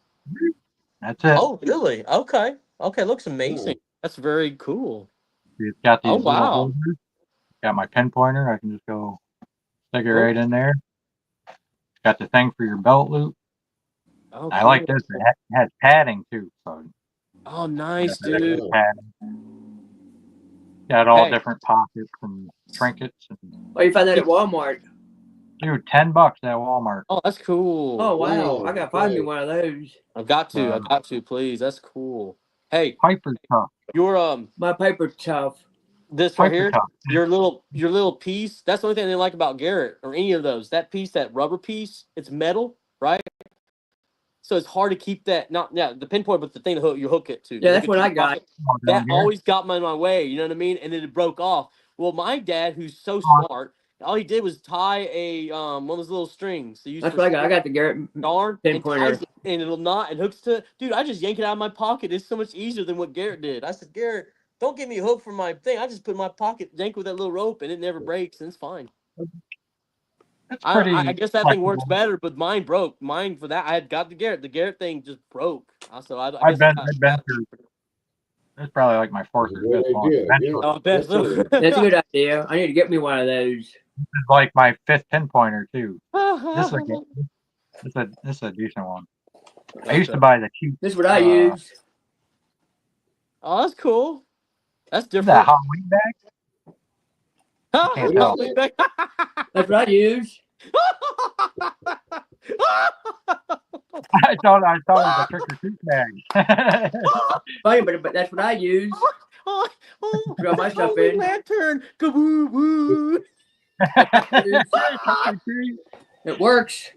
that's it. Oh, really? Okay. Looks amazing. That's very cool. It's got these little holders. Got my pinpointer. I can just go stick it right in there. It's got the thing for your belt loop. Oh, I like this. It has padding too. So nice, dude. Got all different pockets and trinkets. You found that at Walmart? Dude, $10 at Walmart. Oh, that's cool. Oh wow! I gotta find me one of those. I've got to, please. That's cool. Hey, Piper Tough. Your my Piper Tough. This right here, your little piece. That's the only thing I didn't like about Garrett or any of those. That piece, that rubber piece, it's metal, right? So it's hard to keep that. The pinpoint, but the thing that you hook it to. Yeah, that's what I got. That always got in my way. You know what I mean? And then it broke off. Well, my dad, who's so smart, all he did was tie a one of those little strings. That's what I got. I got the Garrett pinpointer, and it'll knot and hooks to. Dude, I just yank it out of my pocket. It's so much easier than what Garrett did. I said, Garrett, don't give me a hook for my thing. I just put it in my pocket, yank with that little rope, and it never breaks, and it's fine. I guess that thing works better, but mine broke. Mine for that, I had got the Garrett. The Garrett thing just broke. So I've been through. It's probably like my fourth or fifth one. Oh, that's a good idea. I need to get me one of those. This is like my fifth pinpointer too. This is a decent one. I used to buy the cheap. This is what I use. Oh, that's cool. That's different. Is that Halloween bag? That's what I use. I thought it was a trick or treat bag. Funny, but that's what I use. Throw my stuff in. Lantern. Kaboo. It works.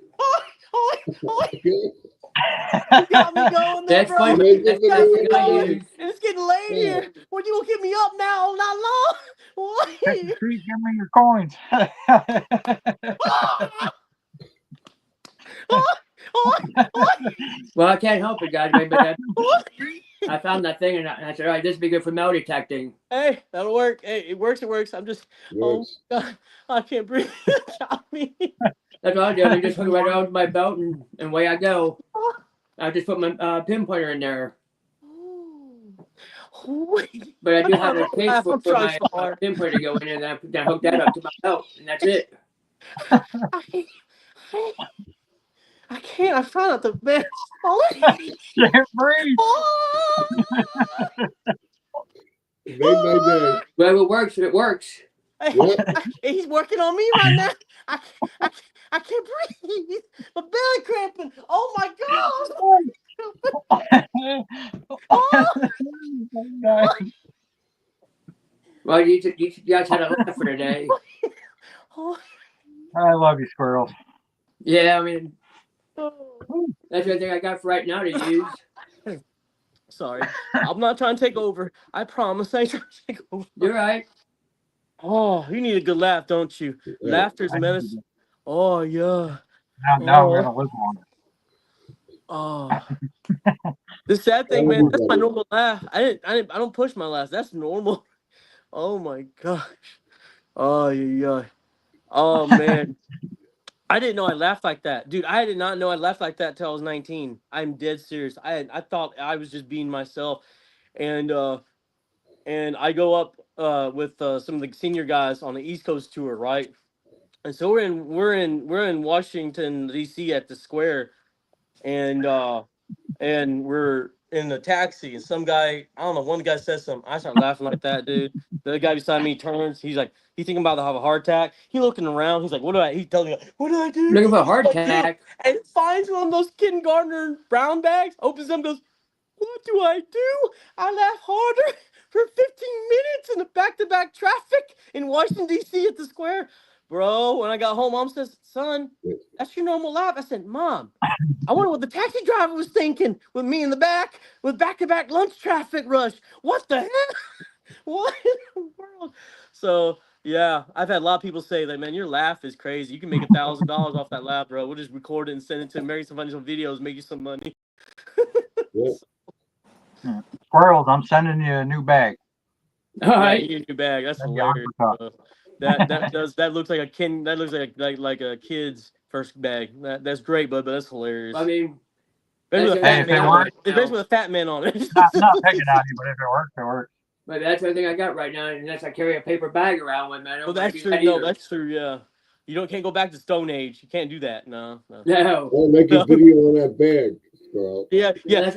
You got me going there, that's bro. Funny. That's what I use. And it's getting late here. When you gonna get me up now? Not long. What? Give me your coins. Well, I can't help it, guys. But I found that thing and I said, all right, this would be good for metal detecting. Hey, that'll work. Hey, it works. It works. I'm just. Works. Oh God, I can't breathe. Got me. That's what I do. I just hook it right onto my belt and away I go. I just put my pinpointer in there. But I do have a case for my pinpointer to go in, and I hook that up to my belt, and that's it. I can't. I found out the man. Can't breathe. Made my day. Well, it works. It works. He's working on me right now. I can't breathe. My belly cramping. Oh my God. Well, you guys had a laugh for today. I love you, squirrels. Yeah, I mean, that's the thing I got for right now to use. Sorry, I'm not trying to take over. I promise I ain't trying to take over. You're right. Oh, you need a good laugh, don't you? Yeah. Laughter's medicine. Oh yeah. Now I'm gonna live on it. Oh. The sad thing, man, that's my normal laugh. I don't push my laughs. That's normal. Oh my gosh. Oh yeah. Oh man. I didn't know I laughed like that. Dude, I did not know I laughed like that till I was 19. I'm dead serious. I thought I was just being myself. And I go up with some of the senior guys on the East Coast tour, right? And so we're in Washington D.C. at the square, and we're in the taxi, and some guy, I don't know, one guy says something. I start laughing like that, dude. The other guy beside me turns. He's like, he's thinking about to have a heart attack. He looking around. He's like, he tells me, what do I do? Looking for a heart attack. And finds one of those kindergartner brown bags, opens them, goes, what do I do? I laugh harder for 15 minutes in the back-to-back traffic in Washington, D.C. at the square. Bro, when I got home, Mom says, son, that's your normal laugh. I said, Mom, I wonder what the taxi driver was thinking with me in the back with back-to-back lunch traffic rush. What the heck? What in the world? So, yeah, I've had a lot of people say that, man, your laugh is crazy. You can make $1,000 off that laugh, bro. We'll just record it and send it to American Financial Videos, make you some money. Squirrels, I'm sending you a new bag. All right. Yeah, you get a new bag. That's hilarious. That looks like a kid. That looks like a kid's first bag. That's great, but that's hilarious. I mean, it's with a fat man on it. Not picking on you, but if it works, it works. But that's the thing I got right now, unless I carry a paper bag around with me. I don't that's true. No, that's true. Yeah, you can't go back to Stone Age. You can't do that. No. I'll make a video on that bag, girl. Yeah.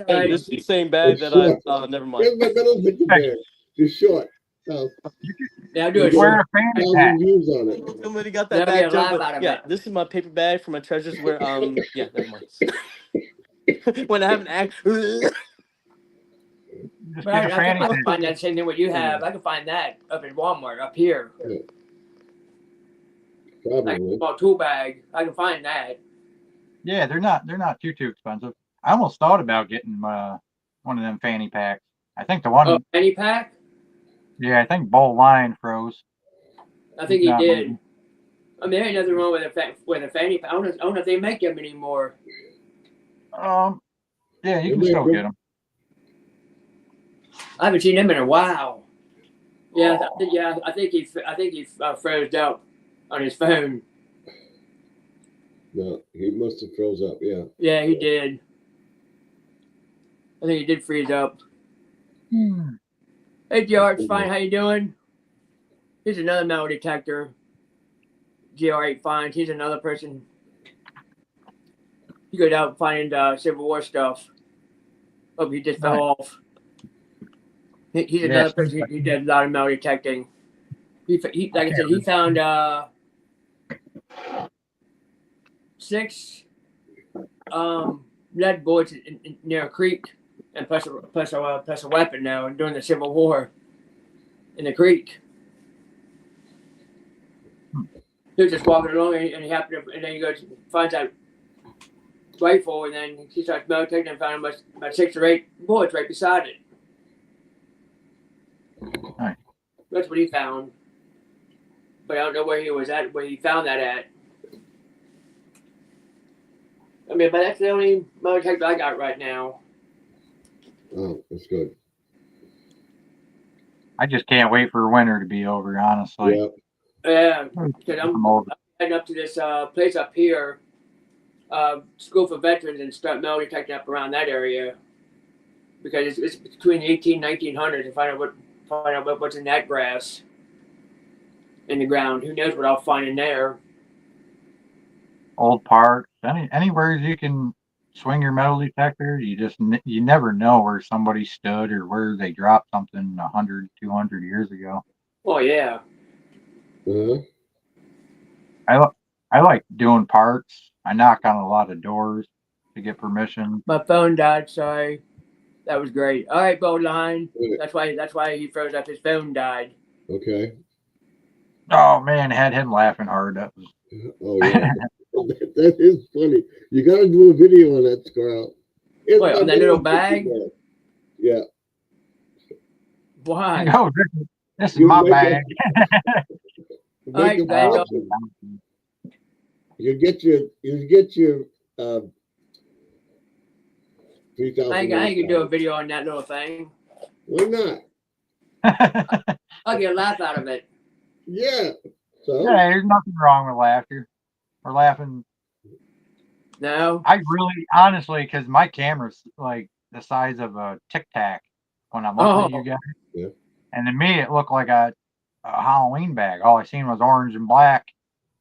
Hey, this is the same bag that I. Never mind. Here's my metal detector bag. It's short. Yeah, I'll do a wear a fanny pack. Views on it. Somebody got that bag. Yeah, this is my paper bag for my treasures. Where yeah, never mind. When I have an act. But I can find that same thing what you have. I can find that up in Walmart up here. Probably. Like a small tool bag. I can find that. Yeah, they're not too expensive. I almost thought about getting one of them fanny packs. I think the one fanny pack? Yeah, I think Bull Line froze. I think he did. I mean, there ain't nothing wrong with a fanny pack. I don't know if they make them anymore. Yeah, you can still get them. I haven't seen them in a while. Yeah, I think he froze up on his phone. No, he must have froze up. Yeah. Yeah, he did. I think he did freeze up. Hey, GR, fine. How you doing? Here's another metal detector. GR8 finds. He's another person. He goes out finding Civil War stuff. Hope he just fell off. He's another person. He does a lot of metal detecting. He like I said, he found 6 lead bullets near a creek, and plus a weapon now during the Civil War in the creek. He was just walking along, and he happened to, and then he goes finds that rifle, and then he starts metal detecting and found about 6 or 8 bullets right beside it. Right. That's what he found, but I don't know where he found that at. I mean, but that's the only metal detector I got right now. Oh, that's good. I just can't wait for winter to be over, honestly. Yeah. Yeah, because I'm heading up to this place up here, School for Veterans, and start metal detecting up around that area. Because it's between 1900s to find out what's in that grass in the ground. Who knows what I'll find in there? Old parks, anywhere you can swing your metal detector, you never know where somebody stood or where they dropped something 100, 200 years ago. Oh yeah. Uh-huh. I like doing parks. I knock on a lot of doors to get permission. My phone died. Sorry. That was great. All right, Bowline. Right. That's why he froze up. His phone died. Okay. Oh man, had him laughing hard. That was. Oh yeah. That is funny. You got to do a video on that, Scarl. Wait, on that little bag? Yeah. Why? No, this is my bag. All right, guys. You get your 3,000. I can do a video on that little thing. Why not? I'll get a laugh out of it. Yeah. So yeah, there's nothing wrong with laughter. We're laughing. No. I really, honestly, because my camera's like the size of a Tic Tac when I'm looking at you guys. Yeah. And to me, it looked like a Halloween bag. All I seen was orange and black.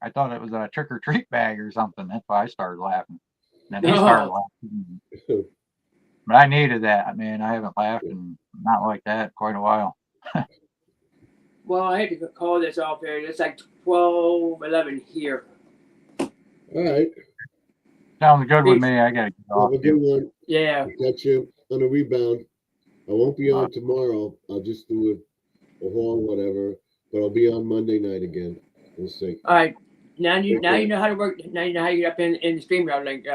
I thought it was a trick or treat bag or something. That's why I started laughing. And then he started laughing. But I needed that, man. I haven't laughed and not like that in quite a while. Well, I hate to call this off here. It's like 12:11 here. All right. Sounds good with me. I gotta get off. Have a good one. Yeah. I'll catch you on a rebound. I won't be on tomorrow. I'll just do a haul, whatever. But I'll be on Monday night again. We'll see. All right. Now you know how to work. Now you know how to get up in the StreamYard link.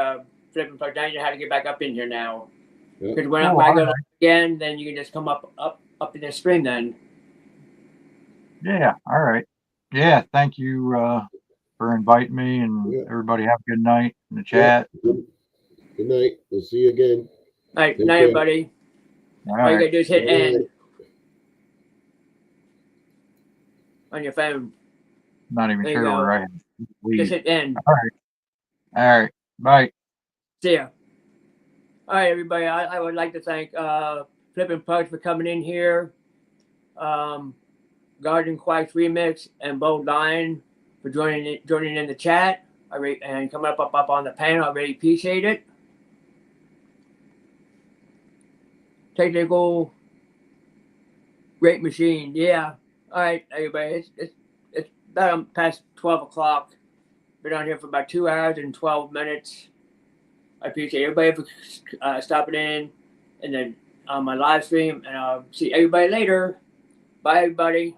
Flipping plug. Now you know how to get back up in here now. Because when I go live again, then you can just come up in the stream then. Yeah. All right. Yeah. Thank you for inviting me, and everybody have a good night in the chat. Yeah. Good night. We'll see you again. All right. Good night, everybody. All you gotta do is hit end on your phone. Not even sure where I am. Just hit end. All right. All right. Bye. See ya. All right, everybody. I would like to thank Flipping Pugs for coming in here. GardenAquaticsReMix and Bold Lion for joining in the chat. And coming up on the panel. I really appreciate it. Technical, great machine. Yeah. All right, everybody. It's about past 12 o'clock. Been on here for about 2 hours and 12 minutes. I appreciate everybody for stopping in and then on my live stream. And I'll see everybody later. Bye, everybody.